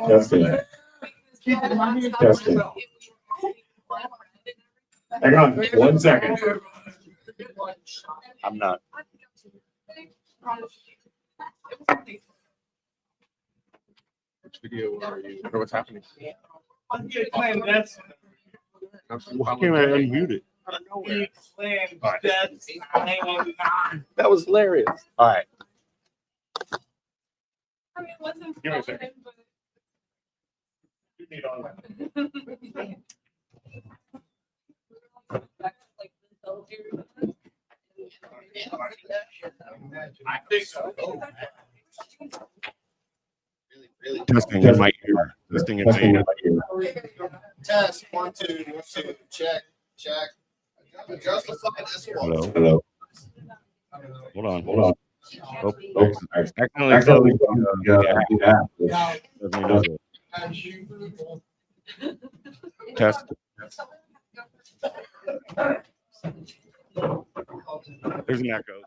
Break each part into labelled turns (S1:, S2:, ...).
S1: Testing. Testing. Hang on, 1 second.
S2: I'm not.
S3: Which video are you? Or what's happening?
S2: Why can't I unmute it?
S3: That was hilarious.
S2: All right.
S1: Give me a second.
S3: I think so.
S2: Testing in my ear. Testing in my ear.
S4: Test 1 2 1 2 check. Adjust the fucking S1.
S1: Hello.
S2: Hold on.
S1: Oh,
S2: Accidentally test. There's an echo.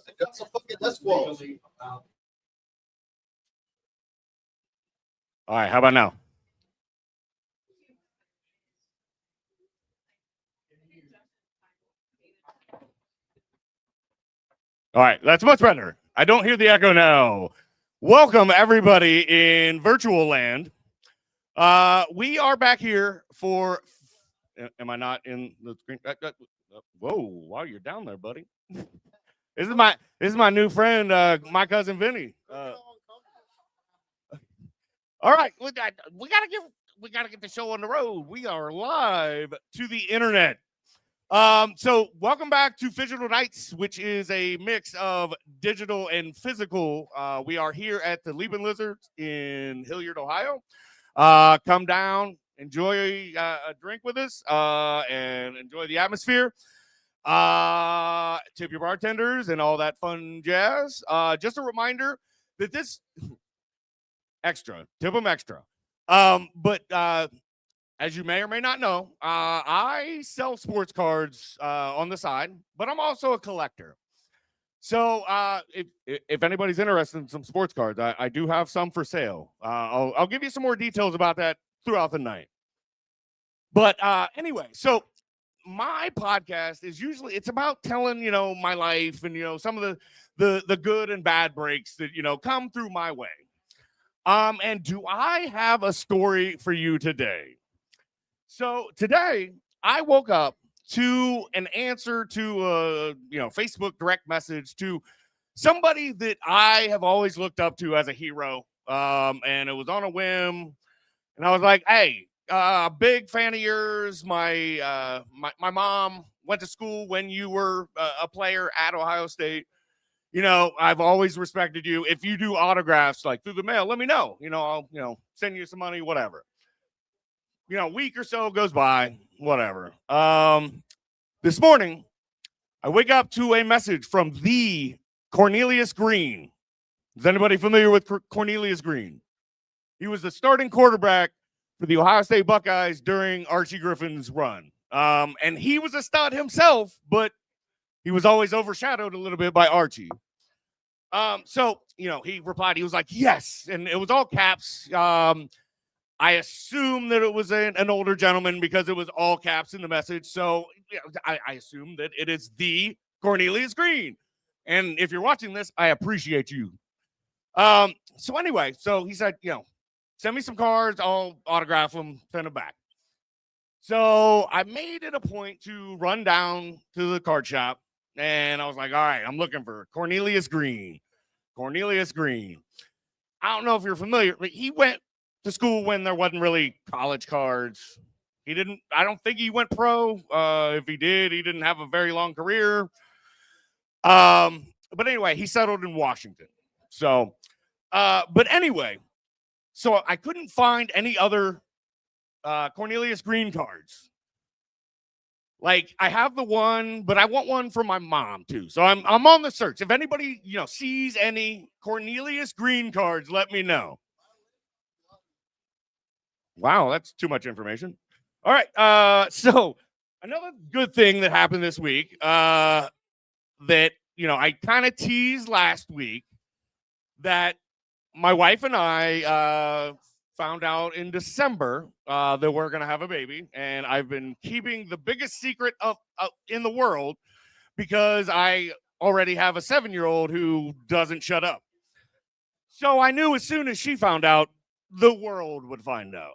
S4: Adjust the fucking S1.
S2: All right, how about now? All right, that's much better. I don't hear the echo now. Welcome, everybody in virtual land. We are back here for... Am I not in the screen? Whoa, wow, you're down there, buddy. This is my new friend, my cousin Vinny. All right, we gotta get the show on the road. We are live to the internet. So welcome back to Phygital Nights, which is a mix of digital and physical. We are here at the Leaping Lizards in Hilliard, Ohio. Come down, enjoy a drink with us, and enjoy the atmosphere. Tip your bartenders and all that fun jazz. Just a reminder that this extra, tip them extra. But as you may or may not know, I sell sports cards on the side, but I'm also a collector. So if anybody's interested in some sports cards, I do have some for sale. I'll give you some more details about that throughout the night. But anyway, so my podcast is usually, it's about telling, my life and, some of the good and bad breaks that, come through my way. And do I have a story for you today? So today I woke up to an answer to a Facebook direct message to somebody that I have always looked up to as a hero. And it was on a whim. And I was like, hey, big fan of yours. My mom went to school when you were a player at Ohio State. I've always respected you. If you do autographs like through the mail, let me know. I'll send you some money, whatever. A week or so goes by, whatever. This morning, I wake up to a message from the Cornelius Green. Is anybody familiar with Cornelius Green? He was the starting quarterback for the Ohio State Buckeyes during Archie Griffin's run. And he was a stud himself, but he was always overshadowed a little bit by Archie. So, he replied, he was like, yes. And it was all caps. I assume that it was an older gentleman because it was all caps in the message. So I assume that it is the Cornelius Green. And if you're watching this, I appreciate you. So anyway, so he said, send me some cards. I'll autograph them, send them back. So I made it a point to run down to the card shop. And I was like, all right, I'm looking for Cornelius Green. Cornelius Green. I don't know if you're familiar, but he went to school when there wasn't really college cards. I don't think he went pro. If he did, he didn't have a very long career. But anyway, he settled in Washington. So But anyway, so I couldn't find any other Cornelius Green cards. Like, I have the one, but I want one for my mom too. So I'm on the search. If anybody, sees any Cornelius Green cards, let me know. Wow, that's too much information. All right. So another good thing that happened this week, that I kind of teased last week, that my wife and I found out in December that we're going to have a baby. And I've been keeping the biggest secret in the world because I already have a 7-year-old who doesn't shut up. So I knew as soon as she found out, the world would find out.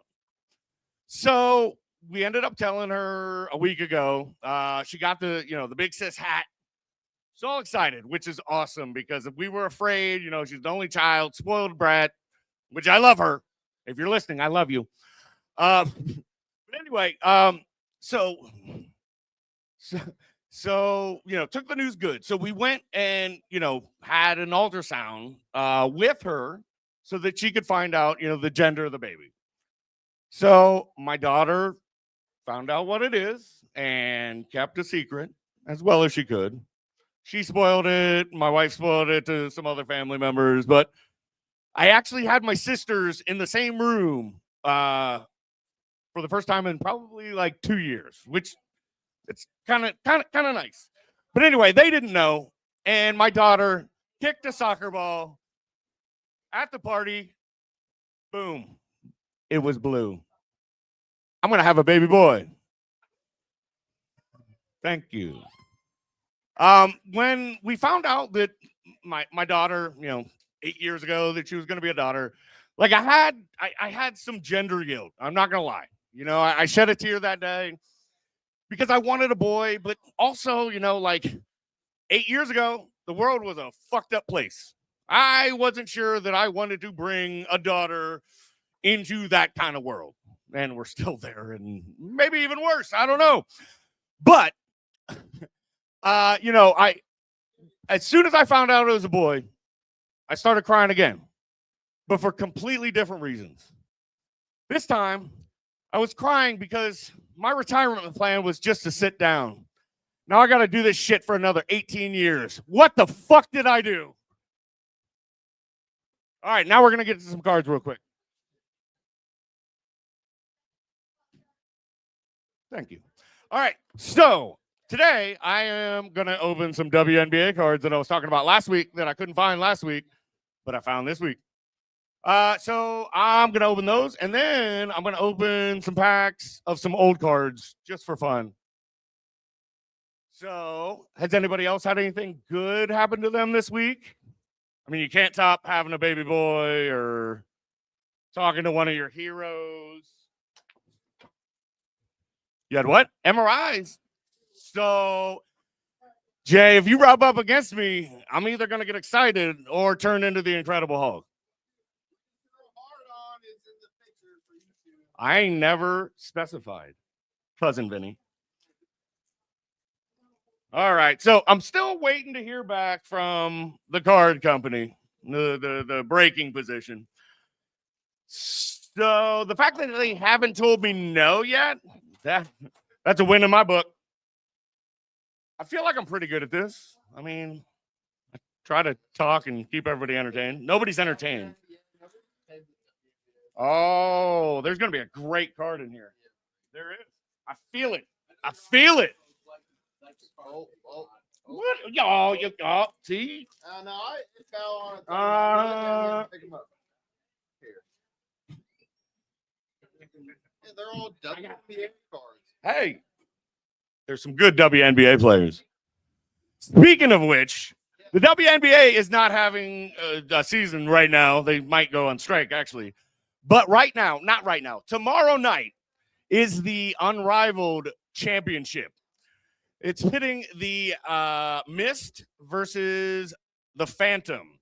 S2: So we ended up telling her a week ago. She got the big sis hat. So all excited, which is awesome because if we were afraid, she's the only child, spoiled brat, which I love her. If you're listening, I love you. But anyway, so took the news good. So we went and, had an ultrasound with her so that she could find out, the gender of the baby. So my daughter found out what it is and kept a secret as well as she could. She spoiled it. My wife spoiled it to some other family members, but I actually had my sisters in the same room for the first time in probably like 2 years, which it's kind of nice. But anyway, they didn't know, and my daughter kicked a soccer ball at the party. Boom. It was blue. I'm going to have a baby boy. Thank you. When we found out that my daughter, 8 years ago, that she was going to be a daughter, like I had some gender guilt. I'm not going to lie. I shed a tear that day because I wanted a boy, but also, like 8 years ago, the world was a fucked up place. I wasn't sure that I wanted to bring a daughter into that kind of world. And we're still there, and maybe even worse. I don't know. But, as soon as I found out it was a boy, I started crying again, but for completely different reasons. This time, I was crying because my retirement plan was just to sit down. Now I got to do this shit for another 18 years. What the fuck did I do? All right, now we're going to get to some cards real quick. Thank you. All right, so today I am going to open some WNBA cards that I was talking about last week that I couldn't find last week, but I found this week. So I'm going to open those, and then I'm going to open some packs of some old cards just for fun. So has anybody else had anything good happen to them this week? I mean, you can't top having a baby boy or talking to one of your heroes. You had what? MRIs. So, Jay, if you rub up against me, I'm either going to get excited or turn into the Incredible Hulk. I ain't never specified, Cousin Vinny. All right, so I'm still waiting to hear back from the card company, the breaking position. So the fact that they haven't told me no yet, that's a win in my book. I feel like I'm pretty good at this. I mean, I try to talk and keep everybody entertained. Nobody's entertained. Oh, there's going to be a great card in here. There is. I feel it. I feel it. What? Y'all, see?
S4: No, it fell on its own. Pick 'em up. Here. Yeah, they're all WNBA cards.
S2: Hey, there's some good WNBA players. Speaking of which, the WNBA is not having a season right now. They might go on strike, actually. But right now, not right now, tomorrow night is the Unrivaled Championship. It's pitting the Mist versus the Phantom.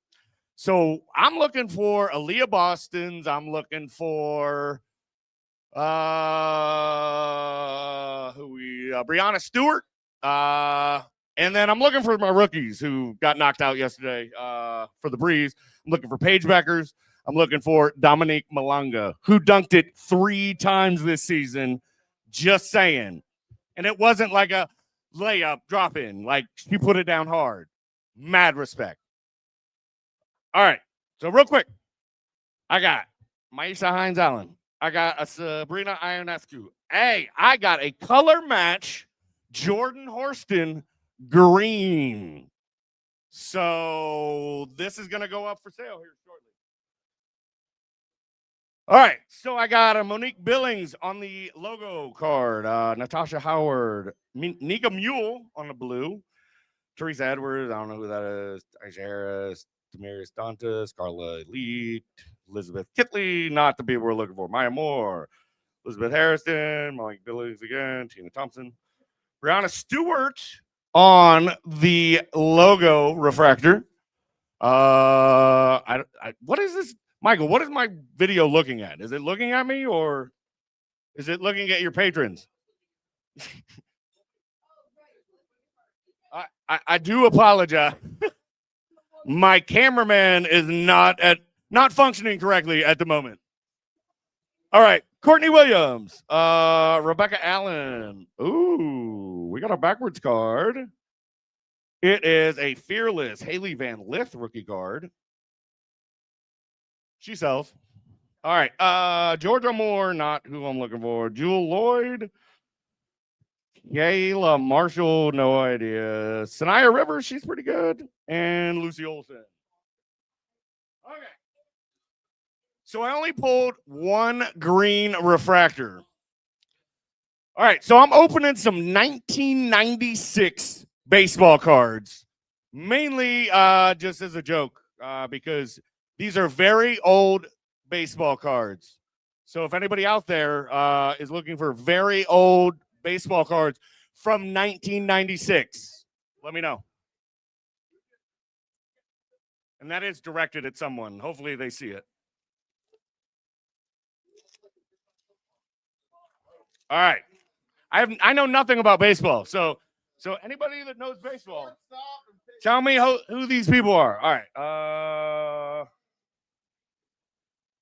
S2: So I'm looking for Aaliyah Boston's. I'm looking for Brianna Stewart. And then I'm looking for my rookies who got knocked out yesterday for the Breeze. I'm looking for Paige Beckers. I'm looking for Dominique Malanga, who dunked it 3 times this season. Just saying. And it wasn't like a layup drop in. Like, she put it down hard. Mad respect. All right. So real quick, I got Maisha Hines Allen. I got a Sabrina Ionescu. Hey, I got a color match Jordan Horston green. So this is going to go up for sale here shortly. All right. So I got a Monique Billings on the logo card. Natasha Howard. Nika Mule on the blue. Teresa Edwards. I don't know who that is. Aisha Harris. Damaris Dantas. Carla Elite. Elizabeth Kitley. Not the people we're looking for. Maya Moore. Elizabeth Harrison. Monique Billings again. Tina Thompson. Brianna Stewart on the logo refractor. What is this? Michael, what is my video looking at? Is it looking at me or is it looking at your patrons? I do apologize. My cameraman is not functioning correctly at the moment. All right, Courtney Williams, Rebecca Allen. Ooh, we got a backwards card. It is a fearless Haley Van Lith rookie card. She sells. All right, Georgia Moore, not who I'm looking for. Jewel Lloyd. Kayla Marshall, no idea. Sanaya Rivers, she's pretty good. And Lucy Olson. Okay. So I only pulled 1 green refractor. All right, so I'm opening some 1996 baseball cards, mainly just as a joke, because these are very old baseball cards. So if anybody out there is looking for very old baseball cards from 1996, let me know. And that is directed at someone. Hopefully they see it. All right. I know nothing about baseball. So anybody that knows baseball, tell me who these people are. All right.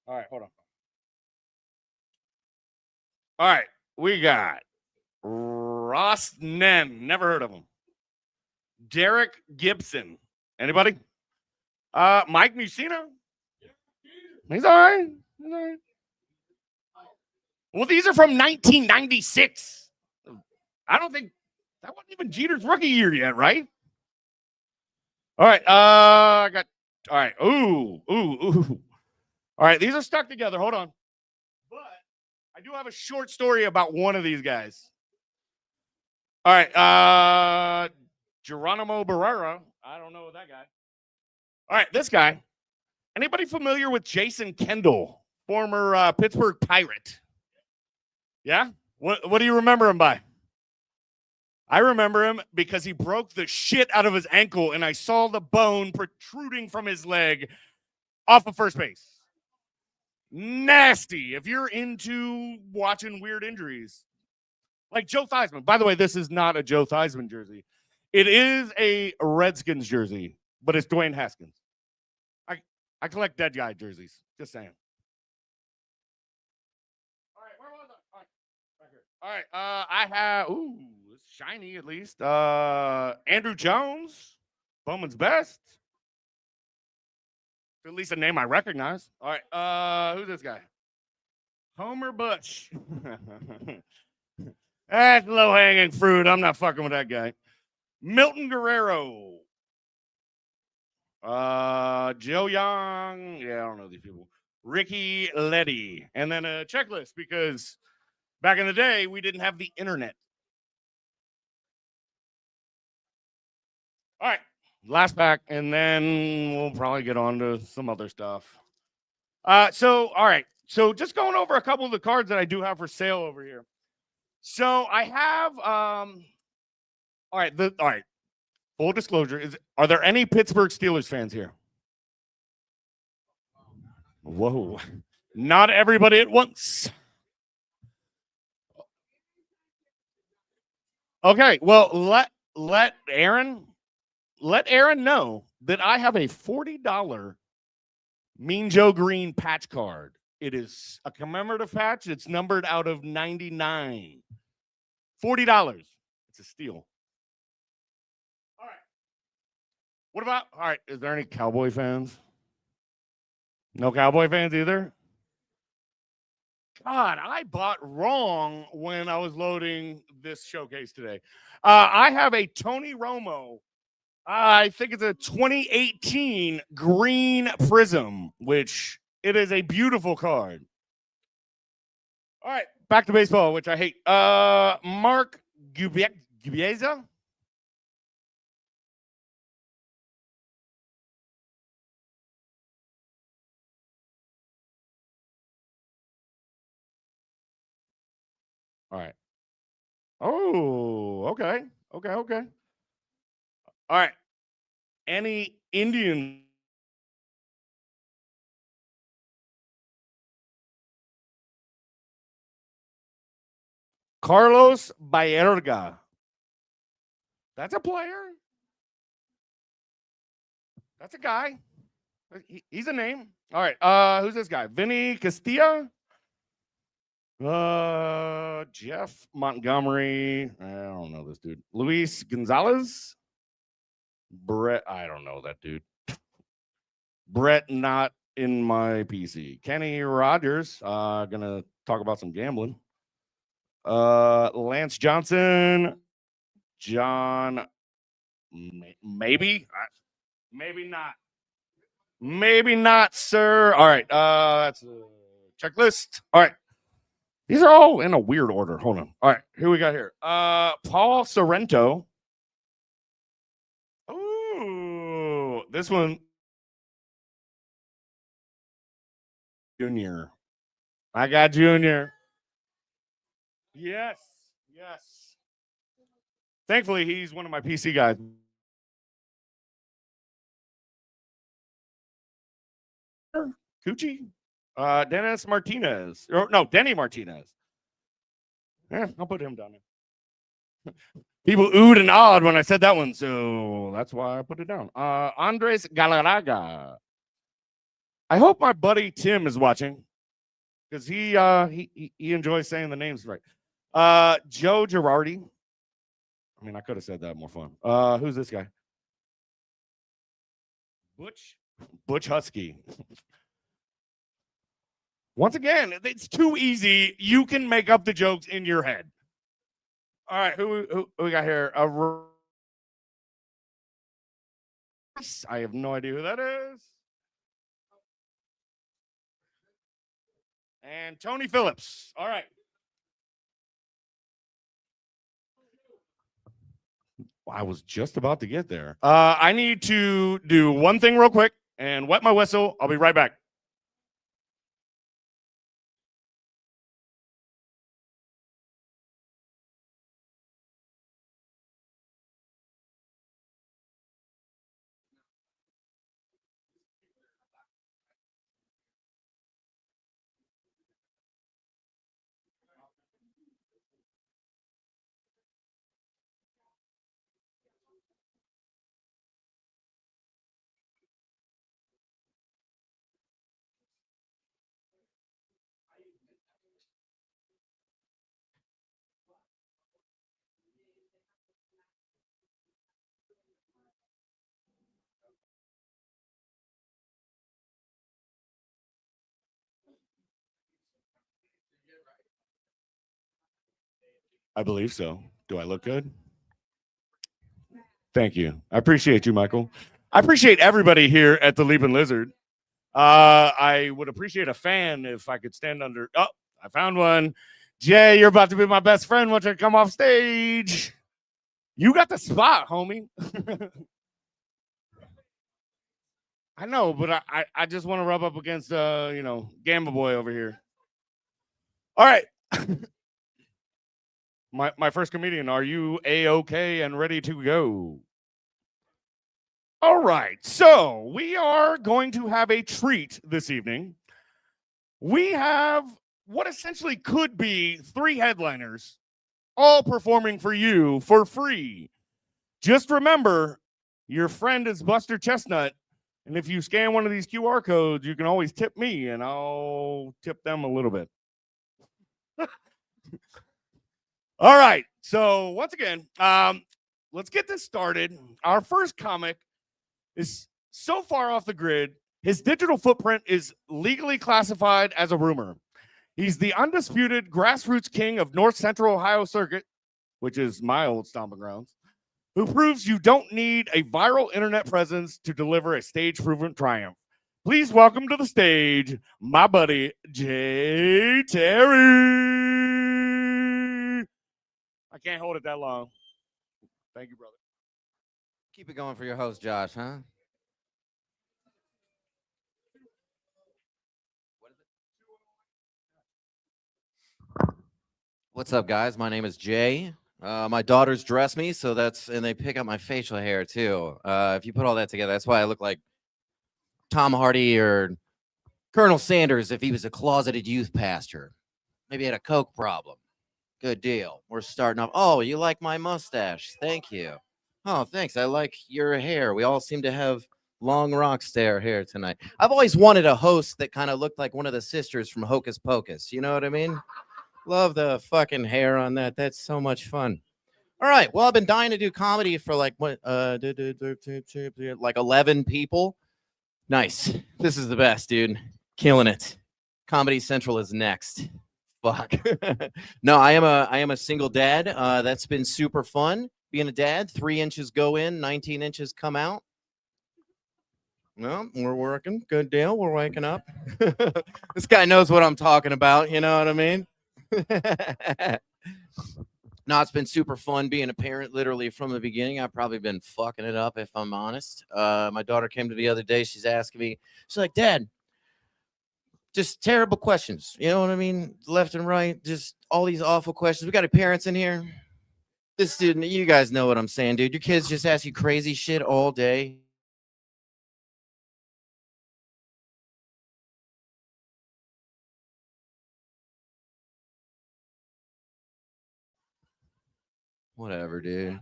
S2: All right, hold on. All right. We got Ross Nem. Never heard of him. Derek Gibson. Anybody? Mike Mussina. He's all right. He's all right. Well, these are from 1996. I don't think that wasn't even Jeter's rookie year yet, right? All right. I got. All right. Ooh. All right. These are stuck together. Hold on. But I do have a short story about one of these guys. All right. Geronimo Barrera. I don't know that guy. All right. This guy. Anybody familiar with Jason Kendall, former Pittsburgh Pirate? Yeah? What do you remember him by? I remember him because he broke the shit out of his ankle and I saw the bone protruding from his leg off of first base. Nasty. If you're into watching weird injuries. Like Joe Theismann. By the way, this is not a Joe Theismann jersey. It is a Redskins jersey, but it's Dwayne Haskins. I collect dead guy jerseys. Just saying. All right, where was I? All right, I have, it's shiny at least. Andrew Jones, Bowman's Best. At least a name I recognize. All right, who's this guy? Homer Bush. That's low-hanging fruit. I'm not fucking with that guy. Milton Guerrero. Joe Young. Yeah, I don't know these people. Ricky Letty. And then a checklist because back in the day, we didn't have the internet. All right. Last pack, and then we'll probably get on to some other stuff. All right. So just going over a couple of the cards that I do have for sale over here. So I have, all right. Full disclosure, are there any Pittsburgh Steelers fans here? Whoa. Not everybody at once. Okay, well, let Aaron know that I have a $40 Mean Joe Green patch card. It is a commemorative patch. It's numbered out of 99. $40. It's a steal. All right. What about, all right, is there any Cowboy fans? No Cowboy fans either? God, I bought wrong when I was loading this showcase today. I have a Tony Romo. I think it's a 2018 green prism, which it is a beautiful card. All right, back to baseball, which I hate. Mark Gubieza. All right. Oh, okay. Okay. All right. Any Indian? Carlos Baerga. That's a player. That's a guy. He's a name. All right. Who's this guy? Vinny Castilla? Jeff Montgomery. I don't know this dude. Luis Gonzalez. Brett. I don't know that dude. Brett, not in my PC. Kenny Rogers. Gonna talk about some gambling. Lance Johnson. John. Maybe. Maybe not. Maybe not, sir. All right. That's a checklist. All right. These are all in a weird order. Hold on. All right. Who we got here? Paul Sorrento. Ooh, this one. Junior. I got Junior. Yes. Thankfully, he's one of my PC guys. Coochie? Dennis Martinez. No, Denny Martinez. Yeah, I'll put him down there. People oohed and awed when I said that one, so that's why I put it down. Andres Galarraga. I hope my buddy Tim is watching, because he enjoys saying the names right. Joe Girardi. I mean, I could have said that more fun. Who's this guy? Butch Husky. Once again, it's too easy. You can make up the jokes in your head. All right, who we got here? I have no idea who that is. And Tony Phillips. All right. I was just about to get there. I need to do one thing real quick and wet my whistle. I'll be right back. I believe so. Do I look good? Thank you. I appreciate you, Michael. I appreciate everybody here at the Leaping Lizard. I would appreciate a fan if I could stand under. Oh, I found one. Jay, you're about to be my best friend once I come off stage. You got the spot, homie. I know, but I just want to rub up against Gamba Boy over here. All right. My first comedian, are you A-okay and ready to go? All right, so we are going to have a treat this evening. We have what essentially could be 3 headliners, all performing for you for free. Just remember, your friend is Buster Chestnut, And if you scan one of these QR codes, you can always tip me and I'll tip them a little bit. All right. So once again, let's get this started. Our first comic is so far off the grid, his digital footprint is legally classified as a rumor. He's the undisputed grassroots king of North Central Ohio Circuit, which is my old stomping grounds, who proves you don't need a viral internet presence to deliver a stage-proven triumph. Please welcome to the stage my buddy, Jay Terry. I can't hold it that long. Thank you, brother.
S5: Keep it going for your host, Josh, huh? What's up, guys? My name is Jay. My daughters dress me, and they pick up my facial hair too. If you put all that together, that's why I look like Tom Hardy or Colonel Sanders if he was a closeted youth pastor. Maybe had a coke problem. Good deal. We're starting off. Oh, you like my mustache? Thank you. Oh, thanks. I like your hair. We all seem to have long rock star hair tonight. I've always wanted a host that kind of looked like one of the sisters from Hocus Pocus. You know what I mean? Love the fucking hair on that. That's so much fun. All right. Well, I've been dying to do comedy for like 11 people. Nice. This is the best, dude. Killing it. Comedy Central is next. Fuck. No, I am a single dad. That's been super fun being a dad. 3 inches go in, 19 inches come out. Well, we're working. Good deal. We're waking up. This guy knows what I'm talking about. You know what I mean? No, it's been super fun being a parent literally from the beginning. I've probably been fucking it up if I'm honest. My daughter came to me the other day. She's asking me, she's like, Dad, just terrible questions. You know what I mean? Left and right, just all these awful questions. We got parents in here. This student, you guys know what I'm saying, dude. Your kids just ask you crazy shit all day. Whatever, dude.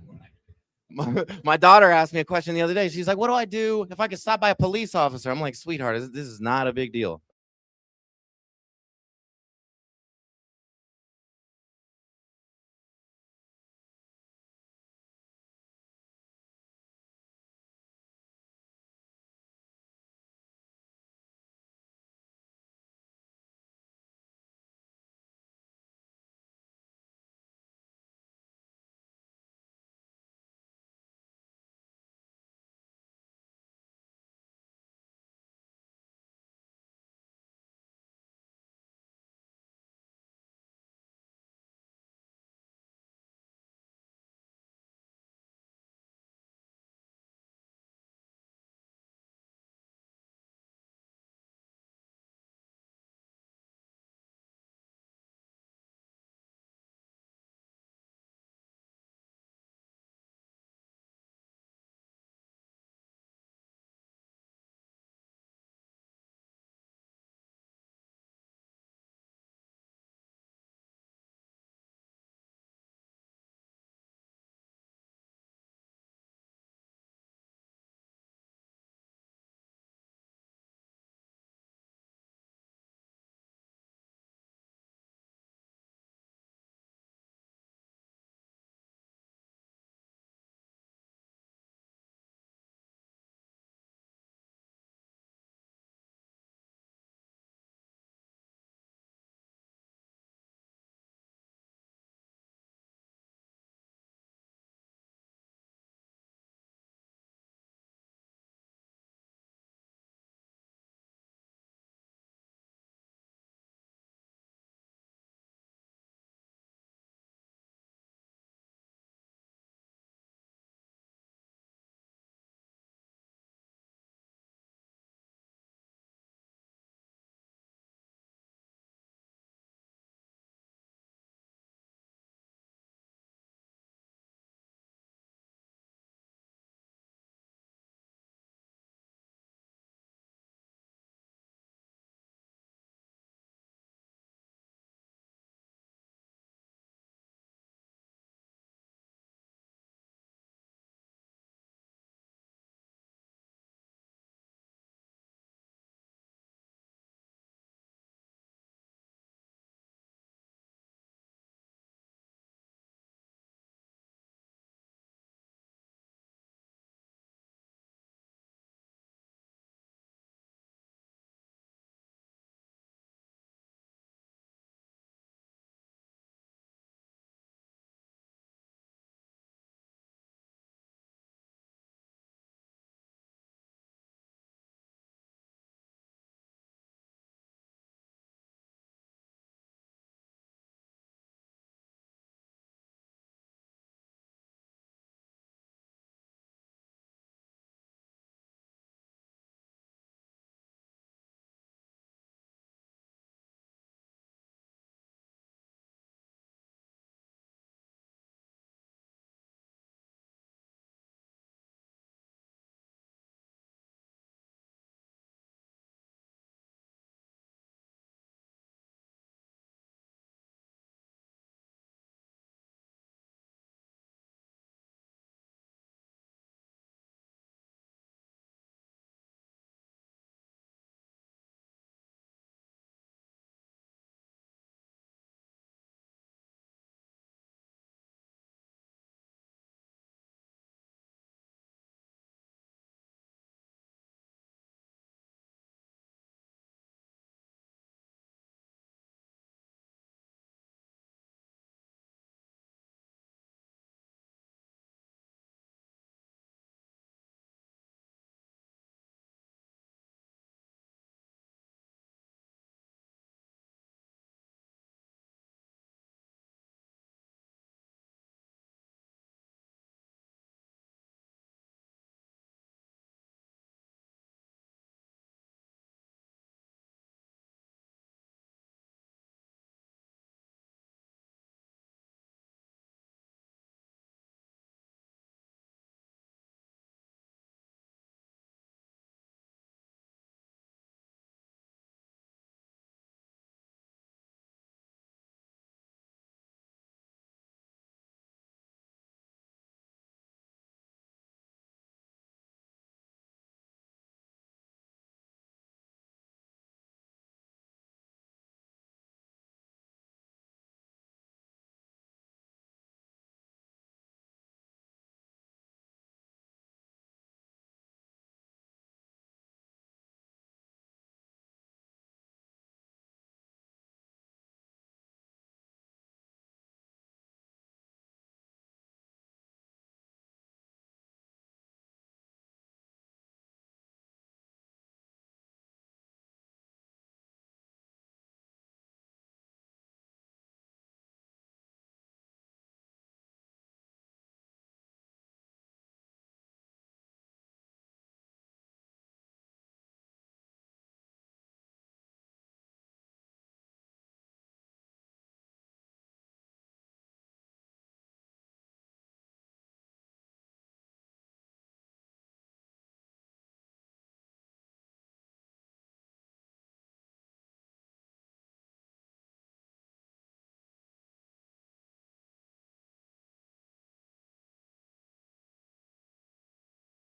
S5: My daughter asked me a question the other day. She's like, what do I do if I get stopped by a police officer? I'm like, sweetheart, this is not a big deal.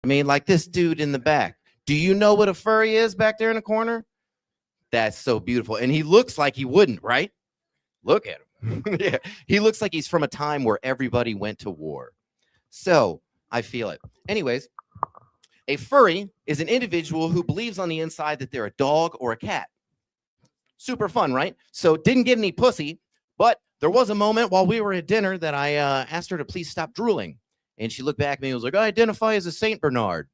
S5: I mean, like this dude in the back. Do you know what a furry is back there in the corner? That's so beautiful. And he looks like he wouldn't, right? Look at him. Yeah. He looks like he's from a time where everybody went to war. So I feel it. Anyways, a furry is an individual who believes on the inside that they're a dog or a cat. Super fun, right? So didn't get any pussy, but there was a moment while we were at dinner that I asked her to please stop drooling. And she looked back at me and was like, I identify as a Saint Bernard.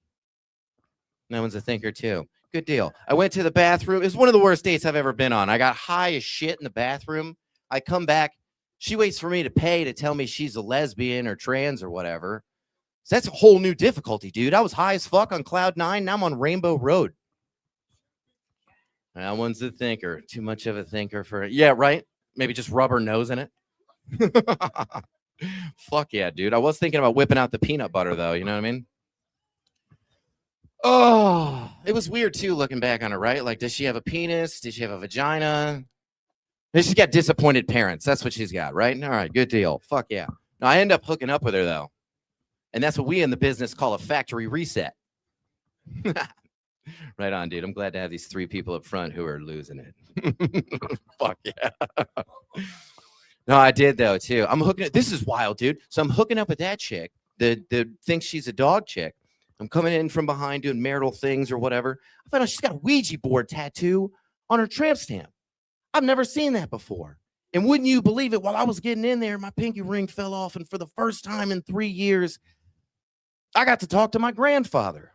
S5: That one's a thinker too. Good deal. I went to the bathroom. It was one of the worst dates I've ever been on. I got high as shit in the bathroom. I come back. She waits for me to pay to tell me she's a lesbian or trans or whatever. So that's a whole new difficulty, dude. I was high as fuck on cloud 9. Now I'm on Rainbow Road. That one's a thinker. Too much of a thinker for it. Yeah, right? Maybe just rub her nose in it. Fuck yeah, dude. I was thinking about whipping out the peanut butter, though. You know what I mean? Oh, it was weird, too, looking back on it, right? Like, does she have a penis? Does she have a vagina? She's got disappointed parents. That's what she's got, right? All right, good deal. Fuck yeah. No, I end up hooking up with her, though. And that's what we in the business call a factory reset. Right on, dude. I'm glad to have these 3 people up front who are losing it. Fuck yeah. No, I did, though, too. I'm hooking up. This is wild, dude. So I'm hooking up with that chick that thinks she's a dog chick. I'm coming in from behind doing marital things or whatever. I find out she's got a Ouija board tattoo on her tramp stamp. I've never seen that before. And wouldn't you believe it, while I was getting in there, my pinky ring fell off. And for the first time in 3 years, I got to talk to my grandfather.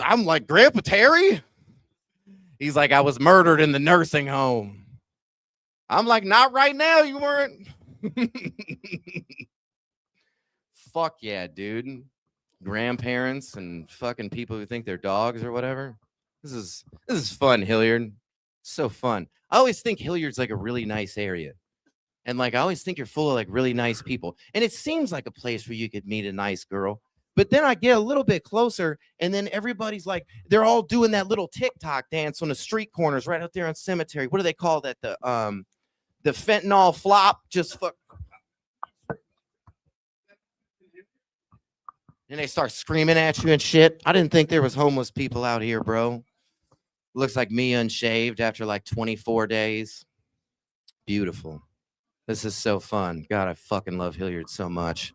S5: I'm like, Grandpa Terry? He's like, I was murdered in the nursing home. I'm like, not right now, you weren't. Fuck yeah, dude. Grandparents and fucking people who think they're dogs or whatever. This is fun, Hilliard. So fun. I always think Hilliard's like a really nice area. And like I always think you're full of like really nice people. And it seems like a place where you could meet a nice girl. But then I get a little bit closer, and then everybody's like, they're all doing that little TikTok dance on the street corners right out there on Cemetery. What do they call that? The fentanyl flop. Just fuck. And they start screaming at you and shit. I didn't think there was homeless people out here, bro. Looks like me unshaved after like 24 days. Beautiful. This is so fun. God, I fucking love Hilliard so much.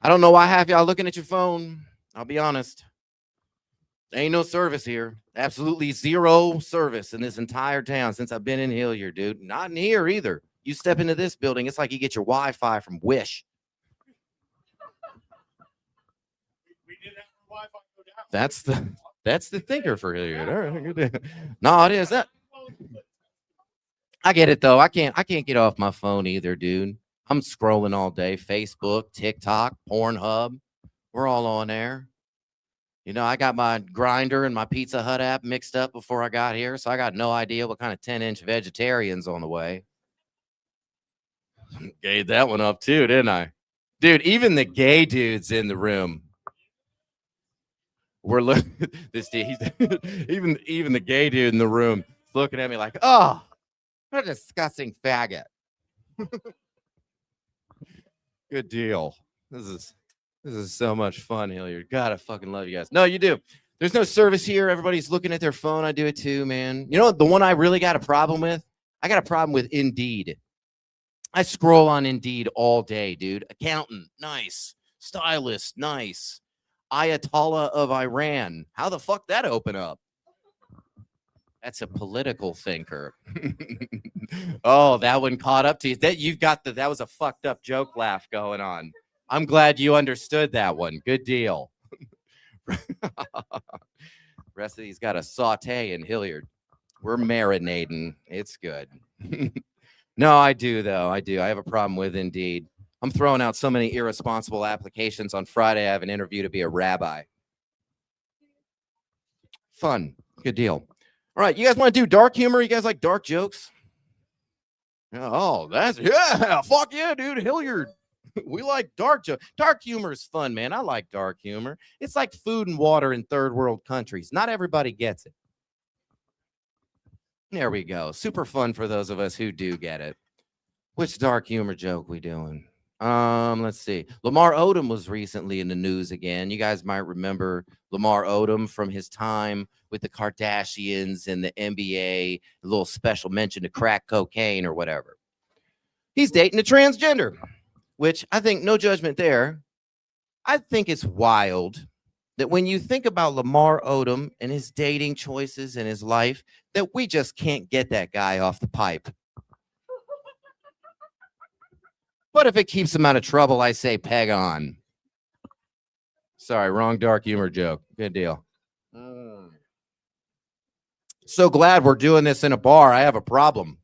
S5: I don't know why half y'all looking at your phone. I'll be honest. Ain't no service here. Absolutely zero service in this entire town since I've been in Hilliard, dude. Not in here either. You step into this building, it's like you get your Wi-Fi from Wish.
S2: We did have Wi-Fi go down.
S5: That's the thinker for Hilliard. All right, good. No, it is that. I get it though. I can't get off my phone either, dude. I'm scrolling all day. Facebook, TikTok, Pornhub. We're all on there. You know, I got my Grinder and my Pizza Hut app mixed up before I got here, so I got no idea what kind of 10-inch vegetarian's on the way. Gave that one up too, didn't I? Dude, even the gay dudes in the room. We're looking this dude, even the gay dude in the room looking at me like, oh, what a disgusting faggot. Good deal. This is so much fun, Hilliard. God, I fucking love you guys. No, you do. There's no service here. Everybody's looking at their phone. I do it too, man. You know the one I really got a problem with? I got a problem with Indeed. I scroll on Indeed all day, dude. Accountant, nice. Stylist, nice. Ayatollah of Iran. How the fuck that open up? That's a political thinker. Oh, that one caught up to you. That was a fucked up joke laugh going on. I'm glad you understood that one. Good deal. Rest of these got a saute in Hilliard. We're marinating. It's good. No, I do though. I do. I have a problem with Indeed. I'm throwing out so many irresponsible applications. On Friday, I have an interview to be a rabbi. Fun. Good deal. All right, you guys want to do dark humor? You guys like dark jokes? Oh, fuck yeah, dude. Hilliard. We like dark jokes. Dark humor is fun, man. I like dark humor. It's like food and water in third world countries. Not everybody gets it. There we go. Super fun for those of us who do get it. Which dark humor joke we doing? Let's see. Lamar Odom was recently in the news again. You guys might remember Lamar Odom from his time with the Kardashians and the NBA, a little special mention to crack cocaine or whatever. He's dating a transgender, which I think, no judgment there. I think it's wild that when you think about Lamar Odom and his dating choices and his life, that we just can't get that guy off the pipe. But if it keeps him out of trouble, I say peg on. Sorry, wrong dark humor joke. Good deal. So glad we're doing this in a bar. I have a problem.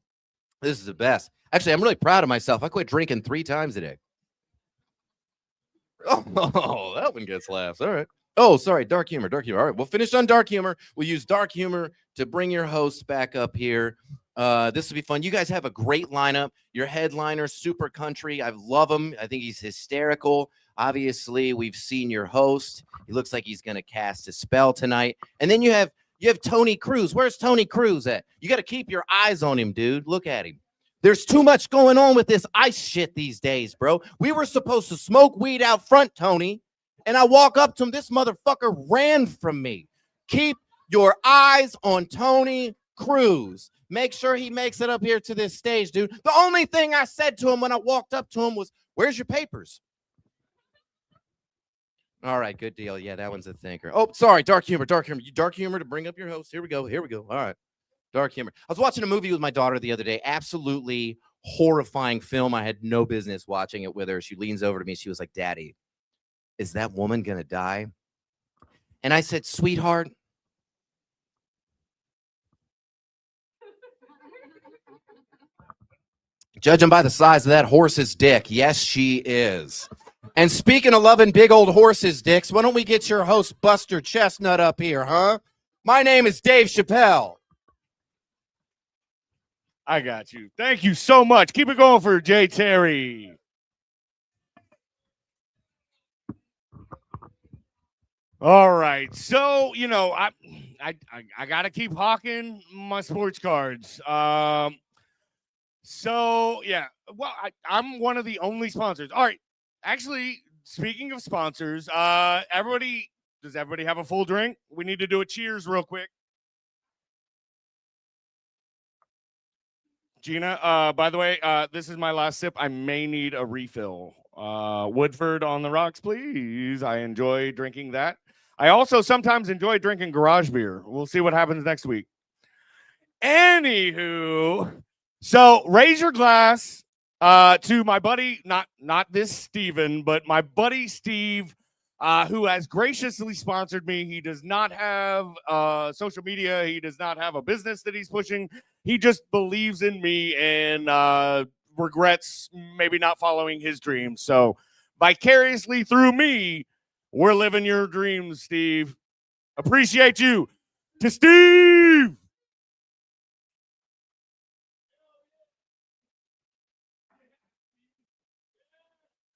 S5: This is the best. Actually, I'm really proud of myself. I quit drinking 3 times a day. Oh, that one gets laughs. All right. Oh, sorry, dark humor, dark humor. All right, we'll finish on dark humor. We'll use dark humor to bring your hosts back up here. This will be fun. You guys have a great lineup. Your headliner, Super Country. I love him. I think he's hysterical. Obviously, we've seen your host. He looks like he's going to cast a spell tonight. And then you have Tony Cruz. Where's Tony Cruz at? You got to keep your eyes on him, dude. Look at him. There's too much going on with this ice shit these days, bro. We were supposed to smoke weed out front, Tony. And I walk up to him. This motherfucker ran from me. Keep your eyes on Tony Cruz. Make sure he makes it up here to this stage, dude. The only thing I said to him when I walked up to him was, "Where's your papers?" All right, good deal. Yeah, that one's a thinker. Oh, sorry, dark humor, dark humor. Dark humor to bring up your host. Here we go, here we go. All right, dark humor. I was watching a movie with my daughter the other day. Absolutely horrifying film. I had no business watching it with her. She leans over to me. She was like, "Daddy, is that woman going to die?" And I said, "Sweetheart, judging by the size of that horse's dick, yes, she is." And speaking of loving big old horses' dicks, why don't we get your host, Buster Chestnut, up here, huh? My name is Dave Chappelle.
S2: I got you. Thank you so much. Keep it going for Jay Terry. All right. So, you know, I got to keep hawking my sports cards. So, yeah. Well, I'm one of the only sponsors. All right. Actually, speaking of sponsors, does everybody have a full drink? We need to do a cheers real quick. Gina, by the way, this is my last sip. I may need a refill. Woodford on the rocks, please. I enjoy drinking that. I also sometimes enjoy drinking garage beer. We'll see what happens next week. Anywho, so raise your glass to my buddy, not this Steven, but my buddy Steve, who has graciously sponsored me. He does not have social media. He does not have a business that he's pushing. He just believes in me and regrets maybe not following his dreams. So vicariously through me, we're living your dreams, Steve. Appreciate you. To Steve.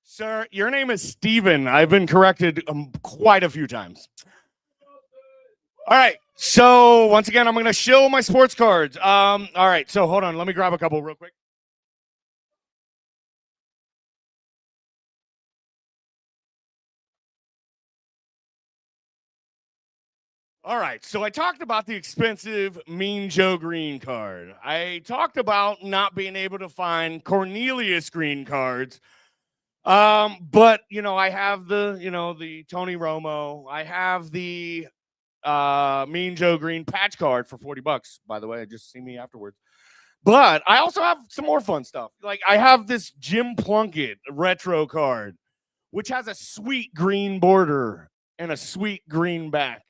S2: Sir, your name is Steven. I've been corrected quite a few times. All right. So once again, I'm going to shill my sports cards. All right. So hold on. Let me grab a couple real quick. All right. So I talked about the expensive Mean Joe Green card. I talked about not being able to find Cornelius Green cards. But you know, I have the Tony Romo. I have the Mean Joe Green patch card for $40. By the way, just see me afterwards. But I also have some more fun stuff. Like I have this Jim Plunkett retro card, which has a sweet green border and a sweet green back.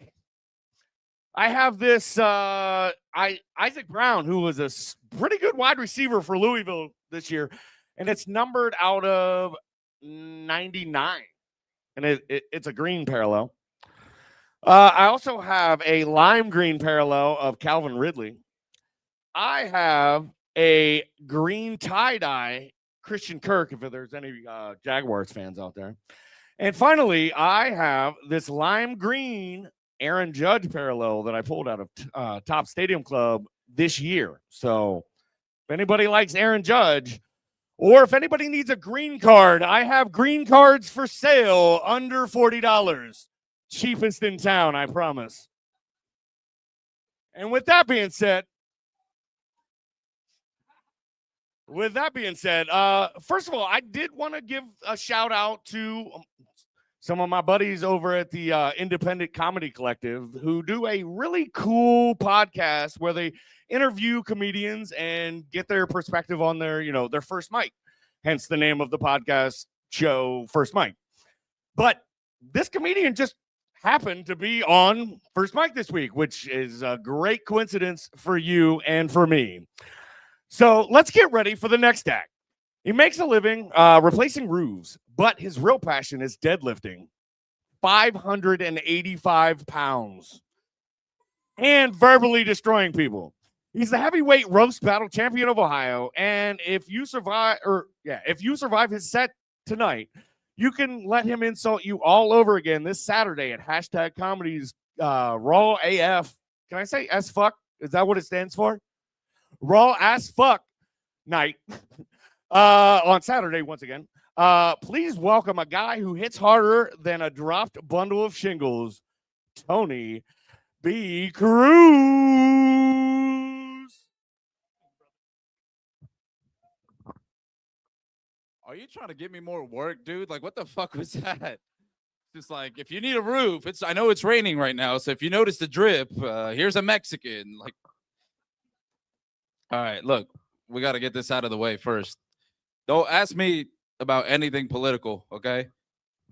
S2: I have this Isaac Brown, who was a pretty good wide receiver for Louisville this year, and it's numbered out of 99, and it's a green parallel. I also have a lime green parallel of Calvin Ridley. I have a green tie-dye Christian Kirk, if there's any Jaguars fans out there. And finally, I have this lime green Aaron Judge parallel that I pulled out of Top Stadium Club this year. So if anybody likes Aaron Judge, Or if anybody needs a green card, I have green cards for sale under $40. Cheapest in town, I promise. And with that being said, first of all, I did want to give a shout out to some of my buddies over at the Independent Comedy Collective who do a really cool podcast where they interview comedians and get their perspective on their, their first mic. Hence the name of the podcast show, First Mic. But this comedian just happened to be on First Mic this week, which is a great coincidence for you and for me. So let's get ready for the next act. He makes a living replacing roofs, but his real passion is deadlifting 585 pounds and verbally destroying people. He's the heavyweight roast battle champion of Ohio, and if you survive his set tonight, you can let him insult you all over again this Saturday at hashtag Comedy's Raw AF. Can I say S fuck? Is that what it stands for? Raw Ass Fuck Night on Saturday once again. Please welcome a guy who hits harder than a dropped bundle of shingles, Tony B. Cruz.
S6: Are you trying to give me more work, dude? Like, what the fuck was that? Just like, if you need a roof, I know it's raining right now, so if you notice the drip, here's a Mexican. Like, all right, look, we got to get this out of the way first. Don't ask me about anything political, okay?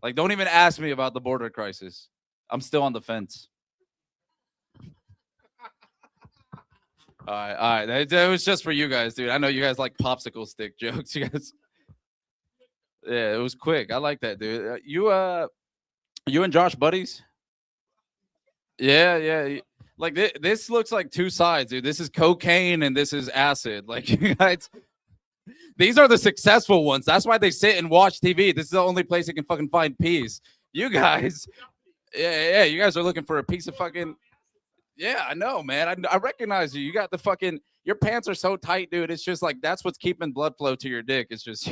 S6: Like, don't even ask me about the border crisis. I'm still on the fence. All right. That was just for you guys, dude. I know you guys like popsicle stick jokes. You guys. Yeah, it was quick. I like that, dude. You and Josh buddies? Yeah. Like this looks like two sides, dude. This is cocaine and this is acid. Like, you guys, these are the successful ones. That's why they sit and watch TV. This is the only place they can fucking find peace. You guys, yeah. You guys are looking for a piece of fucking. Yeah, I know, man. I recognize you. You got the fucking. Your pants are so tight, dude. It's just like that's what's keeping blood flow to your dick. It's just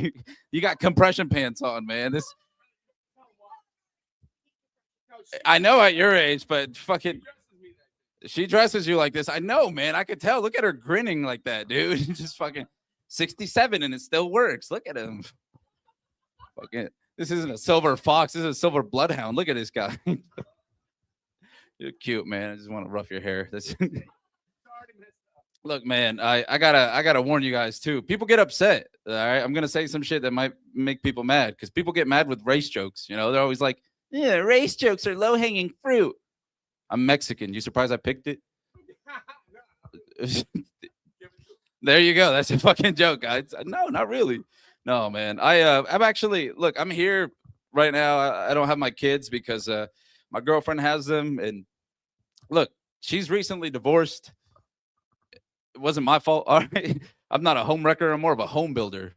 S6: you got compression pants on, man. This. I know at your age, but fucking. She dresses you like this. I know, man. I could tell. Look at her grinning like that, dude. Just fucking 67 and it still works. Look at him. Fucking. This isn't a silver fox. This is a silver bloodhound. Look at this guy. You're cute, man. I just want to rough your hair. Look, man, I gotta warn you guys too. People get upset. All right, I'm gonna say some shit that might make people mad because people get mad with race jokes. You know, they're always like, "Yeah, race jokes are low hanging fruit." I'm Mexican. You surprised I picked it? There you go. That's a fucking joke, guys. No, not really. No, man. I'm actually look. I'm here right now. I don't have my kids because my girlfriend has them, and look, she's recently divorced. It wasn't my fault. All right. I'm not a home wrecker. I'm more of a home builder.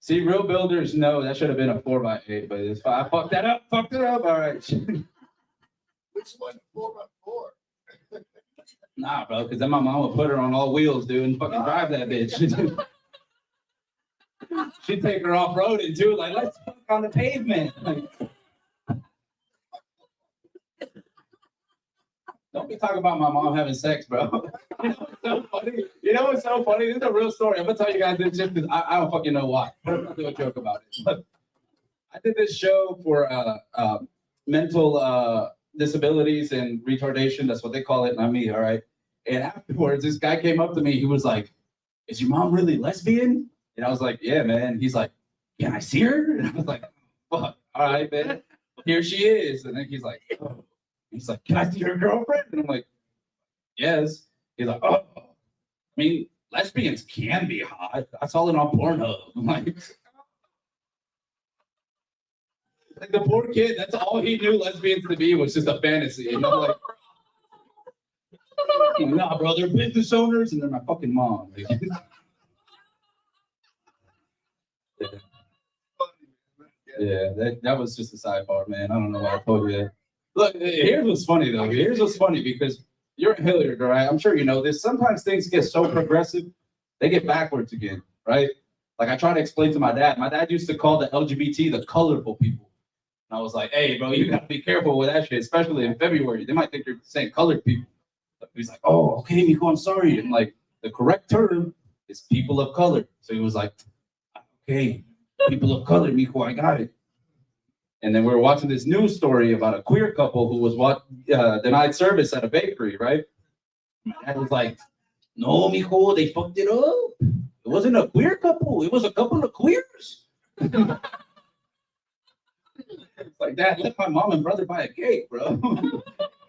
S6: See, real builders know that should have been a 4x8, but it's fine. I fucked that up. Fucked it up. All right.
S4: Which one? 4x4.
S6: Nah, bro, because then my mom would put her on all wheels, dude, and fucking drive that bitch. She'd take her off roading too, like, let's fuck on the pavement. Like, don't be talking about my mom having sex, bro. You know what's so funny? You know what's so funny? This is a real story. I'm gonna tell you guys this just because I don't fucking know why. I'm not doing a joke about it. But I did this show for mental disabilities and retardation. That's what they call it, not me, all right? And afterwards, this guy came up to me. He was like, "Is your mom really lesbian?" And I was like, "Yeah, man." He's like, "Can I see her?" And I was like, "Fuck, all right, man. Here she is." And then he's like, "Oh." He's like, "Can I see her girlfriend?" And I'm like, "Yes." He's like, "Oh, I mean, lesbians can be hot. I saw it on Pornhub." I'm like the poor kid, that's all he knew lesbians to be was just a fantasy. You know, like, nah, bro, they're business owners and they're my fucking mom. Yeah, that was just a sidebar, man. I don't know why I told you that. Look, here's what's funny though. Here's what's funny because you're in Hilliard, right? I'm sure you know this. Sometimes things get so progressive, they get backwards again, right? Like I try to explain to my dad. My dad used to call the LGBT the colorful people. And I was like, "Hey, bro, you gotta be careful with that shit, especially in February. They might think you're saying colored people." He's like, "Oh, okay, Miko, I'm sorry." And like the correct term is people of color. So he was like, "Okay, people of color, Miko, I got it." And then we were watching this news story about a queer couple who was denied service at a bakery, right? My dad was like, "No, Miko, they fucked it up. It wasn't a queer couple. It was a couple of queers." It's like, "Dad, let my mom and brother buy a cake, bro.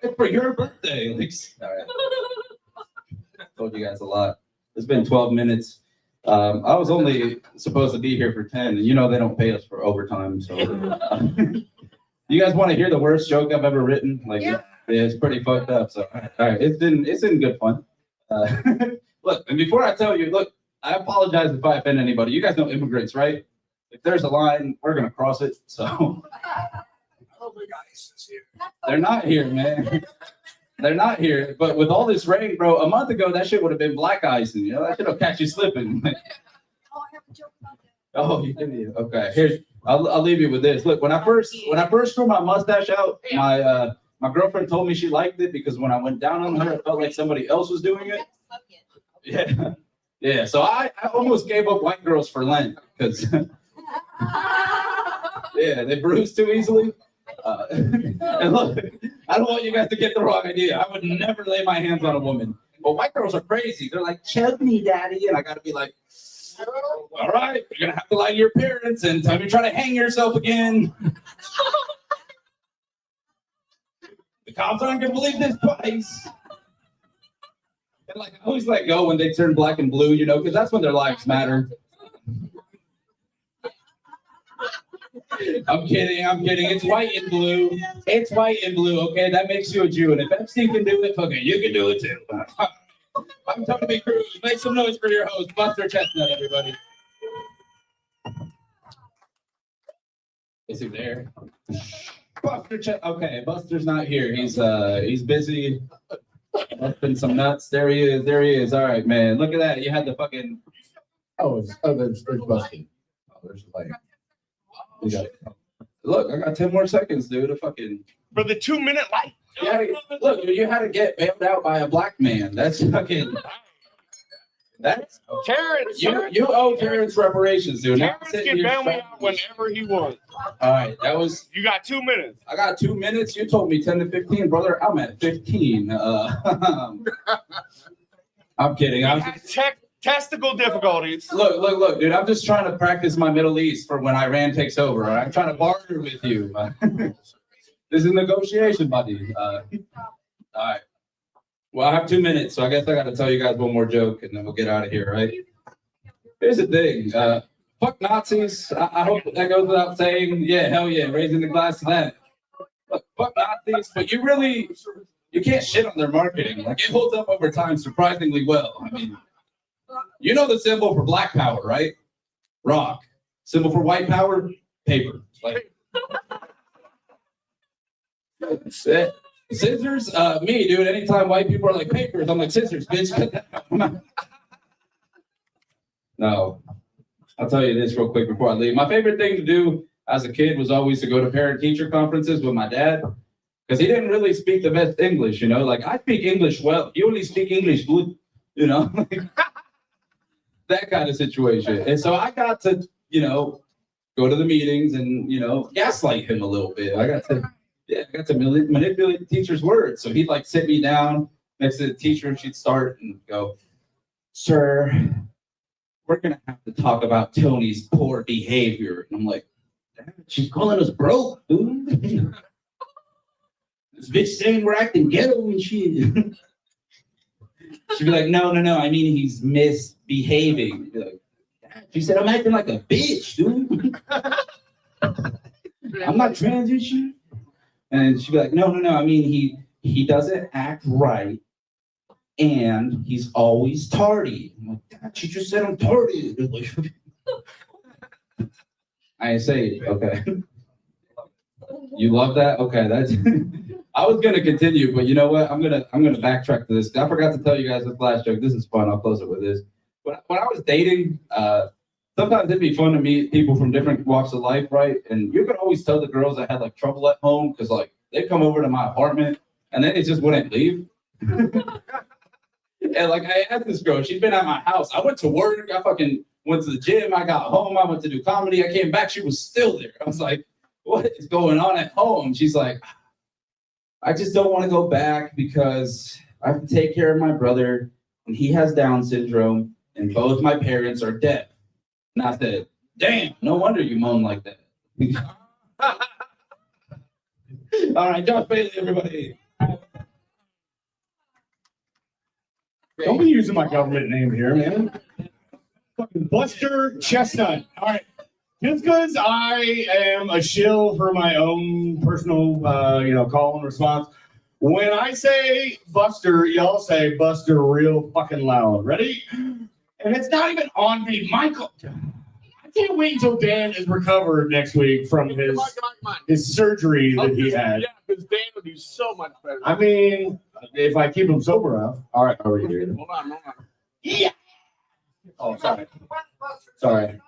S6: It's for your birthday." Like, all right. I told you guys a lot. It's been 12 minutes. I was only supposed to be here for 10, and you know they don't pay us for overtime. So, you guys want to hear the worst joke I've ever written? Like, yeah, it's pretty fucked up. So, all right, it's been good fun. Look, and before I tell you, look, I apologize if I offend anybody. You guys know immigrants, right? If there's a line, we're gonna cross it. So,
S4: I don't think ICE is here.
S6: they're not here, man. They're not here, but with all this rain, bro, a month ago, that shit would have been black icing. You know, that shit will catch you slipping.
S1: Oh, I have a joke about that.
S6: Oh, you didn't. Okay, here's. I'll leave you with this. Look, when I first grew my mustache out, my girlfriend told me she liked it because when I went down on her, it felt like somebody else was doing it. Yeah, yeah. So I almost gave up white girls for Lent because yeah, they bruise too easily. And look, I don't want you guys to get the wrong idea. I would never lay my hands on a woman. But white girls are crazy. They're like, "Chug me, daddy," and I gotta be like, "All right, you're gonna have to lie to your parents and tell me you're trying to hang yourself again." The cops aren't gonna believe this twice. And like, I always let go when they turn black and blue, you know, because that's when their lives matter. I'm kidding. It's white and blue. It's white and blue, okay? That makes you a Jew. And if Epstein can do it, okay, you can do it too. I'm Tony Cruz. Make some noise for your host, Buster Chestnut, everybody. Is he there? Buster Chestnut. Okay, Buster's not here. He's busy busting some nuts. There he is. All right, man. Look at that. You had the fucking.
S3: There's busting. Oh, there's like.
S6: Look, I got 10 more seconds, dude.
S2: For the 2-minute light.
S6: You had to get bailed out by a black man. That's fucking. That's
S2: Terrence.
S6: you owe Terrence reparations, dude.
S2: Terrence can bail me out whenever he wants.
S6: All right, that was.
S2: You got 2 minutes.
S6: I got 2 minutes. You told me 10 to 15, brother. I'm at 15. I'm kidding.
S2: Testicle difficulties.
S6: Look, dude. I'm just trying to practice my Middle East for when Iran takes over. Right? I'm trying to barter with you. This is negotiation, buddy. All right. Well, I have 2 minutes, so I guess I got to tell you guys one more joke, and then we'll get out of here, right? Here's the thing. Fuck Nazis. I hope that goes without saying. Yeah, hell yeah, raising the glass to that. Look, fuck Nazis, but you can't shit on their marketing. Like, it holds up over time surprisingly well. I mean, you know the symbol for black power, right? Rock. Symbol for white power, paper. Like, scissors, me, dude. Anytime white people are like papers, I'm like scissors, bitch. No, I'll tell you this real quick before I leave. My favorite thing to do as a kid was always to go to parent-teacher conferences with my dad, because he didn't really speak the best English, you know? Like, I speak English well. You only speak English good, you know? That kind of situation. And so I got to, you know, go to the meetings and, you know, gaslight him a little bit. I got to manipulate the teacher's words. So he'd like sit me down next to the teacher and she'd start and go, "Sir, we're gonna have to talk about Tony's poor behavior." And I'm like, "She's calling us broke, dude." This bitch saying we're acting ghetto and shit. She'd be like, no, I mean he's misbehaving. I'd be like, she said I'm acting like a bitch, dude. I'm not transition. And she'd be like, no, I mean he doesn't act right. And he's always tardy. I'm like, "Dad, she just said I'm tardy." I ain't say it. Okay. You love that? Okay, that's I was gonna continue, but you know what? I'm gonna backtrack to this. I forgot to tell you guys this last joke. This is fun. I'll close it with this. When I was dating, sometimes it'd be fun to meet people from different walks of life, right? And you could always tell the girls that had like trouble at home because like they'd come over to my apartment and then they just wouldn't leave. And like I asked this girl, she'd been at my house. I went to work, I fucking went to the gym, I got home, I went to do comedy, I came back, she was still there. I was like, what is going on at home? She's like, I just don't want to go back because I have to take care of my brother and he has Down syndrome and both my parents are deaf. And I said, damn, no wonder you moan like that. All right, Josh Bailey, everybody.
S2: Don't be using my government name here, man. Fucking Buster Chestnut. All right. Just because I am a shill for my own personal, call and response. When I say Buster, y'all say Buster real fucking loud. Ready? And it's not even on beat. Michael, I can't wait until Dan is recovered next week from his surgery that he had.
S3: Yeah, because Dan would do so much better.
S2: I mean, if I keep him sober enough. All right, how are you doing?
S3: Hold on.
S2: Yeah. Oh, sorry.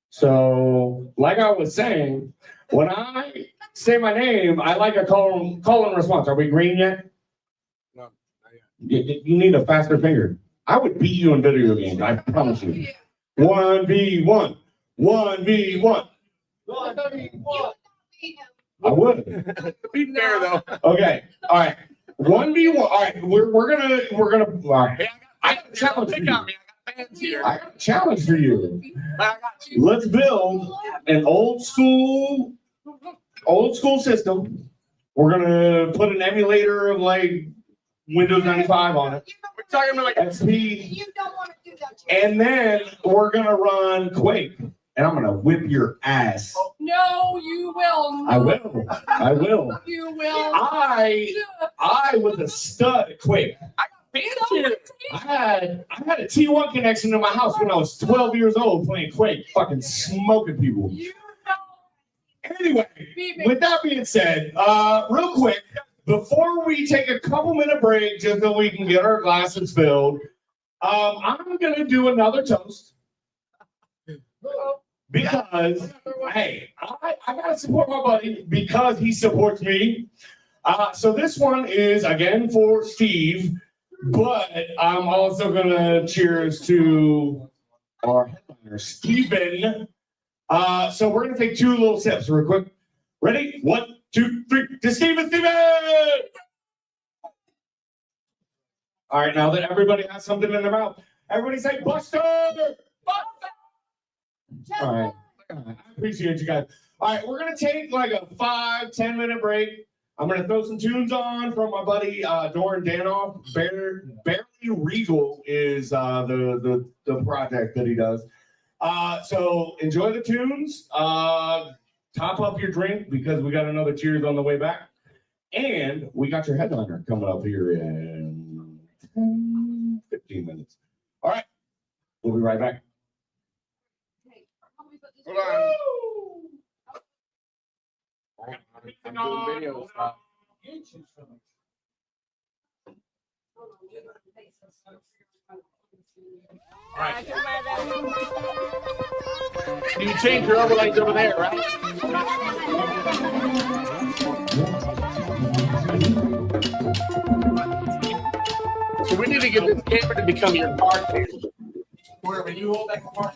S2: So, like I was saying, when I say my name, I like a call and response. Are we green yet?
S3: No, not yet.
S2: You need a faster finger. I would beat you in video games. I promise you. 1v1. 1v1.
S4: 1v1.
S2: I would.
S3: Be fair though.
S2: Okay. All right. 1v1. All right. We're gonna. All right.
S3: Hey,
S2: I got a challenge for
S3: pick
S2: you.
S3: on me. I got fans here.
S2: I got a challenge for you.
S3: But I got you.
S2: Let's build an old school system. We're gonna put an emulator of like Windows 95 on it.
S3: We're talking about like
S2: XP.
S1: You don't want to do that. Jay.
S2: And then we're gonna run Quake. And I'm gonna whip your ass.
S1: No, you will.
S2: I will. I will.
S1: You will.
S2: I was a stud at Quake.
S3: fans here.
S2: I had a T1 connection to my house when I was 12 years old playing Quake, fucking smoking people.
S1: You know.
S2: Anyway, with that being said, real quick, before we take a couple-minute break just so we can get our glasses filled, I'm going to do another toast. Because, hey, I got to support my buddy because he supports me. So this one is, again, for Steve, but I'm also going to cheers to our headliner, Steven. So we're going to take two little sips real quick. Ready? 1, 2, 3. To Steven! All right, now that everybody has something in their mouth, everybody say, Buster! All right. I appreciate you guys. All right, we're going to take like a 5-10 minute break. I'm going to throw some tunes on from my buddy Doran Danoff. Barely Regal is the project that he does. So enjoy the tunes. Top up your drink because we got another cheers on the way back. And we got your headliner coming up here in 10, 15 minutes. All right. We'll be right back.
S3: Hold on. audio.
S1: Right.
S3: You change your overlays over there, right? So we need to get this camera to become your car camera. Where when you hold that car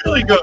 S3: Really good.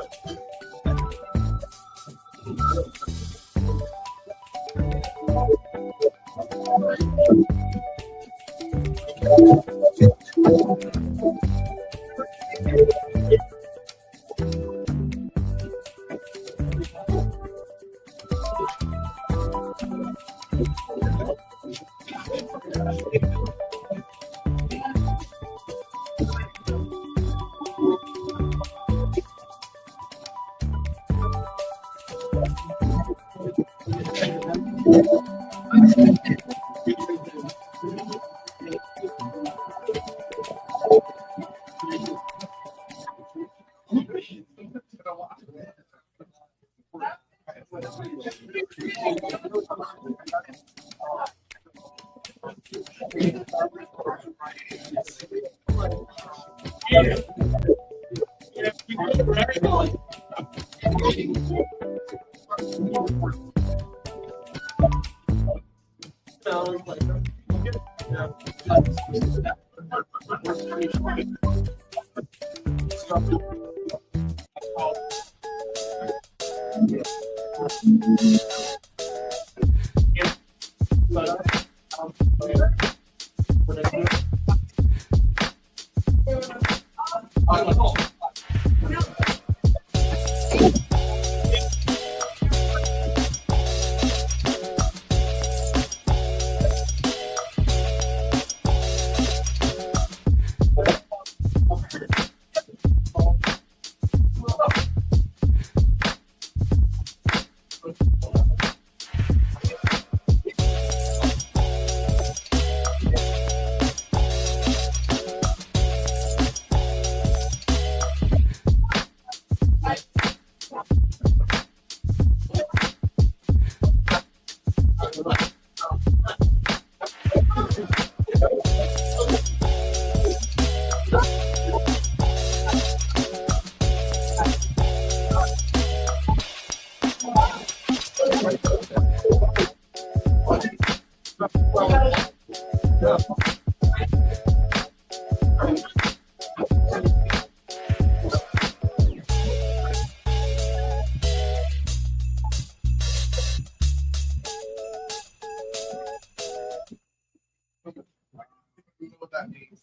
S4: What that means.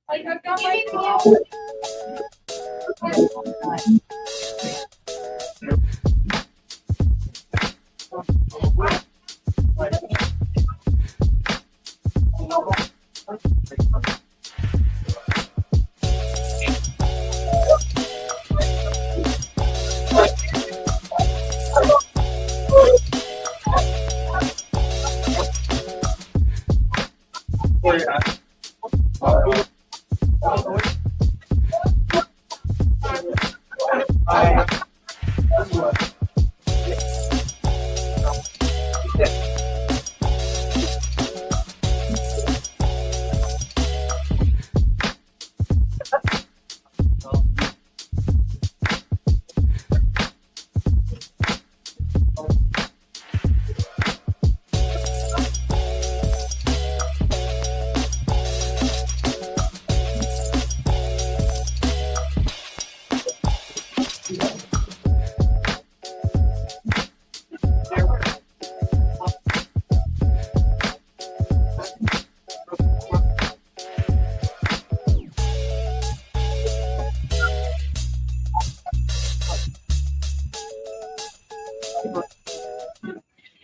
S1: Like, I've got my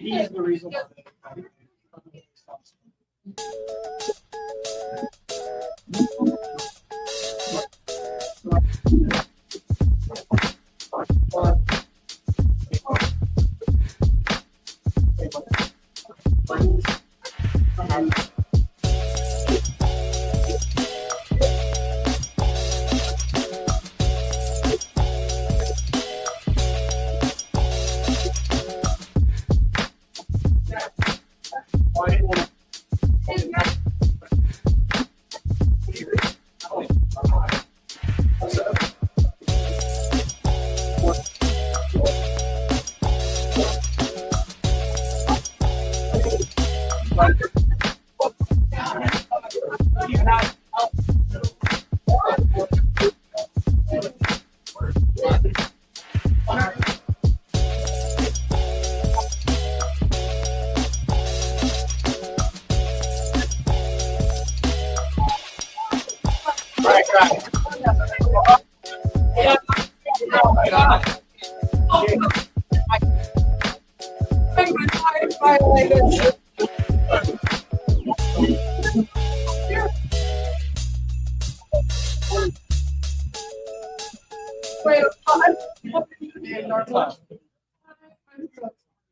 S4: He's the reason why.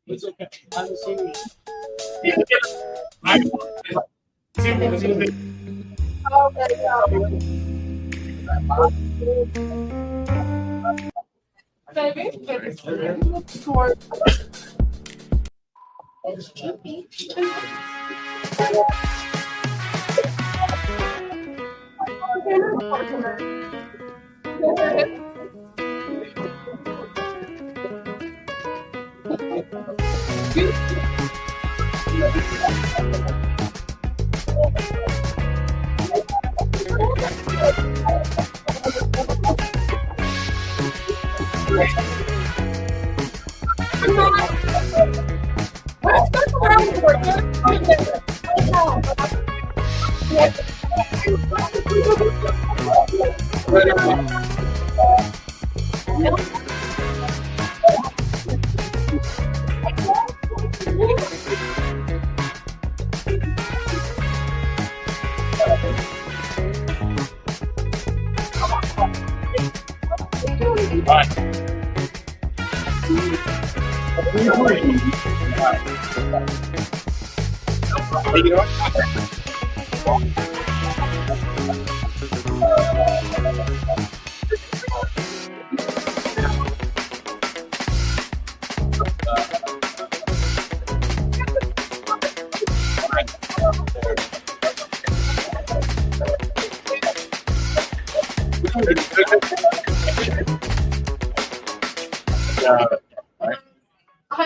S4: It's okay. I'm assuming.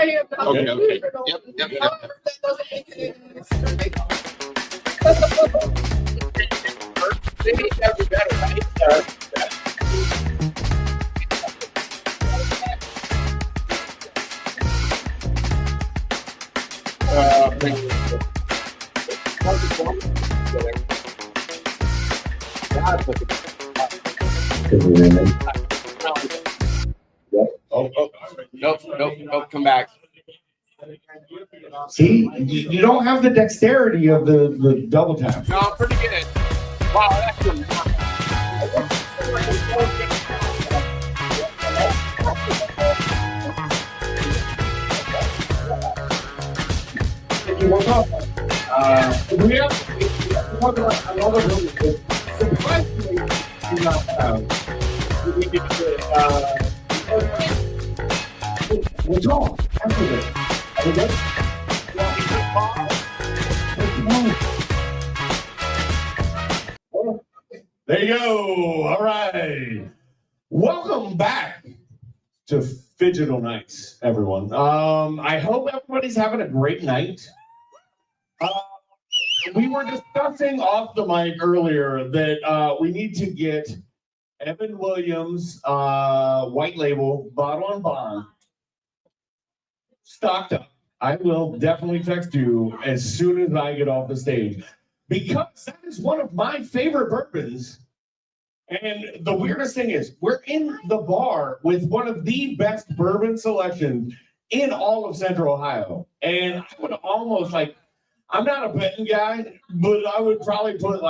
S1: saying.
S3: Okay, okay. Yep. Nope, come back.
S2: See, you don't have the dexterity of the double tap.
S3: No, pretty good. Wow, that's good.
S2: We have another room. Surprisingly, do not have. We need to what's wrong? After this. Are we good? There you go. All right. Welcome back to Phygital Nights, everyone. I hope everybody's having a great night. We were discussing off the mic earlier that we need to get Evan Williams white label bottle and bond stocked up. I will definitely text you as soon as I get off the stage because that is one of my favorite bourbons. And the weirdest thing is we're in the bar with one of the best bourbon selections in all of Central Ohio. And I would almost I'm not a betting guy, but I would probably put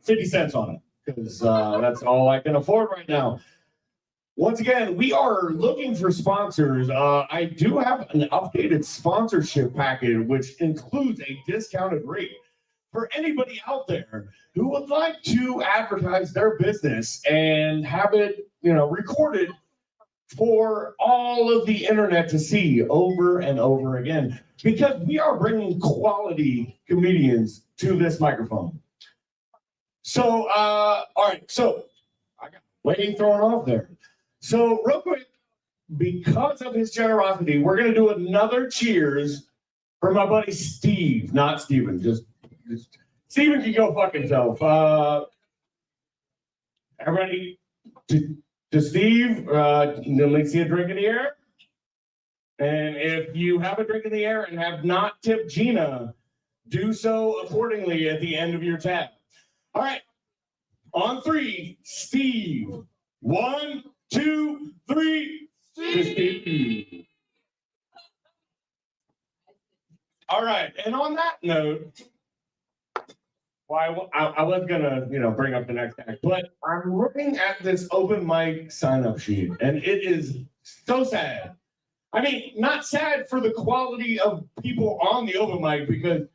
S2: 50 cents on it because that's all I can afford right now. Once again, we are looking for sponsors. I do have an updated sponsorship package, which includes a discounted rate for anybody out there who would like to advertise their business and have it, recorded for all of the internet to see over and over again, because we are bringing quality comedians to this microphone. So, all right, so I got way thrown off there. So real quick, because of his generosity, we're going to do another cheers for my buddy Steve, not Steven, just Steven can go fuck himself. Everybody, to Steve, let me see a drink in the air. And if you have a drink in the air and have not tipped Gina, do so accordingly at the end of your tab. All right, on three, Steve. 1, 2, 3, Steve. All right, and on that note, well, I was gonna, bring up the next act, but I'm looking at this open mic sign-up sheet, and it is so sad. I mean, not sad for the quality of people on the open mic, because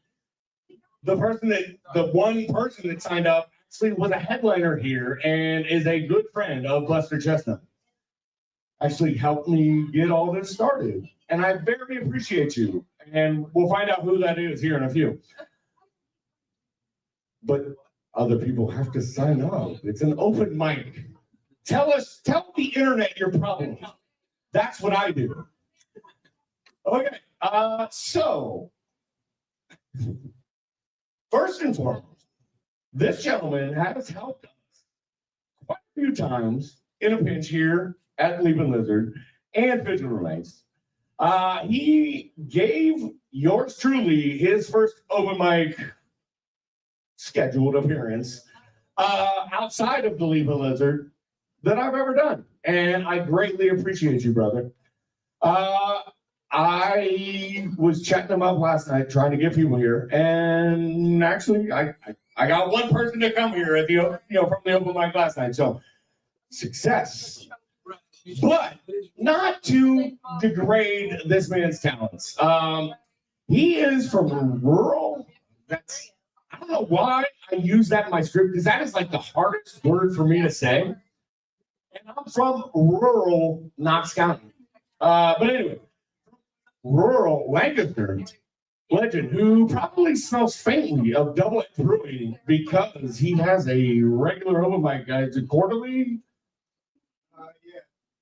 S2: the one person that signed up actually was a headliner here and is a good friend of Buster Chestnut. Actually helped me get all this started, and I very appreciate you. And we'll find out who that is here in a few. But other people have to sign up. It's an open mic. Tell the internet your problem. That's what I do. Okay, so first and foremost, this gentleman has helped us quite a few times in a pinch here at Leaping Lizard and Phygital Nights. He gave yours truly his first open mic scheduled appearance outside of the Leaping Lizard that I've ever done. And I greatly appreciate you, brother. I was checking them up last night, trying to get people here, and actually, I got one person to come here at the from the open mic last night. So, success, but not to degrade this man's talents. He is from rural. I don't know why I use that in my script, because that is like the hardest word for me to say. And I'm from rural Knox County. But anyway. Rural Lancaster legend, who probably smells faintly of Double Edge Brewing because he has a regular open mic, guys. Quarterly?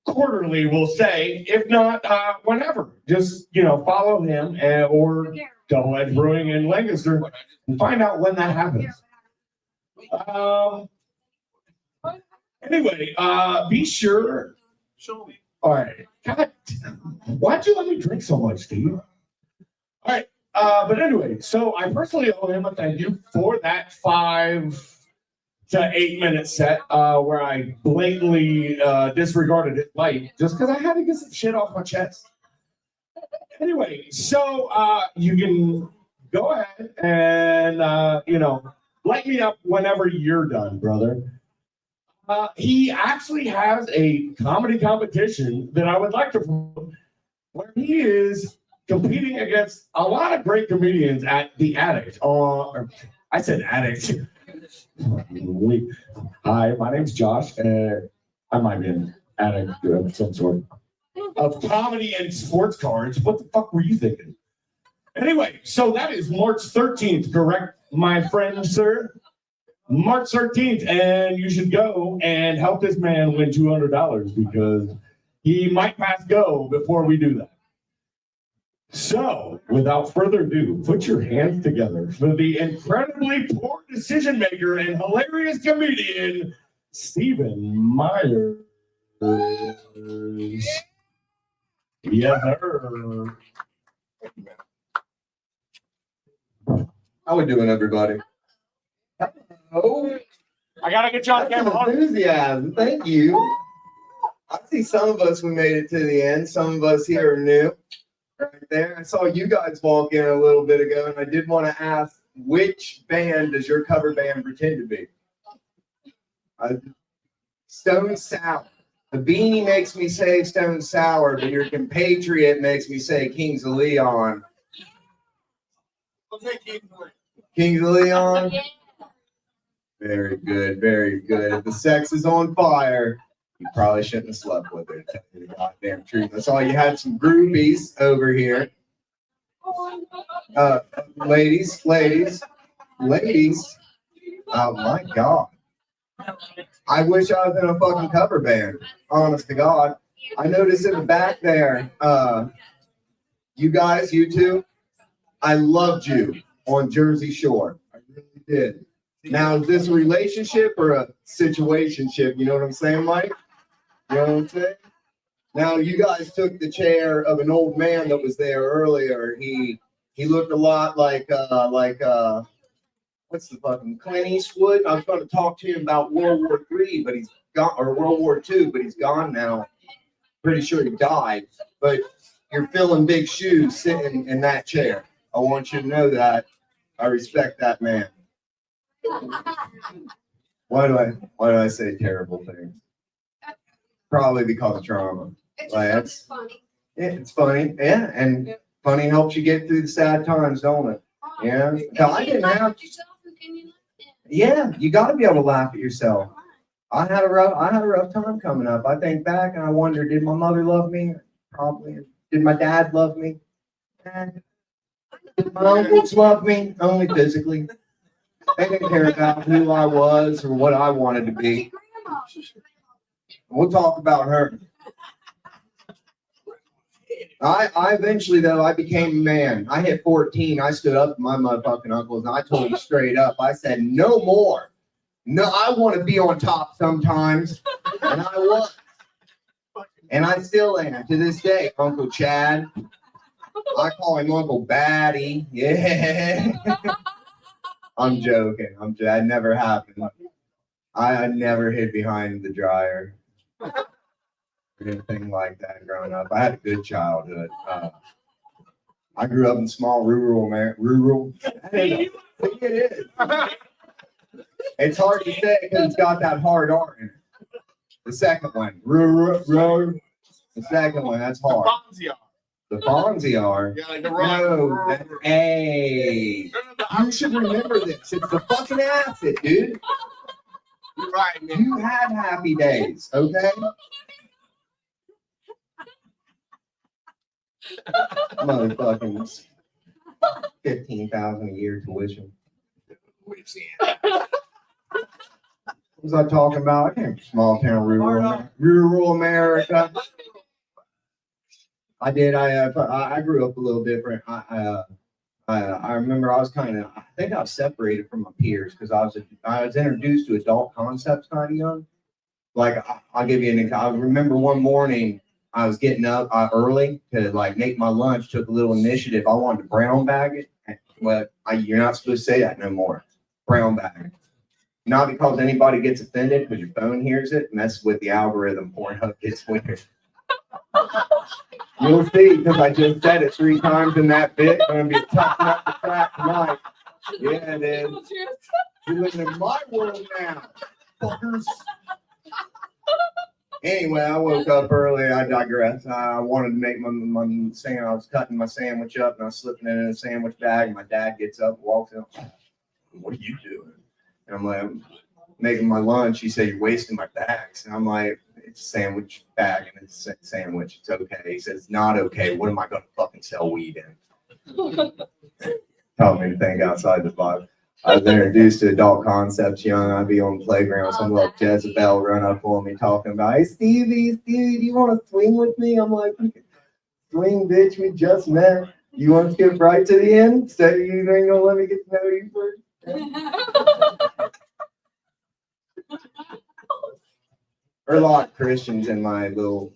S7: quarterly, we'll say, if not whenever. Just, follow him or Double Edge Brewing in Lancaster and find out when that happens. Anyway, be sure. All right. God, why'd you let me drink so much, Steve? All right. But anyway, so I personally owe him a thank you for that 5 to 8 minute set where I blatantly disregarded it light just because I had to get some shit off my chest. Anyway, so you can go ahead and light me up whenever you're done, brother. He actually has a comedy competition that I would like to promote where he is competing against a lot of great comedians at the Addict. I said Addict. Hi, my name's Josh, and I might be an addict of some sort of comedy and sports cards. What the fuck were you thinking? Anyway, so that is March 13th, correct, my friend, sir? March 13th, and you should go and help this man win $200 because he might pass go before we do that. So, without further ado, put your hands together for the incredibly poor decision maker and hilarious comedian, Stephen Myers. Yes, sir.
S8: How we doing, everybody? Oh,
S7: I gotta get you on camera.
S8: enthusiasm. Thank you. I see some of us, we made it to the end. Some of us here are new. Right there. I saw you guys walk in a little bit ago, and I did want to ask, which band does your cover band pretend to be? Stone Sour. The beanie makes me say Stone Sour, but your compatriot makes me say Kings of Leon.
S4: We'll take
S8: Kings of Leon? Very good, very good. If the sex is on fire, you probably shouldn't have slept with her. To tell you the goddamn truth. I saw you had some groupies over here. Ladies. Oh my God. I wish I was in a fucking cover band. Honest to God. I noticed in the back there, you guys, you two, I loved you on Jersey Shore. I really did. Now, is this a relationship or a situationship? You know what I'm saying, Mike? You know what I'm saying? Now, you guys took the chair of an old man that was there earlier. He looked a lot like what's the fucking Clint Eastwood? I was going to talk to him about World War III, but he's gone, or World War II, but he's gone now. Pretty sure he died. But you're filling big shoes sitting in that chair. I want you to know that. I respect that man. Why do I say terrible things? Probably because of trauma. It's funny. Yeah, it's funny. Yeah, and funny helps you get through the sad times, don't it? Yeah. I didn't have. Yeah, you got to be able to laugh at yourself. I had a rough time coming up. I think back and I wonder, did my mother love me? Probably. Did my dad love me? Did my uncles love me? Only physically. They didn't care about who I was or what I wanted to be. We'll talk about her. I eventually, though, I became a man. I hit 14. I stood up to my motherfucking uncles and I told them straight up. I said, no more. No, I want to be on top sometimes. And I was. And I still am to this day. Uncle Chad. I call him Uncle Batty. Yeah. I'm joking. That never happened. I never hid behind the dryer. Anything like that growing up. I had a good childhood. I grew up in small rural. It is. It's hard to say because it's got that hard R in it. The second one, the second one, that's hard. The Fonzie R.
S4: Yeah, like the
S8: No, that's A. You should remember this. It's the fucking acid, dude.
S4: You're right, man.
S8: You had happy days, okay? Motherfucking 15,000 a year tuition.
S4: We've seen
S8: was I talking about? I came from small town, rural America. I did. I grew up a little different. I remember I was I think I was separated from my peers because I was introduced to adult concepts kind of young. Like I'll give you an example. I remember one morning I was getting up early to like make my lunch. Took a little initiative. I wanted to brown bag it. Well, you're not supposed to say that no more. Brown bag. Not because anybody gets offended, because your phone hears it, messes with the algorithm. Pornhub gets weird. You'll see, because I just said it 3 times in that bit. I'm going to be tough enough to crack tonight. Yeah, it is. You're living in my world now, fuckers. Anyway, I woke up early. I digress. I wanted to make my sandwich. I was cutting my sandwich up, and I was slipping it in a sandwich bag. And my dad gets up, walks in. What are you doing? And I'm like, making my lunch. He said, you're wasting my bags. And I'm like, it's a sandwich bag and it's a sandwich. It's okay. He says, it's not okay. What am I going to fucking sell weed in? Taught me to think outside the box. I was introduced to adult concepts young. I'd be on the playground. Some little Jezebel run up on me talking about, hey, Stevie, do you want to swing with me? I'm like, swing, bitch, we just met. You want to skip right to the end? So you ain't going to let me get to know you first? There are a lot of Christians in my little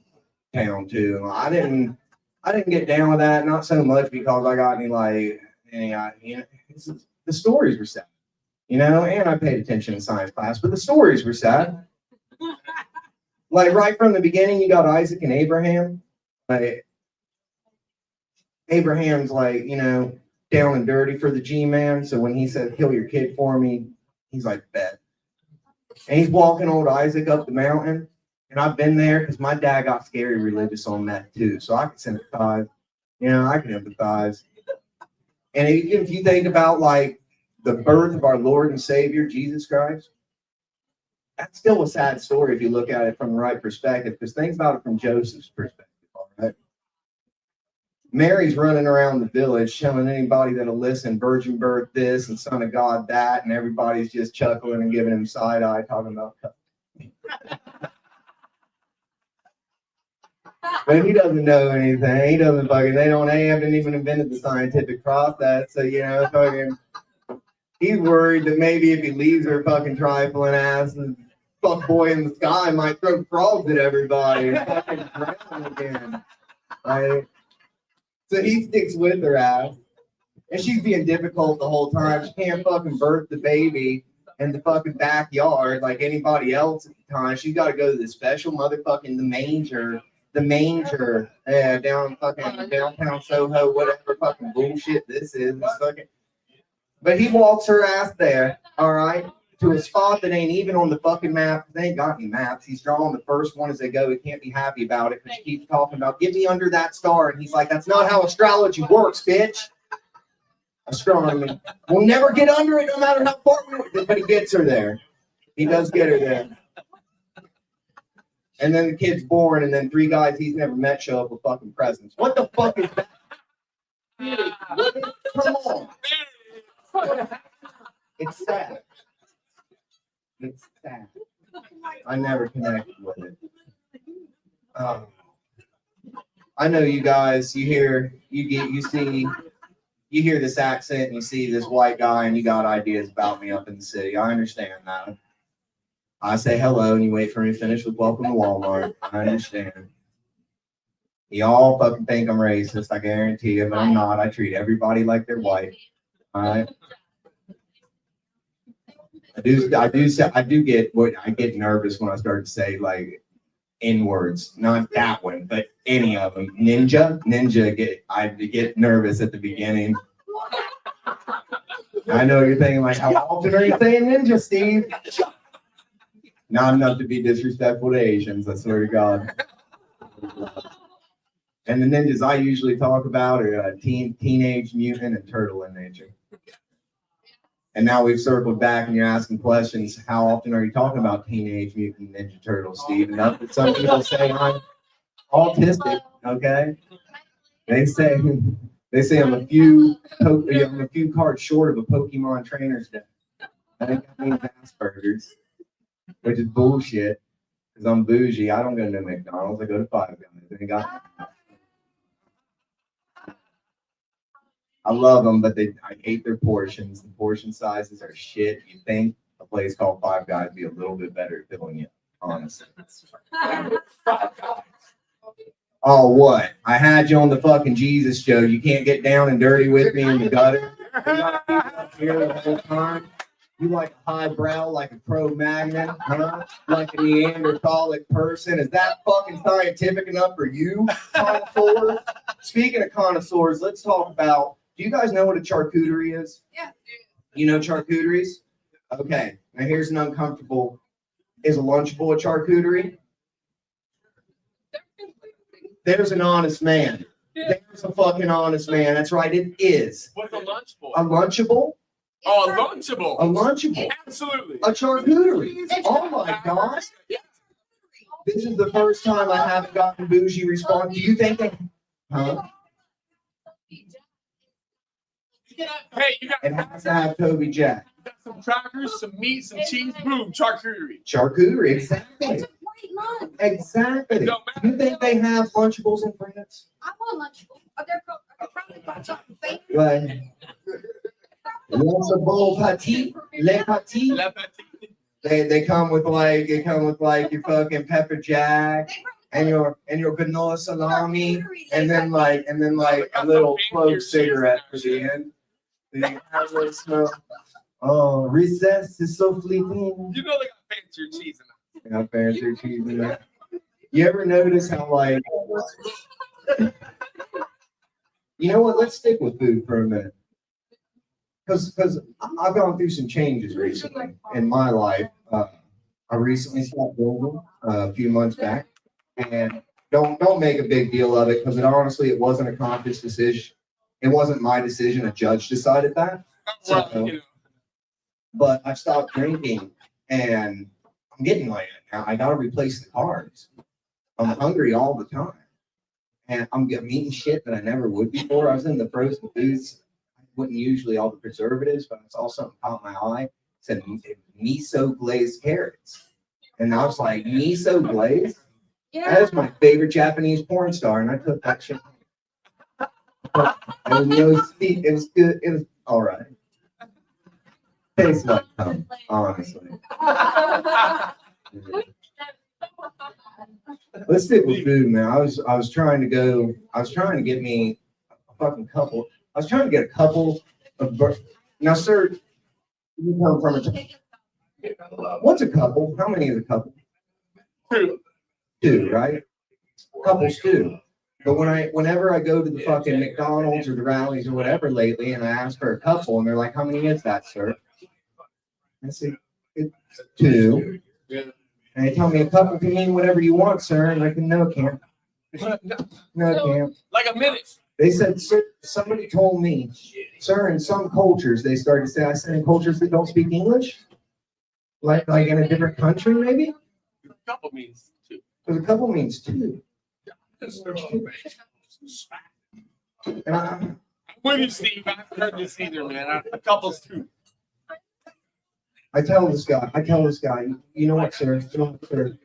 S8: town too. I didn't get down with that, not so much because I got the stories were sad, and I paid attention in science class, but the stories were sad. Like right from the beginning, you got Isaac and Abraham. Like Abraham's like, down and dirty for the G-man. So when he said, kill your kid for me, he's like, bet. And he's walking old Isaac up the mountain. And I've been there because my dad got scary religious on that too. So I can sympathize. I can empathize. And if you think about like the birth of our Lord and Savior, Jesus Christ, that's still a sad story if you look at it from the right perspective. Because think about it from Joseph's perspective, all right? Mary's running around the village telling anybody that'll listen, virgin birth this and son of God that, and everybody's just chuckling and giving him side eye talking about but he doesn't know anything. He doesn't they haven't even invented the scientific process. So, he's worried that maybe if he leaves her fucking trifling ass and fuck boy in the sky might throw frogs at everybody and fucking drown again. Right? So he sticks with her ass. And she's being difficult the whole time. She can't fucking birth the baby in the fucking backyard like anybody else at the time. She's got to go to the special motherfucking the manger down fucking downtown Soho, whatever fucking bullshit this is. But he walks her ass there, all right, to a spot that ain't even on the fucking map. They ain't got any maps. He's drawing the first one as they go. He can't be happy about it, but she keeps talking about, get me under that star. And he's like, that's not how astrology works, bitch. Astronomy. We'll never get under it no matter how far but he gets her there. He does get her there. And then the kid's born, and then 3 guys he's never met show up with fucking presents. What the fuck is that? Come on. It's sad. It's sad. I never connected with it. I know you guys, you hear this accent and you see this white guy and you got ideas about me up in the city. I understand that. I say hello and you wait for me to finish with welcome to Walmart. I understand. Y'all fucking think I'm racist, I guarantee you, but I'm not. I treat everybody like they're white. All right. I get nervous when I start to say like N-words. Not that one, but any of them. I get nervous at the beginning. I know you're thinking like, how often are you saying ninja, Steve? Not enough to be disrespectful to Asians, I swear to God. And the ninjas I usually talk about are teenage mutant and turtle in nature. And now we've circled back and you're asking questions. How often are you talking about teenage mutant ninja turtles, Steve? Enough that some people say I'm autistic, okay? They say I'm a few cards short of a Pokemon trainer's deck. I think that means Asperger's. which is bullshit because I'm bougie. I don't go to McDonald's. I go to Five Guys. They got. I love them, but I hate their portions. The portion sizes are shit. You think a place called Five Guys would be a little bit better at filling you, honestly. Oh, what? I had you on the fucking Jesus show. You can't get down and dirty with me in the gutter. Here the whole time. You like a highbrow, like a Cro-Magnon, huh? Like a Neanderthalic person. Is that fucking scientific enough for you, connoisseurs? Speaking of connoisseurs, let's talk about. Do you guys know what a charcuterie is?
S1: Yeah.
S8: You know charcuteries? Okay. Now here's an uncomfortable. Is a Lunchable a charcuterie? There's an honest man. There's a fucking honest man. That's right. It is.
S3: What's a Lunchable?
S8: A Lunchable?
S3: Oh, a Lunchable.
S8: A Lunchable.
S3: Absolutely.
S8: A charcuterie. Oh my God. This is the first time I haven't gotten bougie response. Do you think that? Huh?
S3: Hey, you got
S8: It has to have Toby Jack.
S3: some crackers, some meat, some cheese, boom, charcuterie.
S8: Charcuterie. Exactly.
S1: It's a great lunch.
S8: Exactly. Do you think they have Lunchables in France?
S1: I want Lunchable. They're probably got something fancy.
S8: Like, Lunchable petit, le petit. They come with like your fucking pepper jack and your vanilla salami and then like a little clove cigarette for the end. Then you have a little smell. Oh, recess is so fleeting.
S3: You know they got fancier cheese in
S8: Yeah, fancier cheese in that. You ever notice how like you know what? Let's stick with food for a minute. Because I've gone through some changes recently in my life. I recently stopped drinking a few months back, and don't make a big deal of it because it wasn't a conscious decision. It wasn't my decision. A judge decided that. But I've stopped drinking, and I'm getting like now. I got to replace the carbs. I'm hungry all the time, and I'm eating shit that I never would before. I was in the frozen foods. Wouldn't usually all the preservatives, but I saw something caught my eye. It said miso glazed carrots, and I was like, miso glazed? That is my favorite Japanese porn star, and I took that shit. It was good. It was all right. Tastes like cum, honestly. Let's stick with food, man. I was trying to get me a fucking couple. I was trying to get a couple of now, sir. You come from what's a couple? How many is a couple? Two, right? Couples two. But whenever I go to the fucking McDonald's or the Rallies or whatever lately, and I ask for a couple, and they're like, "How many is that, sir?" I say, "It's two." And they tell me a couple can mean whatever you want, sir. And I can no, it can't. No, it can't.
S3: like a minute.
S8: They said, sir, somebody told me, sir, in some cultures, they started to say, I said, in cultures that don't speak English? Like in a different country, maybe?
S3: A couple means two.
S8: Because a couple means two. And
S3: I'm with you, Steve. I haven't heard this either, man. A couple's two.
S8: I tell this guy, you know what, sir? You know what, sir?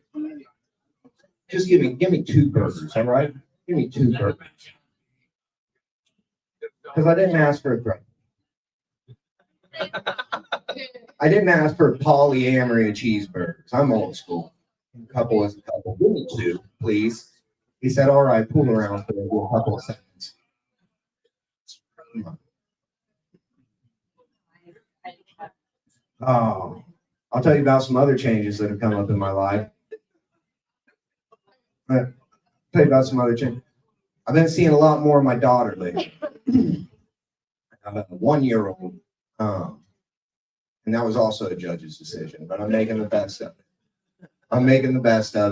S8: Just give me two burgers, all right? Give me two burgers. Because I didn't ask for a threat. I didn't ask for polyamory of cheeseburgers. I'm old school. A couple is a couple. Give me two, please. He said, all right, pull around for a couple of seconds. Come on. Oh, I'll tell you about some other changes that have come up in my life. I'll tell you about some other changes. I've been seeing a lot more of my daughter lately. I have a 1-year-old. And that was also a judge's decision, but I'm making the best of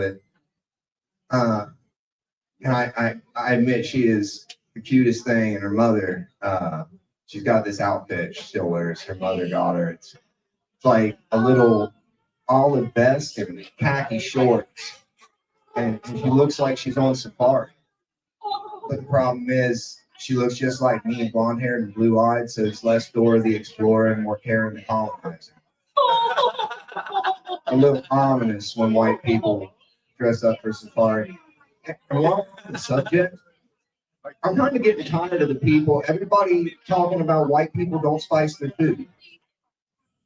S8: it. And I admit she is the cutest thing, and her mother, she's got this outfit she still wears. Her mother got her. It's like a little olive vest and khaki shorts. And she looks like she's on safari. But the problem is she looks just like me, blonde haired and blue eyed, so it's less Dora the Explorer and more Karen the Colonizer. a little ominous when white people dress up for safari. And while we're on the subject, I'm kind of getting tired of the people, everybody talking about white people don't spice their food.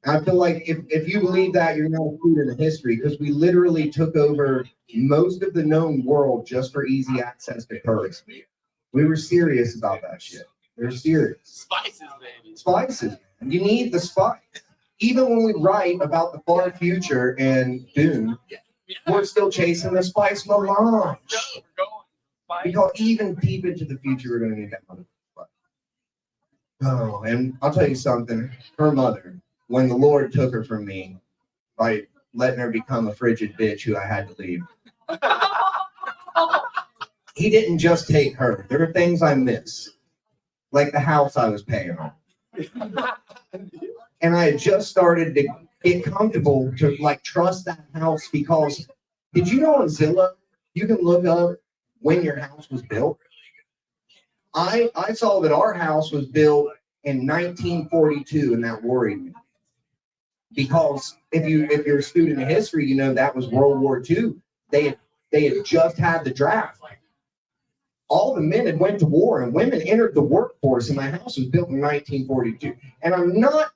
S8: I feel like if you believe that, you're not a student of history, because we literally took over most of the known world just for easy access to currency. We were serious about that shit. We were serious.
S3: Spices, baby.
S8: Spices. You need the spice. Even when we write about the far future and Dune, we're still chasing the spice melange. Because even deep into the future, we're going to need that motherfucker. Oh, and I'll tell you something. Her mother, when the Lord took her from me by letting her become a frigid bitch who I had to leave, he didn't just take her. There are things I miss, like the house I was paying on. And I had just started to get comfortable to like trust that house, because did you know on Zillow, you can look up when your house was built? I saw that our house was built in 1942, and that worried me. Because if you're a student of history, you know that was World War II. They had just had the draft. All the men had went to war, and women entered the workforce, and my house was built in 1942. And I'm not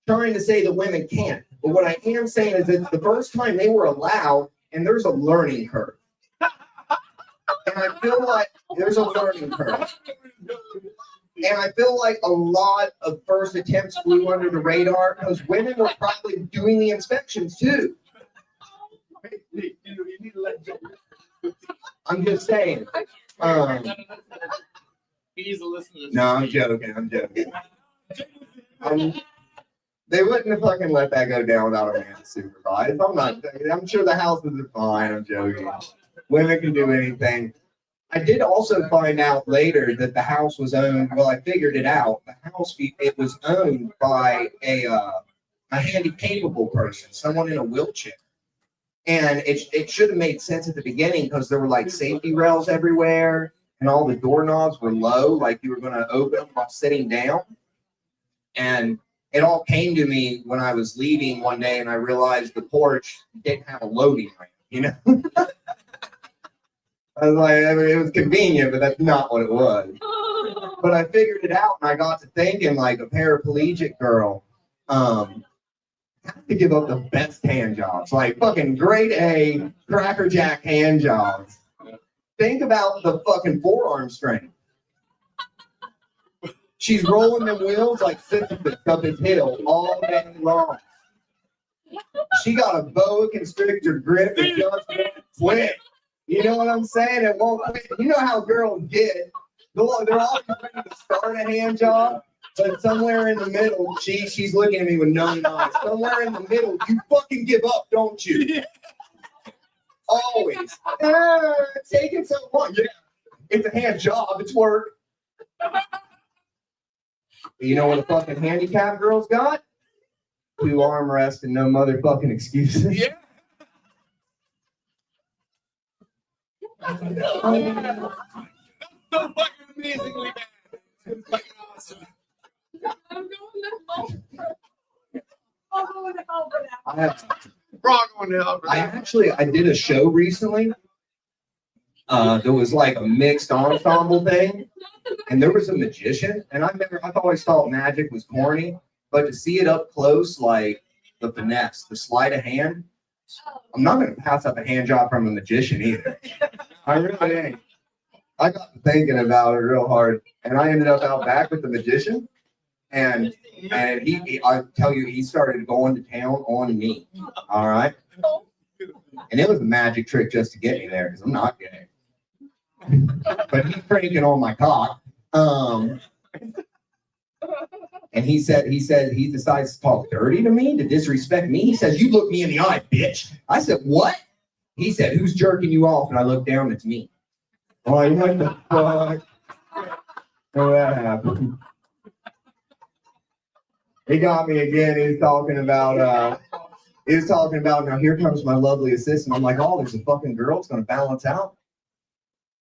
S8: trying to say that women can't, but what I am saying is it's the first time they were allowed, and there's a learning curve. And I feel like there's a learning curve. And I feel like a lot of first attempts flew under the radar because women were probably doing the inspections too. I'm just saying.
S3: He's a listener.
S8: No, I'm joking. They wouldn't have fucking let that go down without a man to supervise. I'm sure the houses are fine. I'm joking. Women can do anything. I did also find out later that the house was owned. Well, I figured it out. The house, it was owned by a handy-capable person, someone in a wheelchair. And it should have made sense at the beginning because there were like safety rails everywhere, and all the doorknobs were low, like you were going to open them while sitting down. And it all came to me when I was leaving one day, and I realized the porch didn't have a loading ramp, you know? I was like, I mean, it was convenient, but that's not what it was. But I figured it out, and I got to thinking, like a paraplegic girl, have to give up the best hand jobs, like fucking grade A, Cracker Jack hand jobs. Think about the fucking forearm strength. She's rolling them wheels like Sisyphus up his hill all day long. She got a boa constrictor grip and just quit. You know what I'm saying? It won't quit. You know how girls get. They're always ready to start a hand job, but somewhere in the middle, she's looking at me with knowing eyes. Somewhere in the middle, you fucking give up, don't you? Yeah. Always. It's taking so long. Yeah. It's a hand job. It's work. You know what a fucking handicapped girl's got? 2 armrests and no motherfucking excuses.
S3: Yeah. So fucking amazingly bad. It's fucking awesome.
S1: I'm going to hell. I'm going to hell for that.
S8: I did a show recently. There was like a mixed ensemble thing, and there was a magician, and I've always thought magic was corny, but to see it up close, like the finesse, the sleight of hand, I'm not going to pass up a hand job from a magician either. I really ain't. I got thinking about it real hard, and I ended up out back with the magician, and he I tell you, he started going to town on me. All right, and it was a magic trick just to get me there because I'm not gay. But he's cranking on my cock. And he decides to talk dirty to me, to disrespect me. He says, "You look me in the eye, bitch." I said, "What?" He said, "Who's jerking you off?" And I looked down, it's me. I'm like, what the fuck? Oh, that happened. He got me again. He was talking about, now here comes my lovely assistant. I'm like, oh, there's a fucking girl. It's going to balance out.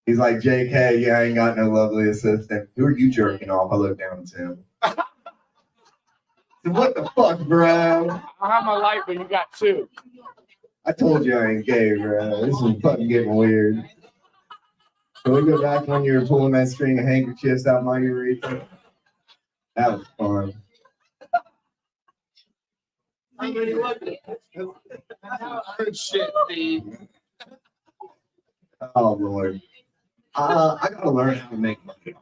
S8: He's like, JK, yeah, I ain't got no lovely assistant. Who are you jerking off? I look down at him. What the fuck, bro?
S3: I have my light, but you got two.
S8: I told you I ain't gay, bro. This is fucking getting weird. Can we go back when you were pulling that string of handkerchiefs out my urethra? That was fun.
S3: Good shit, Steve.
S8: Oh Lord. I gotta learn how to make money at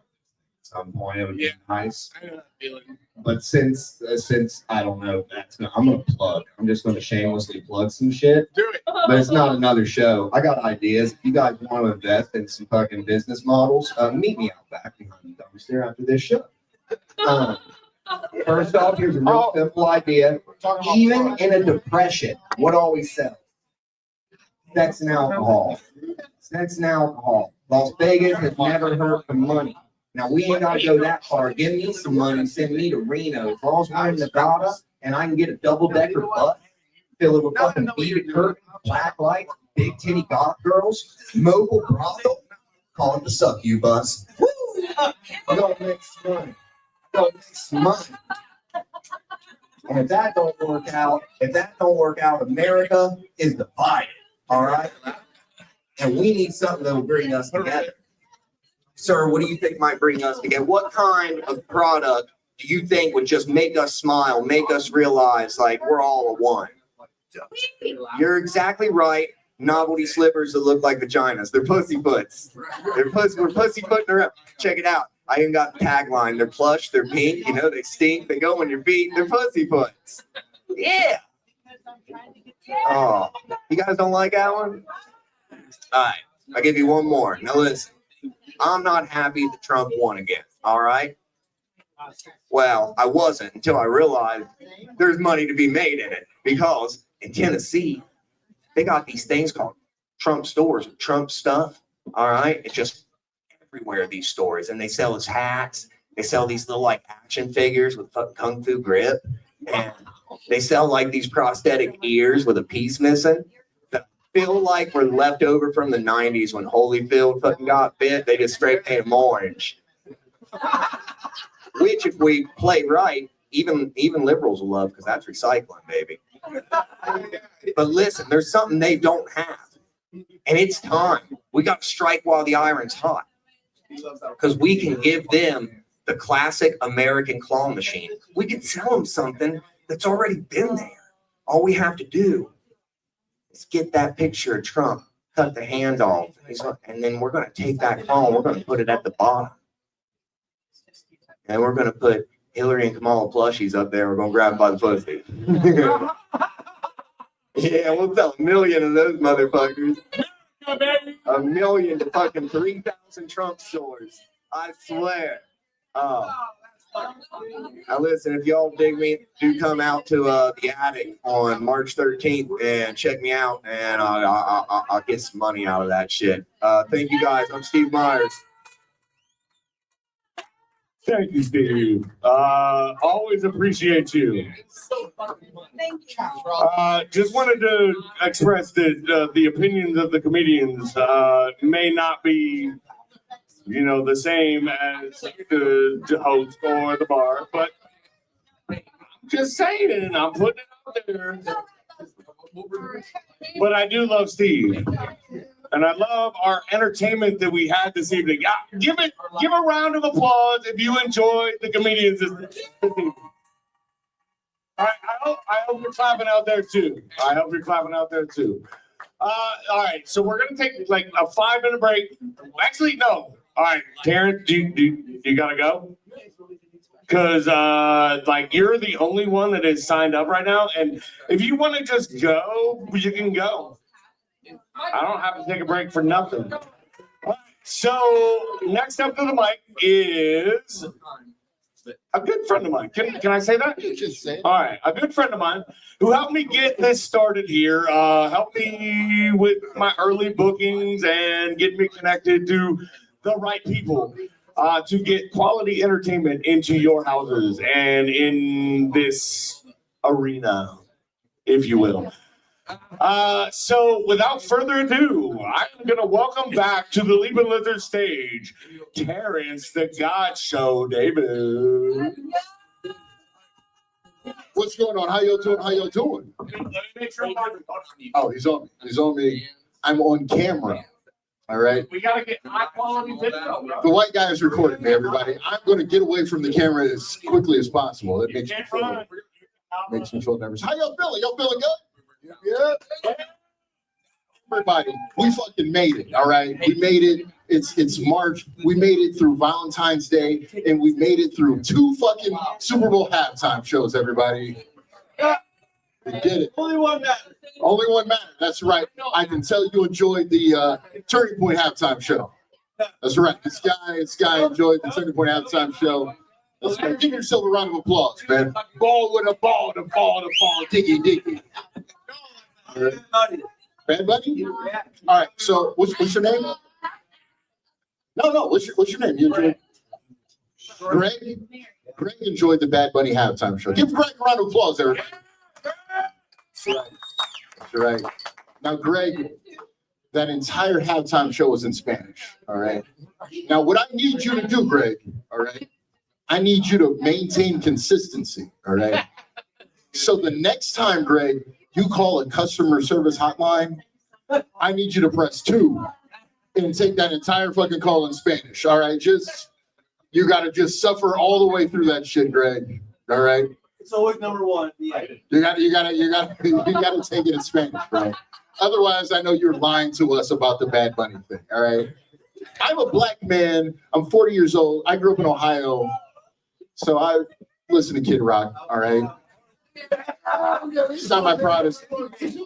S8: some point. It would be nice.
S3: I know that feeling.
S8: But since I don't know if that's I'm gonna plug. I'm just gonna shamelessly plug some shit.
S3: Do it.
S8: But it's not another show. I got ideas. If you guys want to invest in some fucking business models, meet me out back behind the dumpster after this show. First off, here's a real simple idea. Even in a depression, what always sells? Sex and alcohol. Sex and alcohol. Las Vegas has never heard from money. Now, we ain't got to go that far. Give me some money, send me to Reno. As long as we're in Nevada and I can get a double-decker bus, fill it with fucking beaded curtains, black lights, big titty goth girls, mobile brothel, call it the suck you bus. Woo! I'm gonna make some money. I'm gonna make some money. And if that don't work out, America is divided. All right? And we need something that will bring us together. Sir, what do you think might bring us together? What kind of product do you think would just make us smile, make us realize like we're all a one? You're exactly right. Novelty slippers that look like vaginas. They're pussyfoots. We're pussyfooting around. Check it out. I even got the tagline. They're plush, they're pink, you know, they stink, they go on your feet, they're pussyfoots. Yeah. Oh, you guys don't like that one? All right, I'll give you one more. Now listen, I'm not happy that Trump won again, all right? Well, I wasn't until I realized there's money to be made in it because in Tennessee, they got these things called Trump stores, Trump stuff, all right? It's just everywhere, these stores, and they sell his hats. They sell these little like action figures with fucking kung fu grip, and they sell like these prosthetic ears with a piece missing that feel like were left over from the 90s when Holyfield fucking got bit. They just spray paint them orange. Which, if we play right, even liberals will love because that's recycling, baby. But listen, there's something they don't have, and it's time. We got to strike while the iron's hot because we can give them the classic American claw machine. We can sell them something that's already been there. All we have to do is get that picture of Trump, cut the hand off, and then we're going to take that claw and we're going to put it at the bottom. And we're going to put Hillary and Kamala plushies up there. We're going to grab them by the pussy. Yeah, we'll sell 1 million of those motherfuckers. 1 million to fucking 3,000 Trump stores. I swear. Now listen, if y'all dig me, do come out to the attic on March 13th and check me out, and I'll get some money out of that shit. Thank you guys. I'm Steve Myers.
S7: Thank you, Steve. Always appreciate you.
S1: Thank you.
S7: Just wanted to express that the opinions of the comedians may not be, the same as the host or the bar, but I'm just saying, I'm putting it out there. But I do love Steve. And I love our entertainment that we had this evening. Yeah, give a round of applause if you enjoyed the comedians this evening. All right, I hope you're clapping out there too. All right, so we're gonna take like a 5-minute break. Actually, no. All right, Terrence, do you gotta go? Because you're the only one that is signed up right now, and if you want to just go, you can go. I don't have to take a break for nothing. Right, so next up to the mic is a good friend of mine. Can I say that? All right, a good friend of mine who helped me get this started here, helped me with my early bookings and get me connected to the right people to get quality entertainment into your houses and in this arena, if you will. So without further ado, I'm going to welcome back to the Leap and Lizard stage, Terrence the God Show, David.
S9: What's going on? How y'all doing? How y'all doing? Oh, he's on me. He's on me. I'm on camera. All right.
S3: We gotta get high quality video, bro.
S9: The white guy is recording me, everybody. I'm going to get away from the camera as quickly as possible. It makes me feel nervous. How y'all feeling? Y'all feeling good? Yeah. Everybody, we fucking made it. All right. We made it. It's March. We made it through Valentine's Day, and we made it through 2 fucking Super Bowl halftime shows, everybody. We did it.
S3: Only one matter.
S9: Only one matter. That's right. I can tell you enjoyed the Turning Point halftime show. That's right. This guy enjoyed the Turning Point halftime show. Let's go. Give yourself a round of applause, man. Ball with a ball, the ball, the ball, diggy, diggy. Bad Bunny? All right. So, what's your name? No. What's your name? You enjoyed? Greg. Greg enjoyed the Bad Bunny halftime show. Give Greg a round of applause, everybody. That's right. Now, Greg, that entire halftime show was in Spanish. All right. Now, what I need you to do, Greg, all right, I need you to maintain consistency. All right. So the next time, Greg, you call a customer service hotline, I need you to press 2 and take that entire fucking call in Spanish. All right. You got to just suffer all the way through that shit, Greg. All right.
S3: It's always number 1. Yeah.
S9: You got to take it in Spanish, right? Otherwise, I know you're lying to us about the Bad Bunny thing. All right. I'm a black man. I'm 40 years old. I grew up in Ohio, so I listen to Kid Rock. All right. It's not my proudest. It's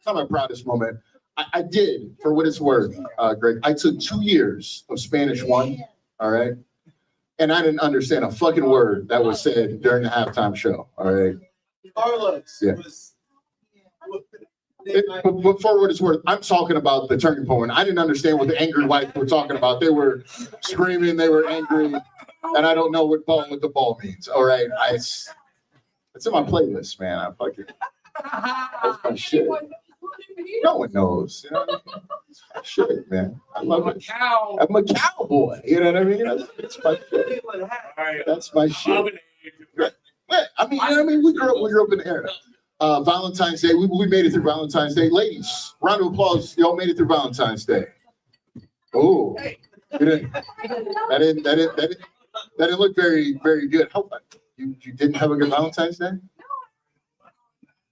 S9: not my proudest moment. I did, for what it's worth, Greg. I took 2 years of Spanish 1. All right. And I didn't understand a fucking word that was said during the halftime show. All right.
S3: Carlos.
S9: Yeah. But for what it's worth, I'm talking about the Turning Point. I didn't understand what the angry whites were talking about. They were screaming, they were angry, and I don't know what the ball means. All right. It's in my playlist, man. I fucking that's my shit. No one knows. You know what I mean? Shit, man. I love it. I'm a cowboy. You know what I mean? That's my shit. That's my shit. I mean, you know what I mean? We grew up in the era. Valentine's Day. We made it through Valentine's Day. Ladies, round of applause. Y'all made it through Valentine's Day. Oh, that didn't look very, very good. You didn't have a good Valentine's Day?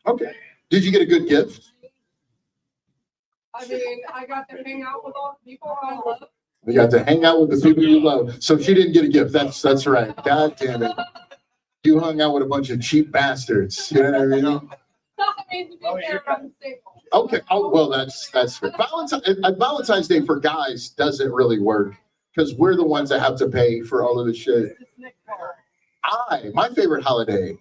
S9: Okay. Did you get a good gift?
S1: I mean, I got to hang out with all the people I love.
S9: You got to hang out with the people you love. So she didn't get a gift. That's right. God damn it. You hung out with a bunch of cheap bastards. You know what I mean?
S1: I mean, to be fair, I'm single.
S9: Okay. Oh, well, that's fair. Valentine's Day for guys doesn't really work because we're the ones that have to pay for all of the shit. My favorite holiday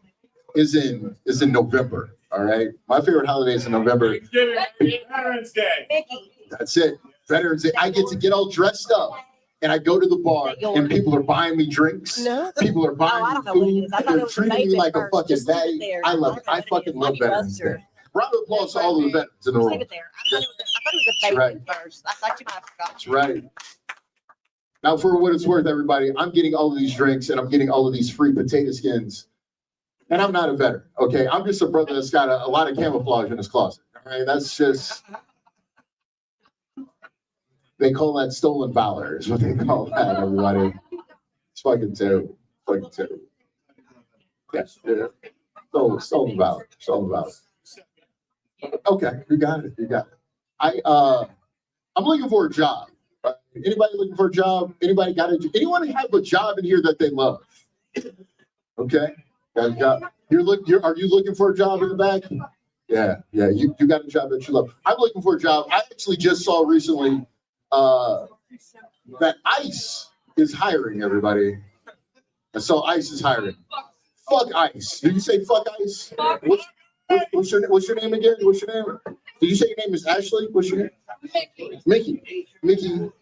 S9: is in November. All right. My favorite holiday is in November.
S3: Veterans Day.
S9: That's it. Veterans Day. I get to get all dressed up and I go to the bar and people are buying me drinks. People are buying me food. They're treating me like a fucking daddy. I love it. I fucking love Veterans Day. Round of applause to all of the veterans in the room.
S10: I thought it was a baby first. I thought you might have forgotten.
S9: That's right. Now, for what it's worth, everybody, I'm getting all of these drinks and I'm getting all of these free potato skins. And I'm not a veteran, okay? I'm just a brother that's got a lot of camouflage in his closet, all right? That's just, they call that stolen valor is what they call that, everybody. It's fucking terrible, fucking terrible. Yes, yeah. Stolen valor. Okay, you got it. I'm looking for a job. Right? Anybody looking for a job? Anyone have a job in here that they love? Okay. Got a job. Are you looking for a job in the back? Yeah. You got a job that you love. I'm looking for a job. I actually just saw recently that ICE is hiring, everybody. I saw ICE is hiring. Fuck ICE. Did you say fuck ICE? What's your name again? What's your name? Did you say your name is Ashley? What's your name? Mickey.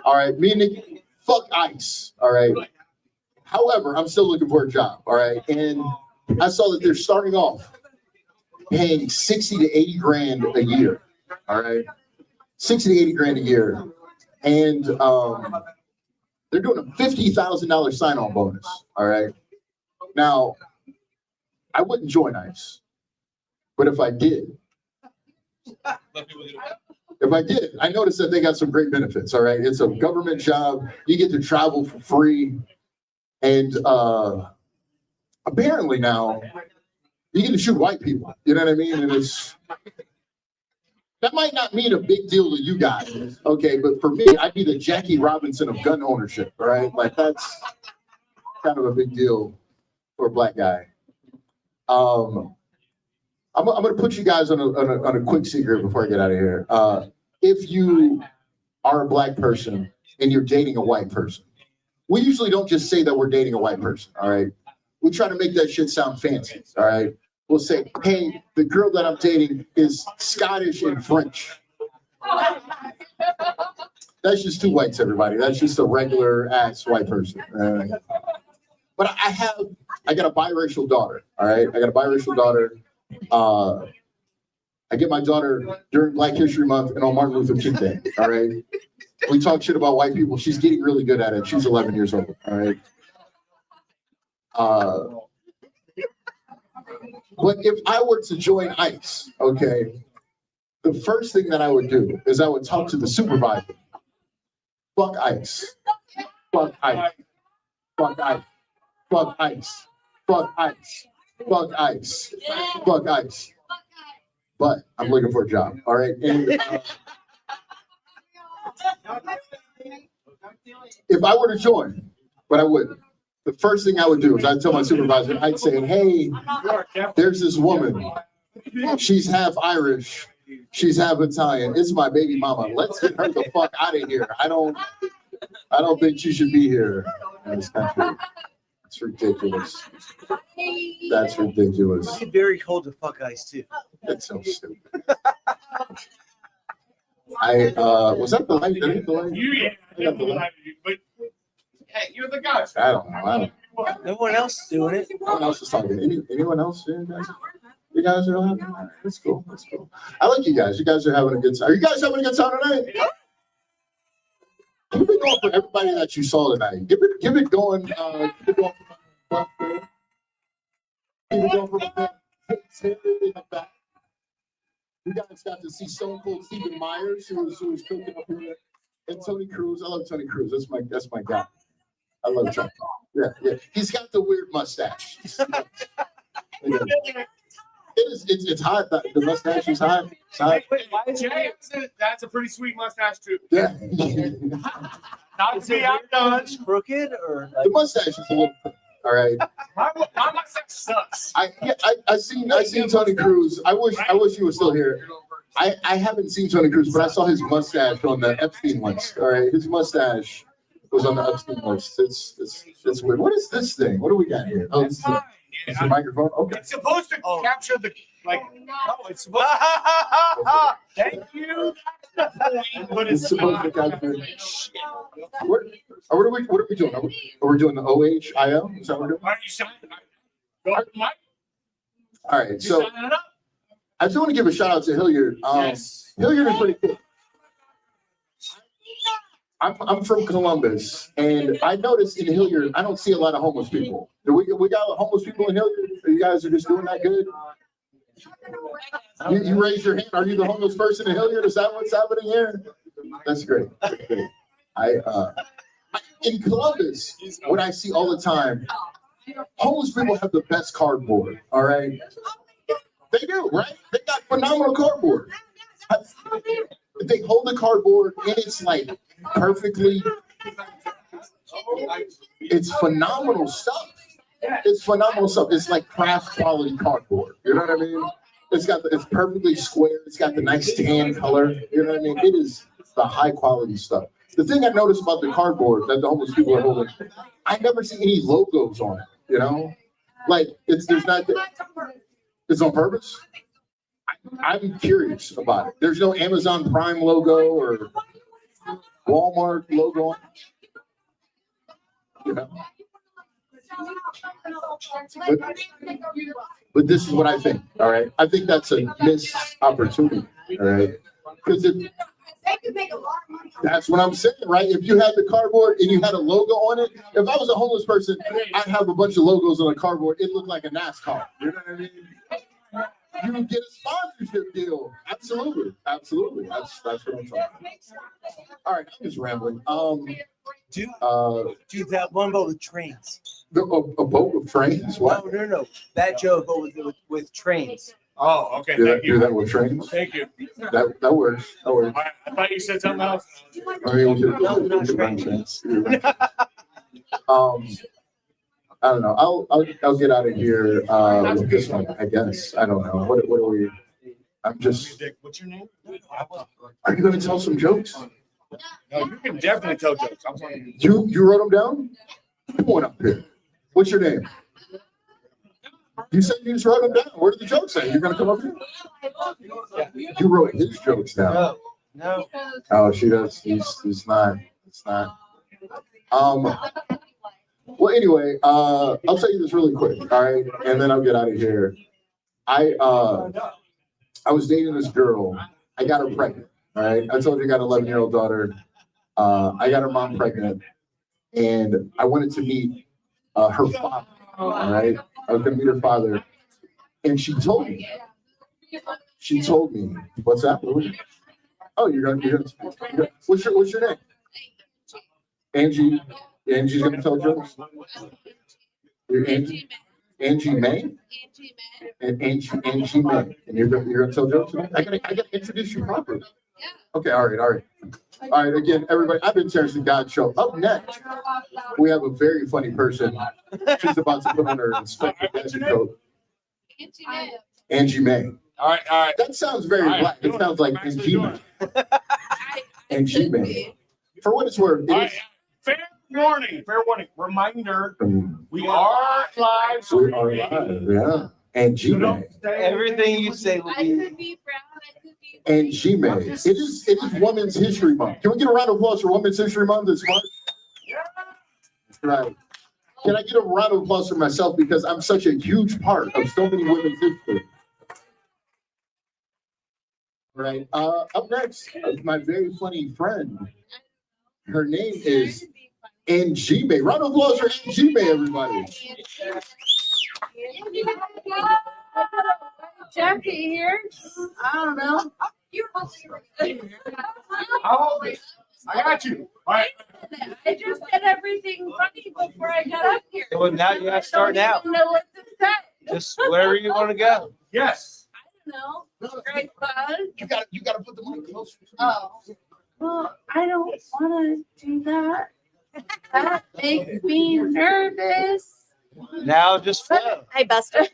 S9: All right. Me and Nikki. Fuck ICE. All right. However, I'm still looking for a job, all right? And I saw that they're starting off paying 60 to 80 grand a year, all right? 60 to 80 grand a year. And they're doing a $50,000 sign-on bonus, all right? Now, I wouldn't join ICE, but if I did, I noticed that they got some great benefits. All right, it's a government job. You get to travel for free, and apparently now you get to shoot white people. You know what I mean? And that might not mean a big deal to you guys, okay? But for me, I'd be the Jackie Robinson of gun ownership, right? Like that's kind of a big deal for a black guy. I'm gonna put you guys on a quick secret before I get out of here. If you are a black person and you're dating a white person, we usually don't just say that we're dating a white person, all right? We try to make that shit sound fancy, all right? We'll say, hey, the girl that I'm dating is Scottish and French. That's just two whites, everybody. That's just a regular ass white person. But I got a biracial daughter, all right? I got a biracial daughter. I get my daughter during Black History Month and on Martin Luther King Day, all right? We talk shit about white people. She's getting really good at it. She's 11 years old, all right? But if I were to join ICE, okay, the first thing that I would do is I would talk to the supervisor. Fuck ICE. Fuck ICE. Fuck ICE. Fuck ICE. Fuck ICE. Fuck ICE. Fuck ICE. But I'm looking for a job, all right? And, if I were to join, but I wouldn't. The first thing I would do is I'd tell my supervisor, I'd say, hey, there's this woman. She's half Irish. She's half Italian. It's my baby mama. Let's get her the fuck out of here. I don't think she should be here in this country. It's ridiculous. That's ridiculous.
S11: It's very cold to fuck ICE too.
S9: That's so stupid. Was that the light? Did I hit the light?
S3: I got the light. But hey, you're the guy.
S9: I don't know.
S11: No one else is doing it.
S9: No one else is talking. Anyone else? You guys are all having fun. That's cool. That's cool. I like you guys. You guys are having a good time. Are you guys having a good time tonight? Keep it going for everybody that you saw tonight. Give it going. Keep it going for the back. You guys got to see Stone Cold Stephen Myers, who was cooking up here, and Tony Cruz. I love Tony Cruz. That's my guy. I love Tony. Yeah. He's got the weird mustache. It's hot. The mustache is hot. It's hot.
S3: That's a pretty sweet mustache too.
S9: Yeah.
S3: Not to be outdone.
S11: Crooked or
S9: The mustache is a little. All right.
S3: My mustache sucks.
S9: I seen Tony Cruz. I wish he was still here. I haven't seen Tony Cruz, but I saw his mustache on the Epstein list. All right, his mustache was on the Epstein list. It's weird. What is this thing? What do we got here? Oh, it's a microphone. Okay.
S3: It's supposed to capture the it's supposed. Thank you. But
S9: It's supposed to capture. What are we doing? Are we doing the OHIO? Is that what we're doing?
S3: Are you signing? Go ahead, Mike.
S9: All right.
S3: You
S9: So
S3: signing it up?
S9: I just want to give a shout out to Hilliard.
S3: Yes.
S9: Hilliard is pretty cool. I'm from Columbus, and I noticed in Hilliard, I don't see a lot of homeless people. Do we got homeless people in Hilliard? You guys are just doing that good? You raise your hand. Are you the homeless person in Hilliard? Is that what's happening here? That's great. In Columbus, what I see all the time, homeless people have the best cardboard. All right, they do, right? They got phenomenal cardboard. They hold the cardboard, and it's like perfectly. It's phenomenal stuff. It's phenomenal stuff. It's like craft quality cardboard. You know what I mean? It's perfectly square. It's got the nice tan color. You know what I mean? It is the high quality stuff. The thing I noticed about the cardboard that the homeless people are holding, I never see any logos on it. You know, like it's on purpose. I'm curious about it. There's no Amazon Prime logo or Walmart logo on it. You know? But this is what I think. All right, I think that's a missed opportunity. All right, because
S1: They could make a lot of money.
S9: That's what I'm saying, right? If you had the cardboard and you had a logo on it, if I was a homeless person, I'd have a bunch of logos on a cardboard. It looked like a NASCAR. You know what I mean? You would get a sponsorship deal. Absolutely. Absolutely. That's what I'm talking about. All right, I'm just rambling.
S11: Dude, that one boat with trains.
S9: A boat with trains? What?
S11: No. That joke, but with trains.
S3: Oh, okay.
S9: Do
S3: Thank
S9: that,
S3: you.
S9: do that with trains?
S3: Thank you.
S9: That works. That works.
S3: I thought you said something else.
S9: I mean, we
S11: not
S9: could run trains. I don't know. I'll get out of here with this one, I guess. I don't know. What are we? I'm just.
S3: What's your name?
S9: Are you going to tell some jokes?
S3: No, you can definitely tell jokes. I'm sorry.
S9: You wrote them down? Come on up here. What's your name? You said you just wrote them down. Where did the jokes say? You're going to come up here? You wrote his jokes down.
S11: No.
S9: Oh, she does. He's not. It's not. Well, anyway, I'll tell you this really quick, all right, and then I'll get out of here. I was dating this girl. I got her pregnant. All right, I told you I got an 11-year-old daughter. I got her mom pregnant, and I wanted to meet her father. All right, I was gonna meet her father, and she told me. What's that? Oh, you're gonna. What's your name? Angie. Angie's gonna tell jokes. You're Angie May. And Angie May. And you're gonna tell jokes today? I gotta introduce you properly. Okay, all right. Again, everybody, I've been Terrence the God Show. Up next, we have a very funny person. She's about to put on her inspector coat. Angie May.
S3: All right.
S9: That sounds very black. It sounds like Angie May. Angie May. For what it's worth, it is.
S3: Fair warning. Reminder, we are live.
S9: We are live, yeah. And G-May.
S11: Everything you say will
S1: I
S11: be.
S1: could be brown. I could be.
S9: And G-May. It is Women's History Month. Can we get a round of applause for Women's History Month this month? Right. Can I get a round of applause for myself because I'm such a huge part of so many women's history. Right. Up next, my very funny friend. Her name is Angie May. Round of applause for Angie May, everybody.
S1: Jackie here. I don't know.
S3: I got you. All right.
S1: I just said everything funny before I got up here.
S11: Well, now you have to start now.
S1: I don't know what to say.
S11: Just wherever you want to go.
S3: Yes.
S1: I don't know. Great fun.
S9: You gotta put the mic closer.
S1: Oh. Well, I don't want to do that. That makes me nervous.
S11: Now just flow.
S10: Hey, Buster.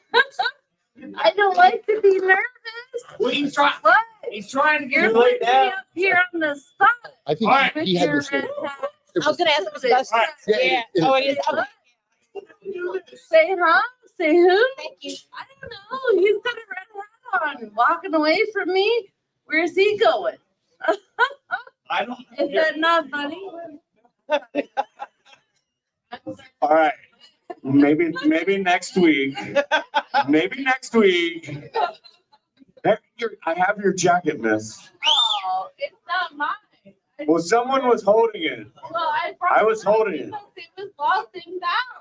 S1: I don't like to be nervous.
S3: Well, he's trying.
S1: What?
S3: He's trying to
S1: You're
S3: get
S1: putting me up here on the spot.
S9: I think
S3: All right.
S9: he had this.
S10: I was going to ask if it was Buster.
S3: All right.
S10: Yeah. Oh, it is. Okay.
S1: Say huh? Say who?
S10: Thank you.
S1: I don't know. He's got a red hat on, walking away from me. Where's he going?
S3: I don't.
S1: Is that not funny?
S3: All right. Maybe next week. Maybe next week. I have your jacket, miss.
S1: Oh, it's not mine.
S3: Well, someone was holding it.
S1: Well,
S3: I was holding it.
S1: It was lost and down.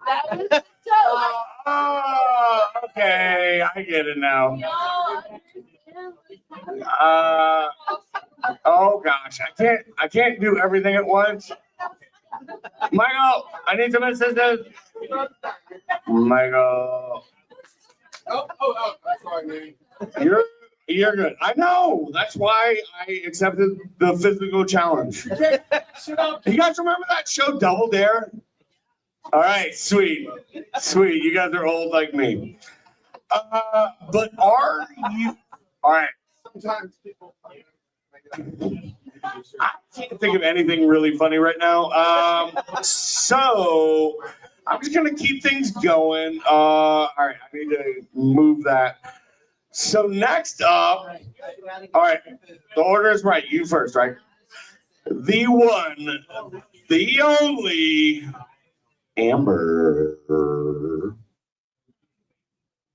S1: That was the joke.
S3: Oh, okay. I get it now. Oh gosh, I can't do everything at once. Michael, I need some assistance. Michael.
S4: Oh, sorry, man.
S3: You're good. I know. That's why I accepted the physical challenge. You guys remember that show Double Dare? All right, sweet. You guys are old like me. But are you? All right.
S4: Sometimes people.
S3: I can't think of anything really funny right now. So I'm just gonna keep things going. All right, I need to move that. So next up, all right, the order is right. You first, right? The one, the only, Amber.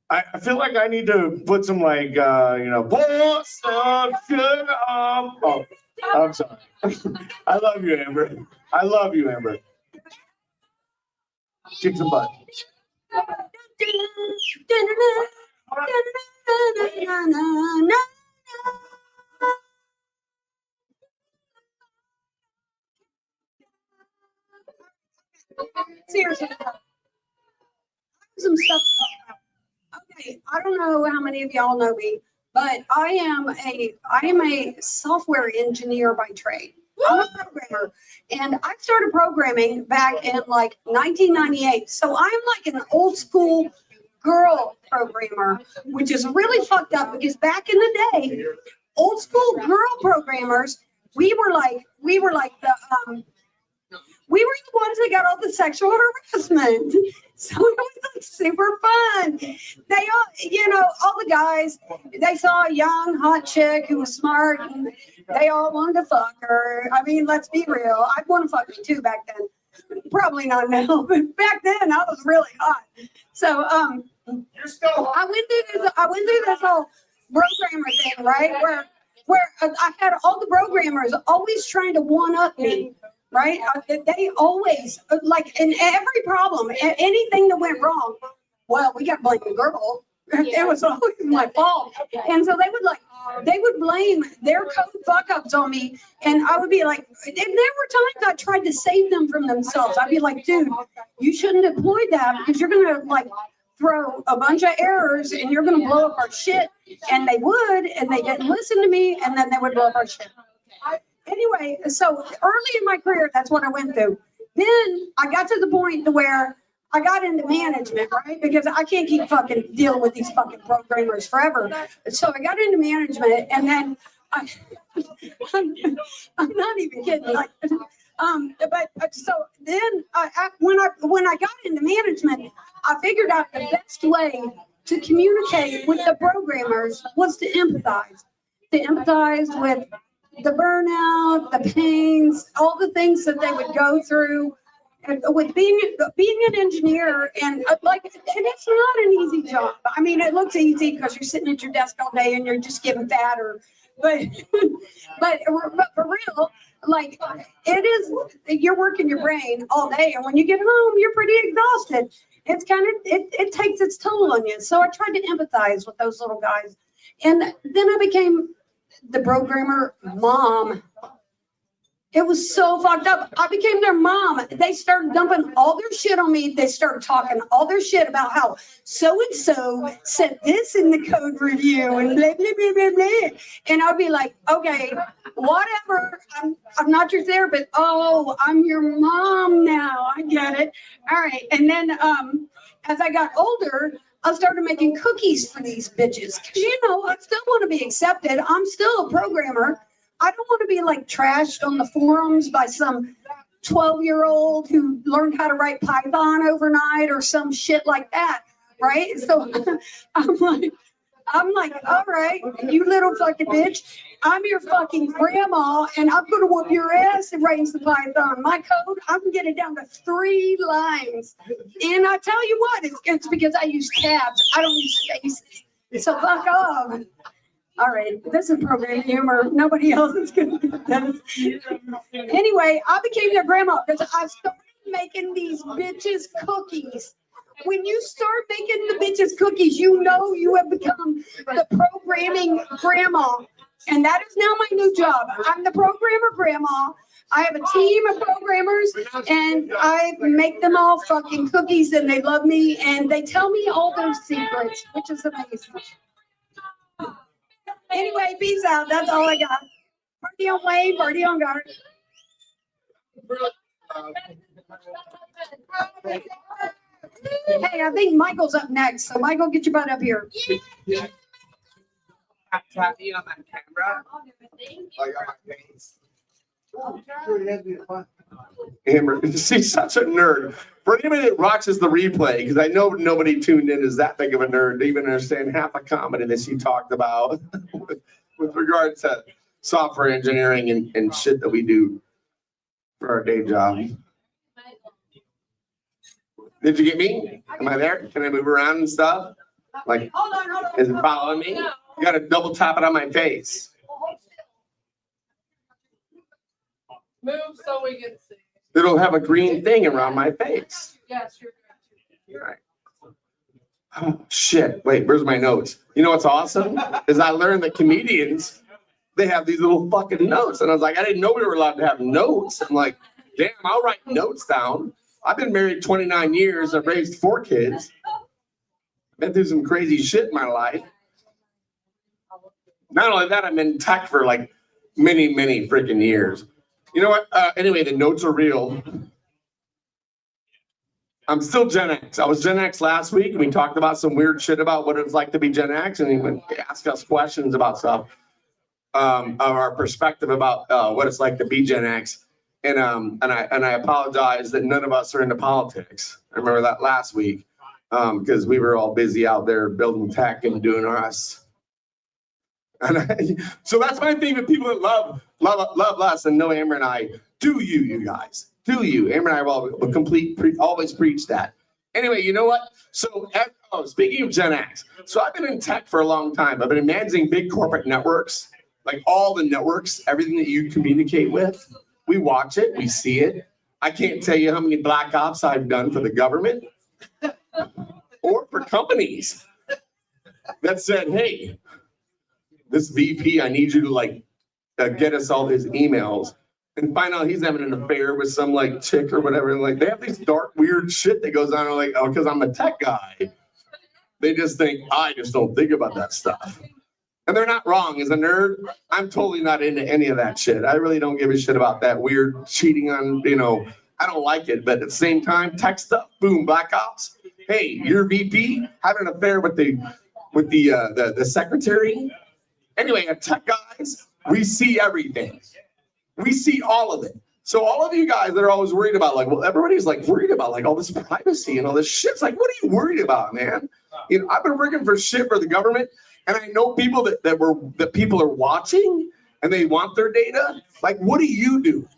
S3: I feel like I need to put some like pour some sugar on. Oh, I'm sorry. I love you, Amber. I love you, Amber. Kick some butt.
S12: Seriously, some stuff. Okay, I don't know how many of y'all know me, but I am a software engineer by trade. I'm a programmer, and I started programming back in like 1998. So I'm like an old school girl programmer, which is really fucked up because back in the day, old school girl programmers, we were like the we were the ones that got all the sexual harassment. So it was like super fun. They all, all the guys, they saw a young, hot chick who was smart and they all wanted to fuck her. I mean, let's be real. I'd want to fuck me too back then. Probably not now, but back then I was really hot. So
S3: You're still hot.
S12: I went through this whole programmer thing, right? Where I had all the programmers always trying to one up me. Right? They always, like in every problem, anything that went wrong, well, we got to blame the girl. It was always my fault. And so they would blame their code fuck ups on me. And I would be like, and there were times I tried to save them from themselves. I'd be like, dude, you shouldn't deploy that because you're going to like throw a bunch of errors and you're going to blow up our shit. And they would, and they didn't listen to me. And then they would blow up our shit. Anyway, so early in my career, that's what I went through. Then I got to the point to where I got into management, right? Because I can't keep fucking dealing with these fucking programmers forever. So I got into management, and then I'm not even kidding. Like, but so then when I got into management, I figured out the best way to communicate with the programmers was to empathize with the burnout, the pains, all the things that they would go through. And with being an engineer, and it's not an easy job. I mean, it looks easy because you're sitting at your desk all day and you're just getting fatter. But for real, like it is, you're working your brain all day, and when you get home, you're pretty exhausted. It's it takes its toll on you. So I tried to empathize with those little guys, and then I became the programmer mom. It was so fucked up. I became their mom. They started dumping all their shit on me. They started talking all their shit about how so-and-so said this in the code review and blah, blah, blah, blah, blah. And I'd be like, okay, whatever. I'm not your therapist. Oh, I'm your mom now. I get it. All right. And then as I got older, I started making cookies for these bitches. Because, I still want to be accepted. I'm still a programmer. I don't want to be like trashed on the forums by some 12-year-old who learned how to write Python overnight or some shit like that. Right? So I'm like, all right, you little fucking bitch. I'm your fucking grandma, and I'm going to whoop your ass and write some Python. My code, I can get it down to 3 lines. And I tell you what, it's because I use tabs. I don't use spaces. So fuck off. All right, this is program humor. Nobody else is going to get this. Anyway, I became their grandma because I started making these bitches cookies. When you start making the bitches cookies, you know you have become the programming grandma. And that is now my new job. I'm the programmer grandma. I have a team of programmers, and I make them all fucking cookies, and they love me, and they tell me all their secrets, which is amazing. Anyway, peace out. That's all I got. Party on Wayne, party on guard. Hey, I think Michael's up next. So, Michael, get your butt up here.
S11: Yeah. Tap me on that camera. I got my face.
S3: Amber, she's such a nerd. For anybody that watches the replay, because I know nobody tuned in is that big of a nerd to even understand half a comedy that she talked about with regard to software engineering and shit that we do for our day job. Did you get me? Am I there? Can I move around and stuff? Like,
S12: Hold on.
S3: is it following me? You gotta double tap it on my face.
S11: Move so we can see.
S3: It'll have a green thing around my face.
S11: Yes, you're good.
S3: Right. Oh, shit. Wait, where's my notes? You know what's awesome? Is I learned that comedians, they have these little fucking notes. And I was like, I didn't know we were allowed to have notes. I'm like, damn, I'll write notes down. I've been married 29 years. I've raised 4 kids. Been through some crazy shit in my life. Not only that, I'm in tech for like many, many freaking years. You know what? Anyway, the notes are real. I'm still Gen X. I was Gen X last week, and we talked about some weird shit about what it's like to be Gen X, and he asked us questions about stuff, of our perspective about what it's like to be Gen X. And I apologize that none of us are into politics. I remember that last week, because we were all busy out there building tech and doing us. And so that's my thing with people that love us and know Amber and I. Do you guys? Do you? Amber and I will always preach that. Anyway, you know what? So, speaking of Gen X, so I've been in tech for a long time. I've been managing big corporate networks, like all the networks, everything that you communicate with. We watch it, we see it. I can't tell you how many black ops I've done for the government or for companies that said, hey, this VP, I need you to get us all his emails, and find out he's having an affair with some like chick or whatever. And like, they have these dark, weird shit that goes on. I'm like, oh, because I'm a tech guy. They just think, I just don't think about that stuff. And they're not wrong. As a nerd, I'm totally not into any of that shit. I really don't give a shit about that weird cheating on, I don't like it. But at the same time, tech stuff, boom, black ops. Hey, your VP having an affair with the secretary. Anyway, tech guys, we see everything. We see all of it. So all of you guys that are always worried about, like, well, everybody's like worried about like all this privacy and all this shit. It's like, what are you worried about, man? I've been working for shit for the government, and I know people that people are watching and they want their data. Like, what do? You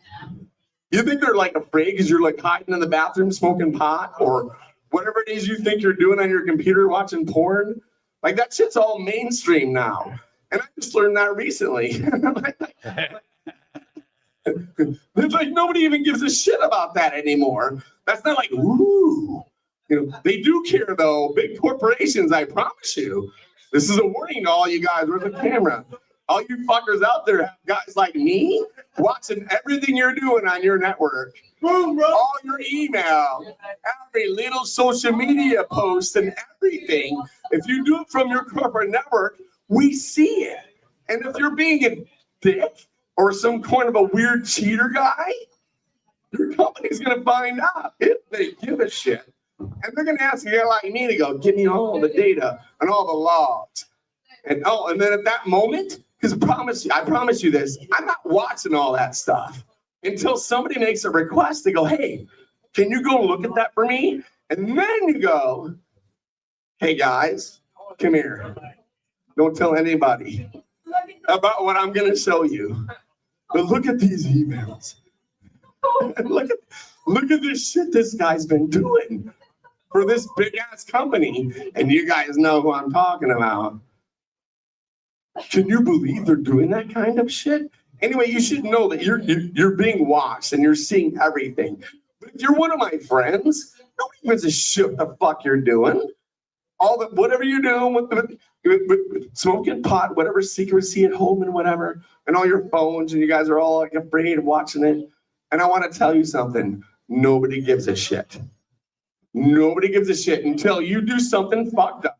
S3: think they're like afraid because you're like hiding in the bathroom smoking pot or whatever it is you think you're doing on your computer watching porn? Like, that shit's all mainstream now. And I just learned that recently. It's like nobody even gives a shit about that anymore. That's not like, ooh. They do care though. Big corporations, I promise you. This is a warning to all you guys with the camera. All you fuckers out there have guys like me watching everything you're doing on your network. All your email, every little social media post and everything. If you do it from your corporate network, we see it. And if you're being a dick or some kind of a weird cheater guy, your company's going to find out if they give a shit. And they're going to ask a guy like me to go, give me all the data and all the logs. And then at that moment, because I promise you this, I'm not watching all that stuff until somebody makes a request to go, hey, can you go look at that for me? And then you go, hey guys, come here. Don't tell anybody about what I'm going to show you. But look at these emails. And look at this shit this guy's been doing for this big ass company. And you guys know who I'm talking about. Can you believe they're doing that kind of shit? Anyway, you should know that you're being watched and you're seeing everything. But if you're one of my friends, nobody gives a shit what the fuck you're doing. Whatever you're doing with smoking pot, whatever secrecy at home and whatever, and all your phones, and you guys are all like afraid of watching it. And I want to tell you something. Nobody gives a shit. Nobody gives a shit until you do something fucked up.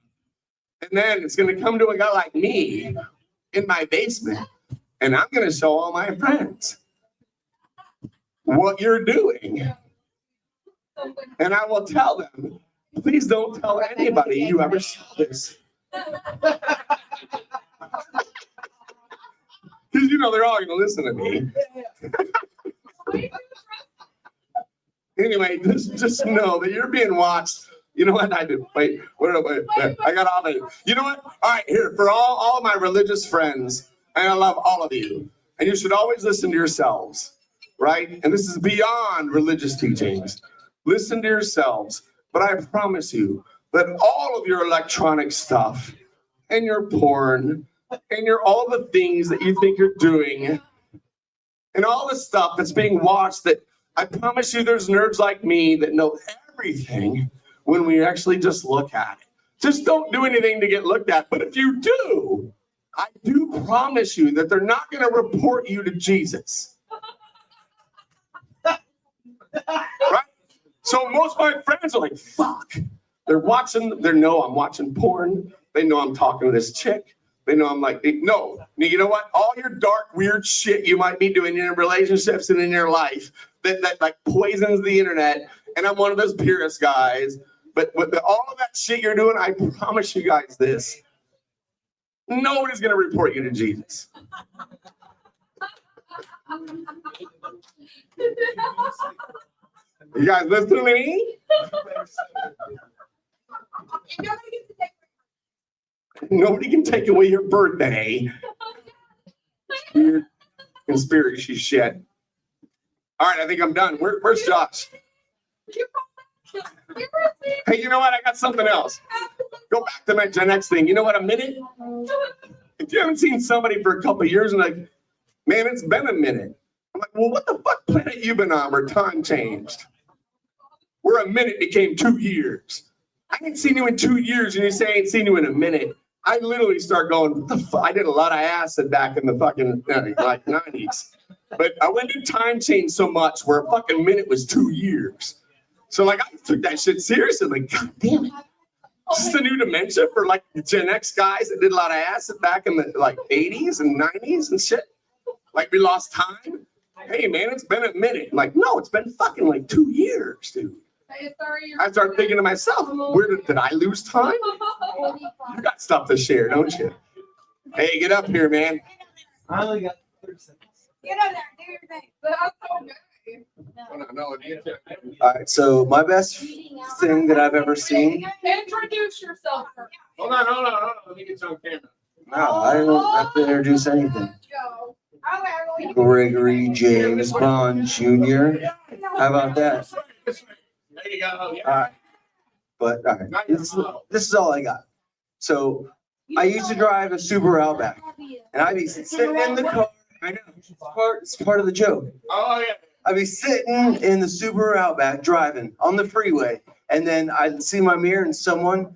S3: And then it's going to come to a guy like me in my basement, and I'm going to show all my friends what you're doing. And I will tell them, please don't tell anybody you ever saw this. Because they're all going to listen to me. Anyway, just know that you're being watched. You know what I did? Wait, I got all the. You know what? All right, here, for all of my religious friends, and I love all of you, and you should always listen to yourselves, right? And this is beyond religious teachings. Listen to yourselves. But I promise you, that all of your electronic stuff and your porn and your all the things that you think you're doing and all the stuff that's being watched, that I promise you there's nerds like me that know everything when we actually just look at it. Just don't do anything to get looked at. But if you do, I do promise you that they're not going to report you to Jesus. Right? So most of my friends are like, fuck. They're watching, they know I'm watching porn. They know I'm talking to this chick. They know I'm like, no. You know what? All your dark, weird shit you might be doing in your relationships and in your life that like poisons the internet. And I'm one of those purist guys. But with all of that shit you're doing, I promise you guys this. Nobody's going to report you to Jesus. You guys listen to me? Nobody can take away your birthday. Weird conspiracy shit. All right, I think I'm done. Where's Josh? Hey, you know what? I got something else. Go back to my Gen X thing. You know what? A minute? If you haven't seen somebody for a couple of years and like, man, it's been a minute. I'm like, well, what the fuck planet you been on where time changed? Where a minute became 2 years. I ain't seen you in 2 years and you say I ain't seen you in a minute. I literally start going, what the fuck? I did a lot of acid back in the fucking like 90s. But when did time change so much where a fucking minute was 2 years? So like I took that shit seriously. Like, God damn it. Is this the new dementia for like Gen X guys that did a lot of acid back in the like 80s and 90s and shit? Like we lost time? Hey man, it's been a minute. Like, no, it's been fucking like 2 years, dude. I started thinking to myself, where did I lose time? You got stuff to share, don't you? Hey, get up here, man.
S8: I only got 30 seconds.
S12: Get on there, do your thing.
S8: All right, so my best thing that I've ever seen.
S11: Introduce yourself first.
S3: Hold on. Let me get you on camera.
S8: No, I don't have to introduce anything. Gregory James Bond Jr. How about that?
S3: There you go.
S8: But all right, this is all I got. So I used to drive a Subaru Outback, and I'd be sitting in the car. I know it's part of the joke.
S3: Oh yeah.
S8: I'd be sitting in the Subaru Outback driving on the freeway, and then I'd see my mirror, and someone,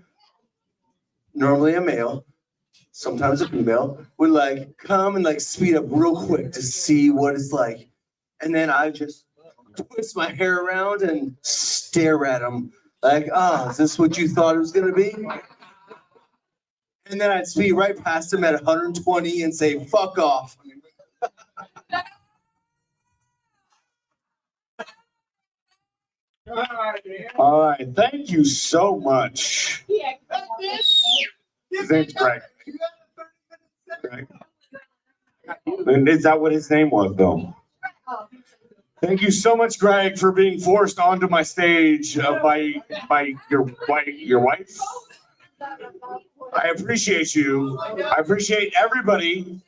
S8: normally a male, sometimes a female, would like come and like speed up real quick to see what it's like, and then I just twist my hair around and stare at them like, is this what you thought it was gonna be? And then I'd speed right past him at 120 and say, fuck off.
S3: All right, thank you so much. His name's Greg. Greg. And is that what his name was, though? Thank you so much, Greg, for being forced onto my stage by your wife. I appreciate you. I appreciate everybody,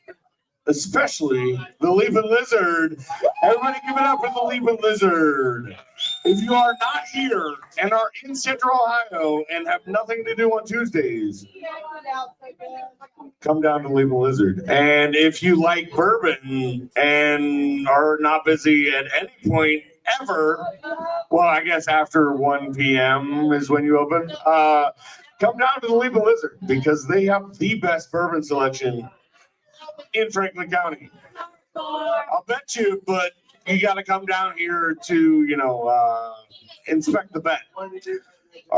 S3: especially the Leaping Lizard. Everybody give it up for the Leaping Lizard. If you are not here and are in Central Ohio and have nothing to do on Tuesdays, come down to Leaping Lizard. And if you like bourbon and are not busy at any point ever, well, I guess after 1 p.m. is when you open, come down to the Leaping Lizard because they have the best bourbon selection in Franklin County. I'll bet you, but you got to come down here to, inspect the bet. All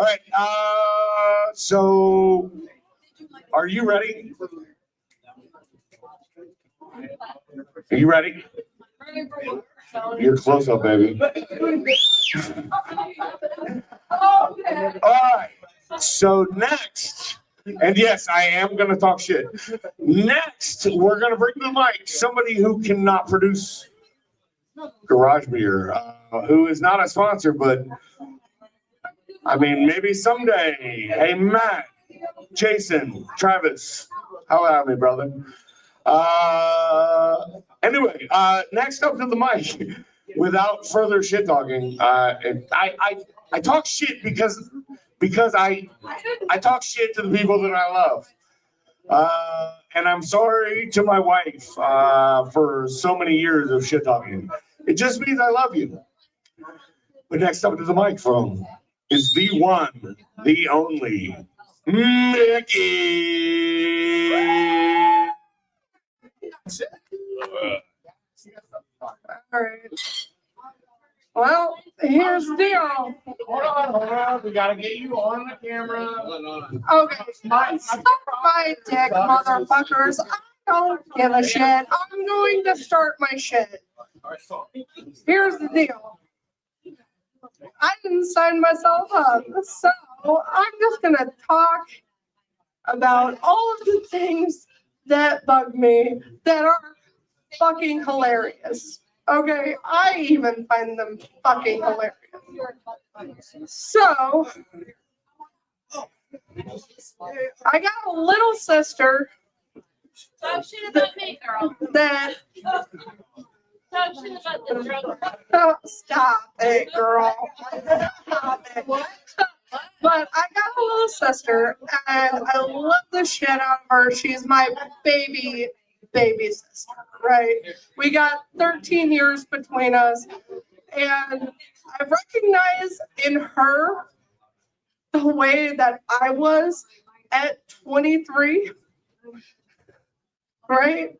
S3: right. So are you ready? Are you ready? You're close up, baby. All right. So next, and yes, I am going to talk shit. Next, we're going to bring to the mic somebody who cannot produce garage beer, who is not a sponsor, but I mean, maybe someday. Hey, Matt, Jason, Travis, how are me, brother? Anyway, next up to the mic, without further shit talking, I talk shit because because I talk shit to the people that I love. And I'm sorry to my wife for so many years of shit talking. It just means I love you. But next up to the microphone is the one, the only, Mickey.
S11: All right. Well, here's the deal.
S7: Hold on. We gotta get you on the camera.
S11: Okay, stop my dick, motherfuckers. I don't give a shit. I'm going to start my shit. Here's the deal. I didn't sign myself up, so I'm just gonna talk about all of the things that bug me that are fucking hilarious. Okay, I even find them fucking hilarious. So, I got a little sister
S1: Talk shit about me, girl.
S11: that.
S1: Talk shit about the drug.
S11: Oh, stop it, girl. Stop it. But I got a little sister, and I love the shit out of her. She's my baby sister, right? We got 13 years between us, and I recognize in her the way that I was at 23, right?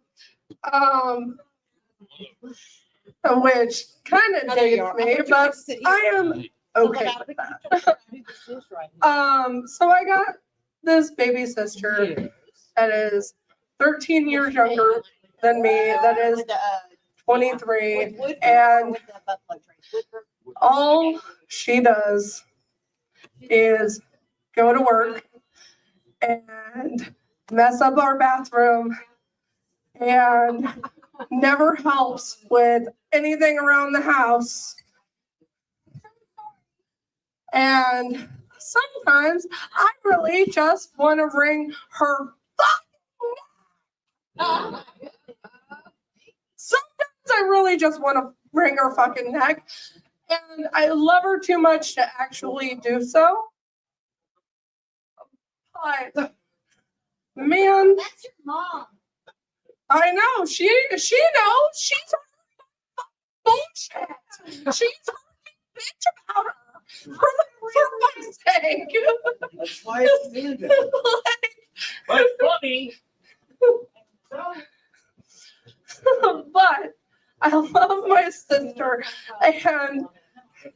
S11: Which kind of dates me, but I am okay with that. So I got this baby sister that is 13 years younger than me, that is 23, and all she does is go to work and mess up our bathroom and never helps with anything around the house. And sometimes I really just want to wring her fucking neck. Sometimes I really just want to wring her fucking neck. And I love her too much to actually do so. But, man.
S1: That's your mom.
S11: I know. She knows. She's bullshit. She's a bitch about her. For fuck's sake.
S7: That's why it's needed. But it's funny.
S11: But I love my sister, and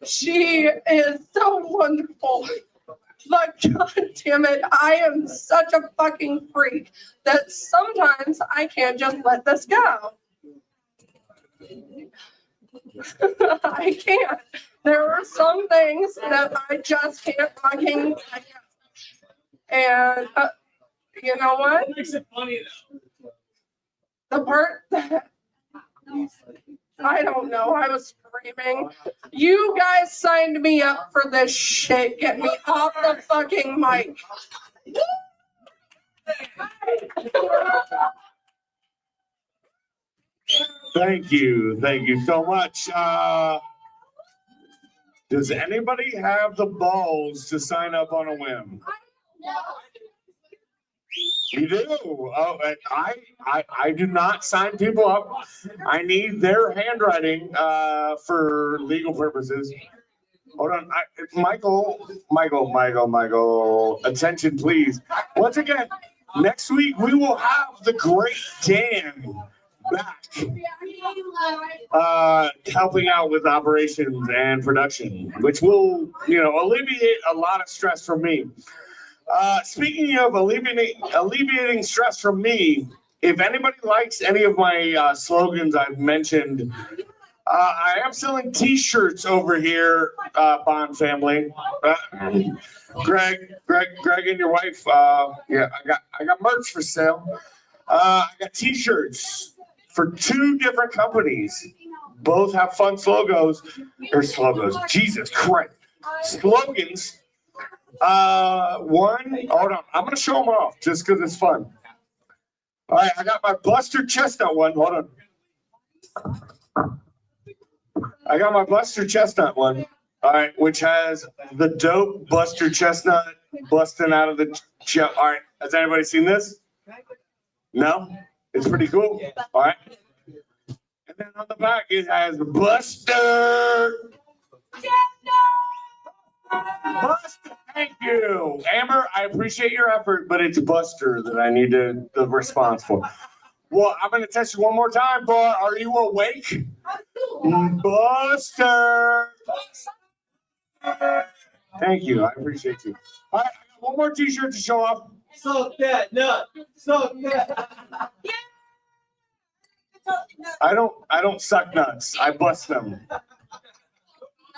S11: she is so wonderful. But god damn it, I am such a fucking freak that sometimes I can't just let this go. I can't. There are some things that I just can't fucking. And you know what?
S7: What makes it funny though?
S11: The part that I don't know. I was screaming. You guys signed me up for this shit. Get me off the fucking mic.
S3: Thank you so much. Does anybody have the balls to sign up on a whim? You do? Oh, I do not sign people up. I need their handwriting for legal purposes. Hold on, Michael, attention, please. Once again, next week we will have the great Dan back, helping out with operations and production, which will, alleviate a lot of stress from me. Speaking of alleviating stress from me, if anybody likes any of my slogans I've mentioned, I am selling T-shirts over here, Bond family. Greg, and your wife. Yeah, I got merch for sale. I got T-shirts for 2 different companies. Both have fun slogans. Jesus Christ, slogans. One, hold on. I'm gonna show them off just because it's fun. All right, I got my Buster Chestnut one. Hold on. I got my Buster Chestnut one. All right, which has the dope Buster Chestnut busting out of the All right, has anybody seen this? No? It's pretty cool. All right. And then on the back, it has Buster. Buster, thank you. Amber, I appreciate your effort, but it's Buster that I need the response for. Well, I'm going to test you one more time, boy. Are you awake? Buster. Thank you. I appreciate you. All right, I got one more t-shirt to show off.
S4: Suck that nut. Suck that.
S3: I don't suck nuts. I bust them.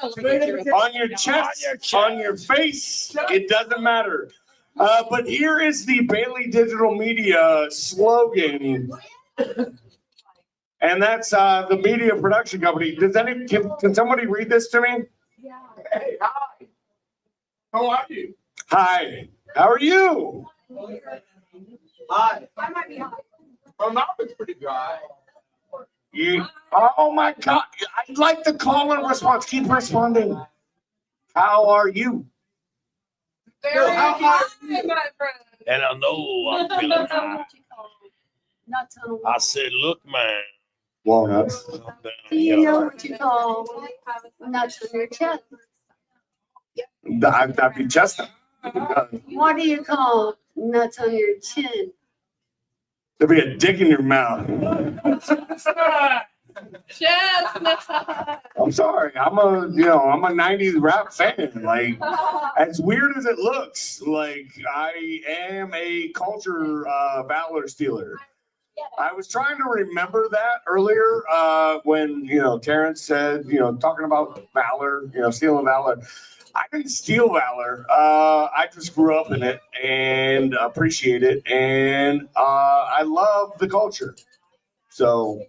S3: On your chest, on your face, it doesn't matter. But here is the Bailey Digital Media slogan. And that's the media production company. Can somebody read this to me?
S7: Hey, hi. How are you?
S3: Hi. How are you?
S7: Hi.
S12: I might be high.
S7: My mouth is pretty dry.
S3: Oh my God. I'd like the call and response. Keep responding. How are you?
S1: Very high, my friend.
S13: And I know I'm feeling high. I said, look, man.
S3: Walnuts.
S12: Do you know what you call nuts on your chest?
S3: That'd be chestnut.
S12: What do you call nuts on your chin?
S3: There'd be a dick in your mouth.
S1: Chestnut.
S3: I'm sorry. I'm a 90s rap fan. Like, as weird as it looks, like I am a culture valor stealer. I was trying to remember that earlier when Terrence said, talking about valor, stealing valor. I didn't steal valor. I just grew up in it and appreciate it, and I love the culture. So,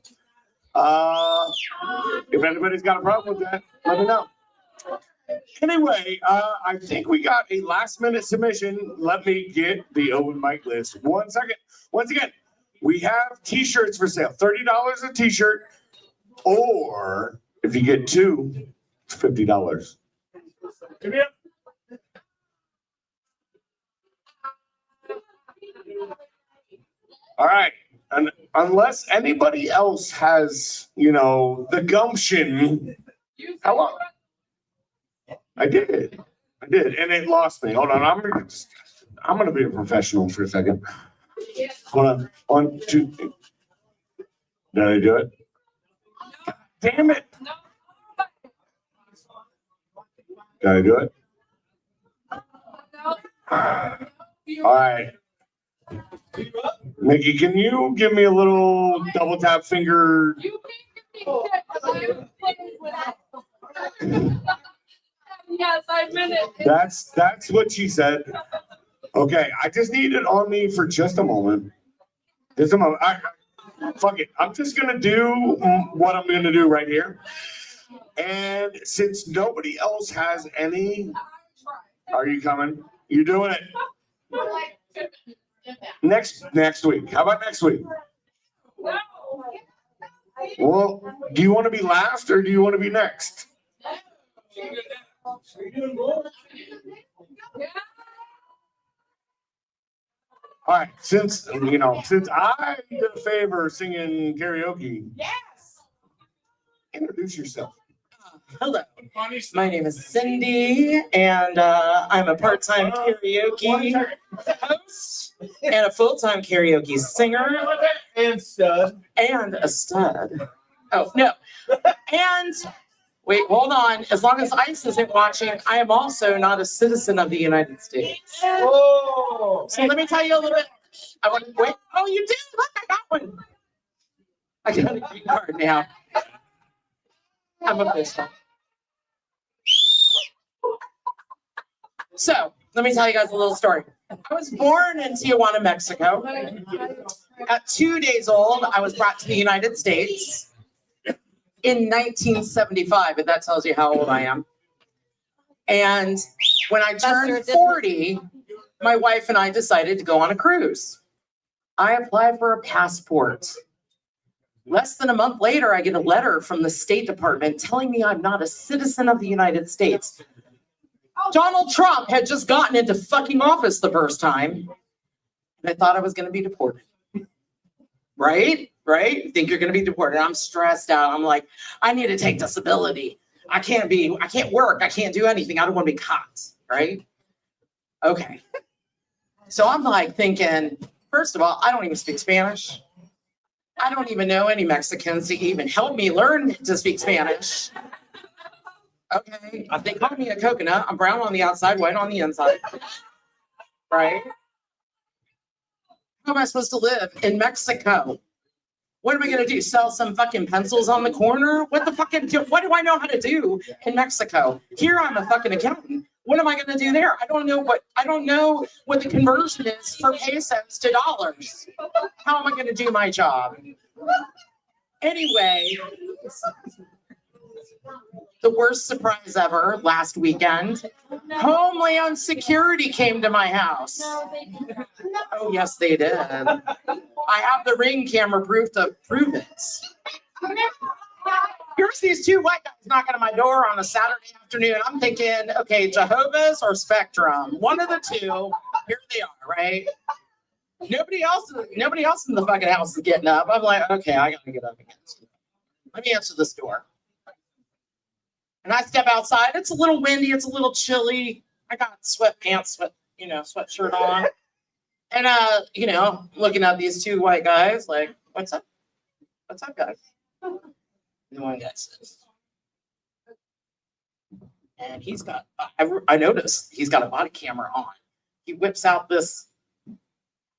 S3: if anybody's got a problem with that, let me know. Anyway, I think we got a last-minute submission. Let me get the open mic list. 1 second. Once again, we have T-shirts for sale. $30 a T-shirt, or if you get two, it's $50. All right. And unless anybody else has, the gumption. Hello. I did. And it lost me. Hold on. I'm gonna be a professional for a second. Hold on. 1, 2, 3. Did I do it? Damn it. Did I do it? All right. Nikki, can you give me a little double tap finger?
S1: Yes, I meant it.
S3: That's what she said. Okay, I just need it on me for just a moment. Just a moment. Fuck it. I'm just gonna do what I'm gonna do right here. And since nobody else has any, are you coming? You're doing it. Next week. How about next week? Well, do you want to be last or do you want to be next? All right, since I did a favor singing karaoke.
S14: Yes.
S3: Introduce yourself.
S14: Hello, my name is Cindy, and I'm a part-time karaoke host and a full-time karaoke singer
S7: And stud.
S14: and a stud. Oh, no. And wait, hold on. As long as ICE isn't watching, I am also not a citizen of the United States.
S7: Oh.
S14: So let me tell you a little bit. I want to wait. Oh, you did? Look, I got one. I got a green card now. I'm official. So let me tell you guys a little story. I was born in Tijuana, Mexico. At 2 days old, I was brought to the United States in 1975, if that tells you how old I am. And when I turned 40, my wife and I decided to go on a cruise. I applied for a passport. Less than a month later, I get a letter from the State Department telling me I'm not a citizen of the United States. Donald Trump had just gotten into fucking office the first time, and I thought I was going to be deported. Right? Right? Think you're going to be deported. I'm stressed out. I'm like, I need to take disability. I can't work. I can't do anything. I don't want to be caught. Right? Okay. So I'm like thinking, first of all, I don't even speak Spanish. I don't even know any Mexicans to even help me learn to speak Spanish. Okay, they call me a coconut. I'm brown on the outside, white on the inside. Right? How am I supposed to live in Mexico? What am I going to do? Sell some fucking pencils on the corner? What do I know how to do in Mexico? Here I'm a fucking accountant. What am I going to do there? I don't know what the conversion is for pesos to dollars. How am I going to do my job? Anyway, the worst surprise ever last weekend. Homeland Security came to my house. Oh, yes, they did. I have the Ring camera proof to prove it. Here's these two white guys knocking on my door on a Saturday afternoon. I'm thinking, okay, Jehovah's or Spectrum, one of the two. Here they are, right? Nobody else in the fucking house is getting up. I'm like, okay, I gotta get up again. Let me answer this door. And I step outside. It's a little windy. It's a little chilly. I got sweatpants, sweatshirt on. And looking at these two white guys, like, what's up? What's up, guys? And one guy says, and he's got, I noticed he's got a body camera on. He whips out this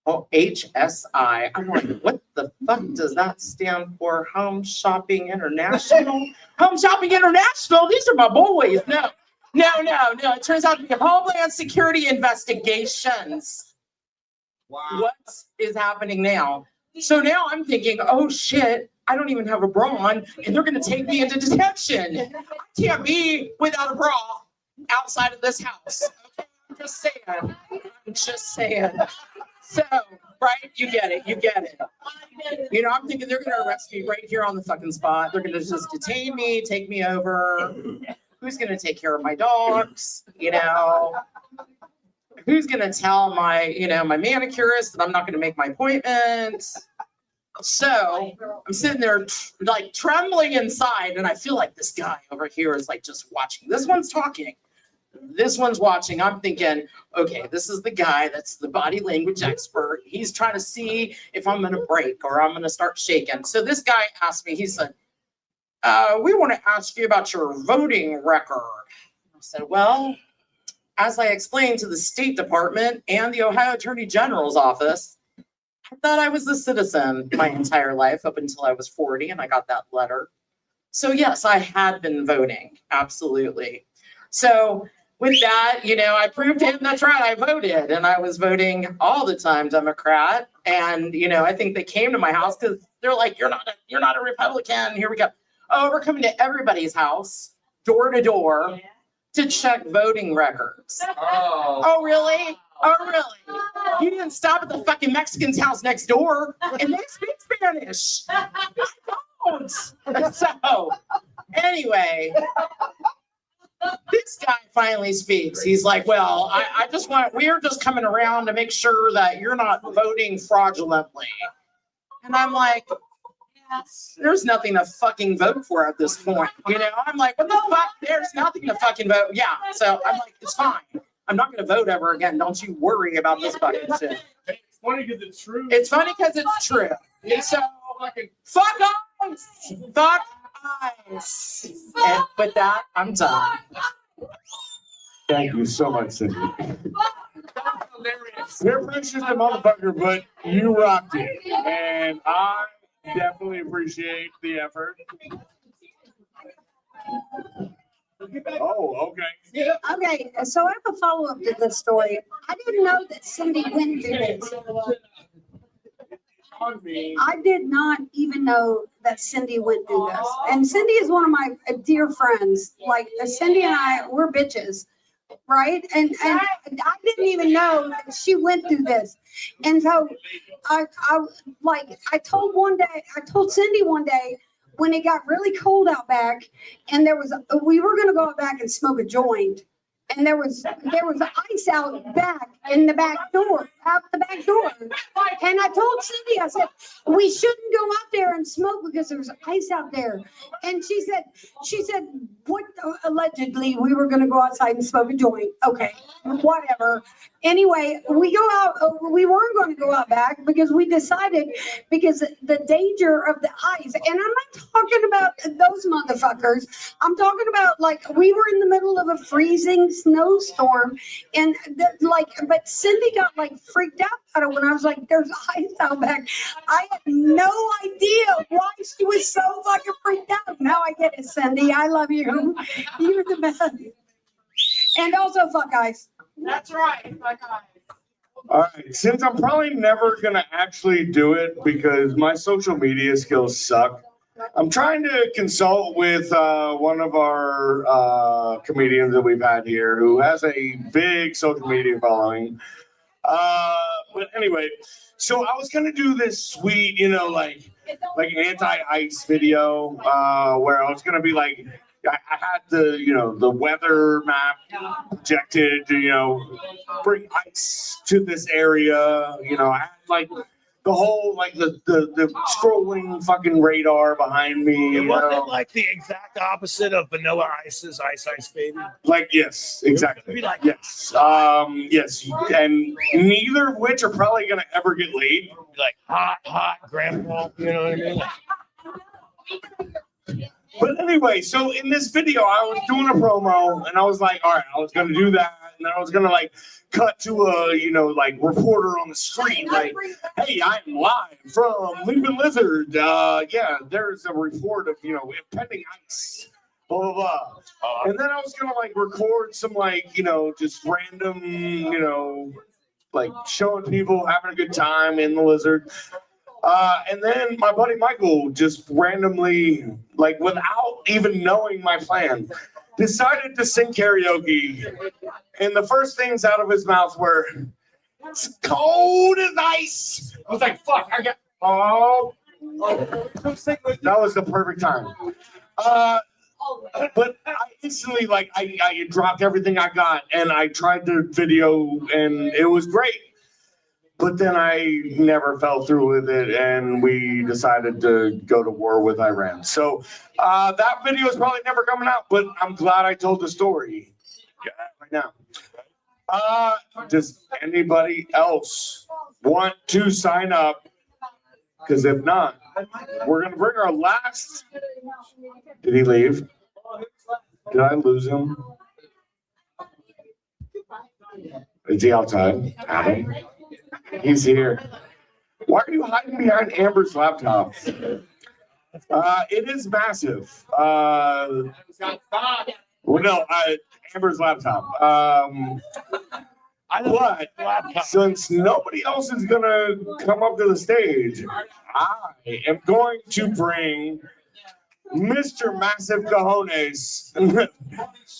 S14: HSI. I'm like, what the fuck does that stand for? Home Shopping International? Home Shopping International? These are my boys. No. It turns out to be Homeland Security Investigations. Wow. What is happening now? So now I'm thinking, oh shit, I don't even have a bra on, and they're going to take me into detention. I can't be without a bra outside of this house. Okay? I'm just saying. So, right? You get it. I'm thinking they're going to arrest me right here on the fucking spot. They're going to just detain me, take me over. Who's going to take care of my dogs? Who's going to tell my manicurist that I'm not going to make my appointment? So I'm sitting there like trembling inside, and I feel like this guy over here is like just watching. This one's talking. This one's watching. I'm thinking, okay, this is the guy that's the body language expert. He's trying to see if I'm going to break or I'm going to start shaking. So this guy asked me, he said, we want to ask you about your voting record. I said, well, as I explained to the State Department and the Ohio Attorney General's office, I thought I was a citizen my entire life up until I was 40 and I got that letter. So yes, I had been voting. Absolutely. So with that, I proved to him that's right. I voted, and I was voting all the time Democrat. And, I think they came to my house because they're like, you're not a Republican. Here we go. Oh, we're coming to everybody's house, door to door, to check voting records. Oh, really? Oh, really? You didn't stop at the fucking Mexican's house next door, and they speak Spanish. I don't. So, anyway, this guy finally speaks. He's like, well, we're just coming around to make sure that you're not voting fraudulently. And I'm like, there's nothing to fucking vote for at this point. I'm like, what the fuck? There's nothing to fucking vote. Yeah. So I'm like, it's fine. I'm not going to vote ever again. Don't you worry about this fucking shit.
S7: It's funny because it's true.
S14: It's funny because it's true. So, fuck eyes. Fuck eyes. And with that, I'm done.
S3: Thank you so much, Cindy. You're precious a motherfucker, but you rocked it. And I definitely appreciate the effort. Oh, okay.
S12: Okay, so I have a follow-up to this story. I didn't know that Cindy went through this. I did not even know that Cindy went through this. And Cindy is one of my dear friends. Like, Cindy and I, we're bitches. right? And I didn't even know that she went through this. And so I told Cindy one day when it got really cold out back and we were going to go out back and smoke a joint. And there was ice out back in the back door, out the back door. And I told Cindy, I said, we shouldn't go out there and smoke because there's ice out there. And she said, what, allegedly we were going to go outside and smoke a joint. Okay, whatever. Anyway, we weren't going to go out back because we decided because the danger of the ice, and I'm not talking about those motherfuckers. I'm talking about like we were in the middle of a freezing snowstorm and but Cindy got like freaked out about it when I was like, there's ice out back. I had no idea why she was so fucking freaked out. Now I get it, Cindy. I love you. You're the best. And also fuck ice.
S11: That's right. Fuck ice.
S3: All right, since I'm probably never gonna actually do it because my social media skills suck, I'm trying to consult with one of our comedians that we've had here who has a big social media following. But anyway, so I was gonna do this sweet, like anti-ice video where I was gonna be like, I had the weather map projected to, bring ice to this area. I had like the whole, the scrolling fucking radar behind me.
S13: It wasn't like the exact opposite of Vanilla Ice's Ice Ice Baby.
S3: Yes, exactly. Yes. Yes. And neither of which are probably going to ever get laid.
S13: Like hot grandpa, you know what I mean?
S3: But anyway, so in this video, I was doing a promo and I was like, all right, I was going to do that. And then I was going to cut to a, reporter on the street. Like, hey, I'm live from Leaping Lizard. Yeah, there's a report of, impending ice, blah, blah, blah. And then I was going to record some just random, showing people having a good time in the lizard. And then my buddy Michael just randomly, without even knowing my plan, decided to sing karaoke. And the first things out of his mouth were, "It's cold as ice." I was like, fuck, that was the perfect time. But I instantly, I dropped everything I got and I tried the video and it was great. But then I never fell through with it, and we decided to go to war with Iran. So that video is probably never coming out, but I'm glad I told the story right now. Does anybody else want to sign up? Because if not, we're going to bring our last. Did he leave? Did I lose him? Is he outside? Adam? He's here. Why are you hiding behind Amber's laptop? It is massive. Well, no, Amber's laptop. But since nobody else is gonna come up to the stage, I am going to bring Mr. Massive Cojones,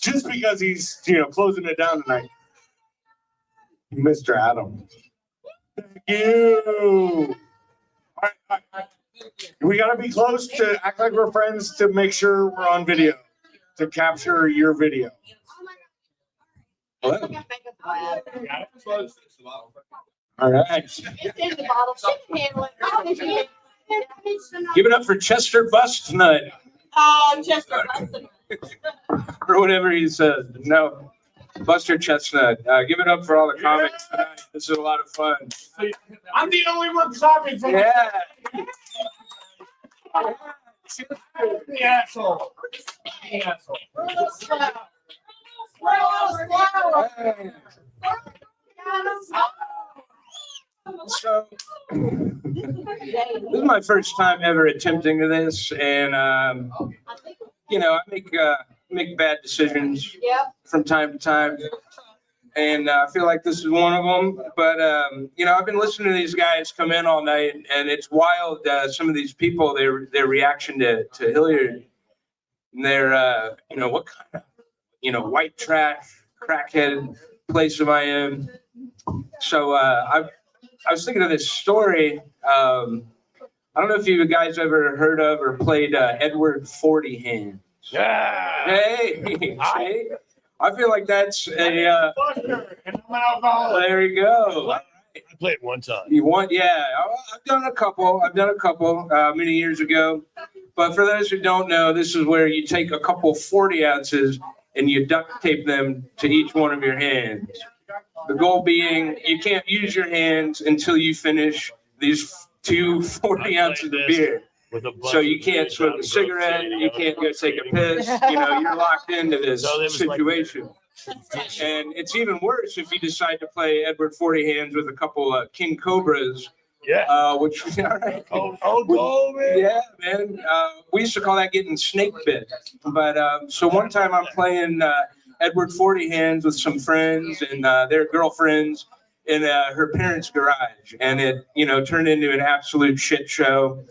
S3: just because he's closing it down tonight. Mr. Adam. Thank you. All right. We gotta be close to act like we're friends to make sure we're on video, to capture your video. Hello. All right.
S15: Give it up for Chester Chestnut.
S11: Oh, Chester Chestnut.
S15: Or whatever he says. No. Buster Chestnut. Give it up for all the comics tonight. This is a lot of fun.
S3: I'm the only one clapping for
S15: yeah.
S3: The asshole. The asshole.
S15: So, this is my first time ever attempting this, and I make bad decisions from time to time, and I feel like this is one of them. But I've been listening to these guys come in all night, and it's wild. Some of these people, their reaction to Hilliard, and their what kind of white trash crackhead place of my own. So I was thinking of this story. I don't know if you guys ever heard of or played Edward 40 Hands.
S13: Yeah.
S15: Hey, I feel like that's a. There you go.
S13: I played one time.
S15: You want? Yeah, I've done a couple many years ago. But for those who don't know, this is where you take a couple 40 ounces and you duct tape them to each one of your hands. The goal being you can't use your hands until you finish these 2 40 ounces of beer. So you can't smoke a cigarette, you can't go take a piss, you're locked into this situation. And it's even worse if you decide to play Edward 40 Hands with a couple King Cobras.
S13: Yeah.
S15: Which, all right.
S13: Oh, man.
S15: Yeah, man. We used to call that getting snake bit. But so one time I'm playing Edward 40 Hands with some friends and their girlfriends in her parents' garage. And it, turned into an absolute shit show.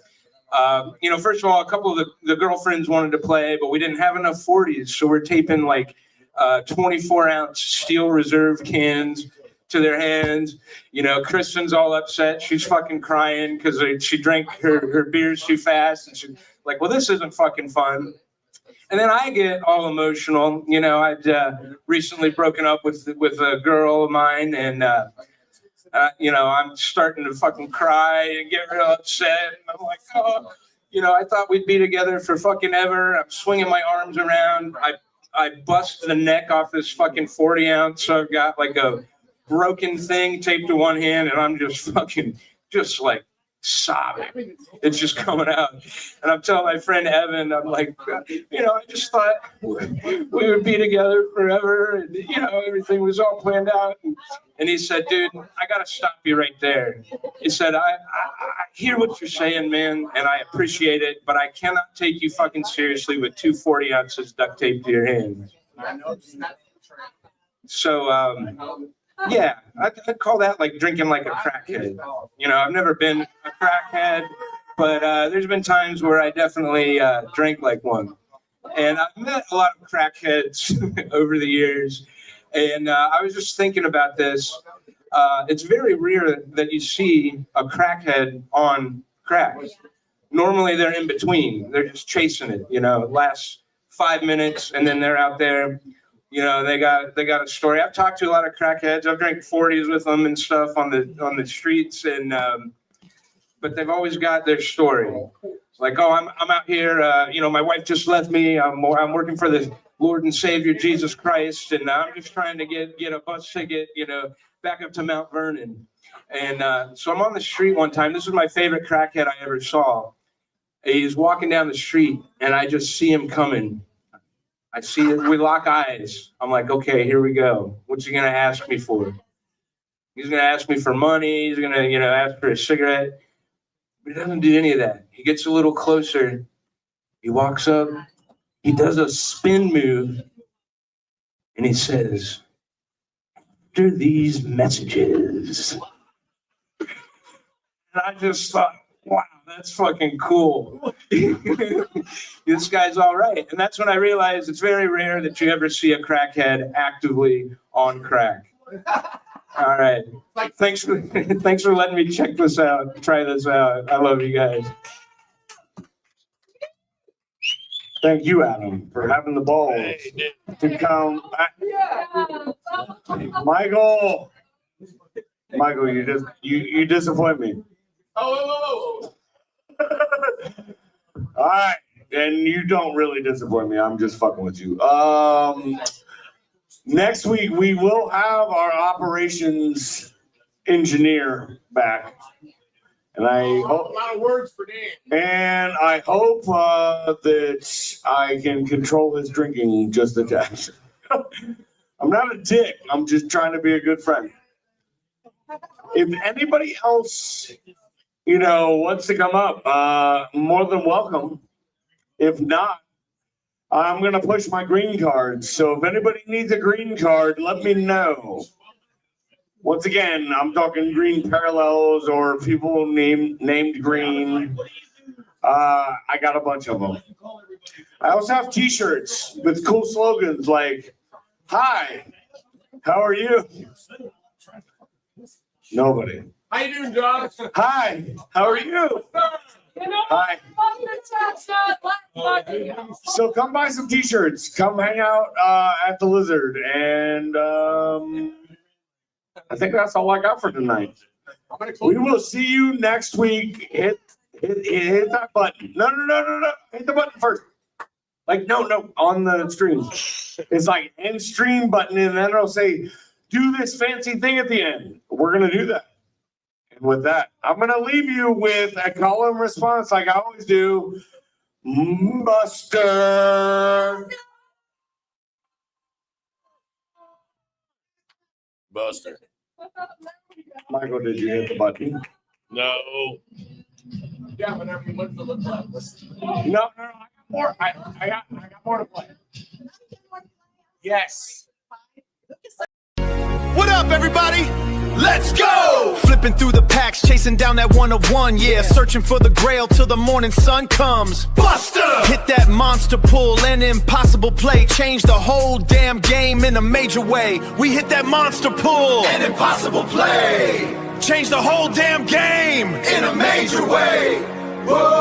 S15: First of all, a couple of the girlfriends wanted to play, but we didn't have enough 40s. So we're taping like 24-ounce steel reserve cans to their hands. Kristen's all upset. She's fucking crying because she drank her beers too fast. And she's like, well, this isn't fucking fun. And then I get all emotional. I'd recently broken up with a girl of mine, and I'm starting to fucking cry and get real upset. And I'm like, oh, I thought we'd be together for fucking ever. I'm swinging my arms around. I bust the neck off this fucking 40 ounce. So I've got like a broken thing taped to one hand, and I'm just like sobbing. It's just coming out. And I'm telling my friend Evan, I'm like, I just thought we would be together forever. And, everything was all planned out. And he said, dude, I got to stop you right there. He said, I hear what you're saying, man, and I appreciate it, but I cannot take you fucking seriously with 2 40 ounces duct taped to your hands. So, yeah, I'd call that like drinking like a crackhead. I've never been a crackhead, but there's been times where I definitely drank like one. And I've met a lot of crackheads over the years. And I was just thinking about this. It's very rare that you see a crackhead on crack. Normally they're in between. They're just chasing it, it lasts 5 minutes and then they're out there. They got a story. I've talked to a lot of crackheads. I've drank 40s with them and stuff on the streets, and but they've always got their story. Like, oh, I'm out here. My wife just left me. I'm working for the Lord and Savior Jesus Christ, and I'm just trying to get a bus ticket, back up to Mount Vernon. And so I'm on the street one time. This is my favorite crackhead I ever saw. He's walking down the street, and I just see him coming. I see it. We lock eyes. I'm like, okay, here we go. What's he gonna ask me for? He's gonna ask me for money. He's gonna, ask for a cigarette. But he doesn't do any of that. He gets a little closer. He walks up. He does a spin move, and he says, "After these messages." And I just thought, wow, that's fucking cool. This guy's all right. And that's when I realized it's very rare that you ever see a crackhead actively on crack. All right. Thanks for letting me check this out, try this out. I love you guys.
S3: Thank you, Adam, for having the balls to come back. Michael, you disappoint me.
S9: Oh.
S3: All right, and you don't really disappoint me. I'm just fucking with you. Next week we will have our operations engineer back, and I hope
S9: A lot of words for Dan.
S3: and I hope that I can control his drinking just a tad. I'm not a dick. I'm just trying to be a good friend. If anybody else, wants to come up, more than welcome. If not, I'm going to push my green card. So if anybody needs a green card, let me know. Once again, I'm talking green parallels or people named green. I got a bunch of them. I also have t-shirts with cool slogans like, "Hi, How are you? Nobody.
S15: How you doing, Josh?
S3: Hi. How are you? Hi. So come buy some t-shirts. Come hang out at the Lizard. And I think that's all I got for tonight. We will see you next week. Hit that button. No. Hit the button first. Like, no, on the stream. It's like end stream button, and then it'll say, do this fancy thing at the end. We're going to do that. And with that, I'm going to leave you with a call and response like I always do. Buster.
S13: Buster.
S3: Michael, did you hit the button?
S13: No.
S7: Yeah, whenever you look to look like.
S3: No. I got more. I got more to play. Yes.
S16: What up, everybody? Let's go! Flipping through the packs, chasing down that 101, yeah. Searching for the grail till the morning sun comes. Buster! Hit that monster pull, an impossible play. Change the whole damn game in a major way. We hit that monster pull, an impossible play. Change the whole damn game in a major way. Whoa!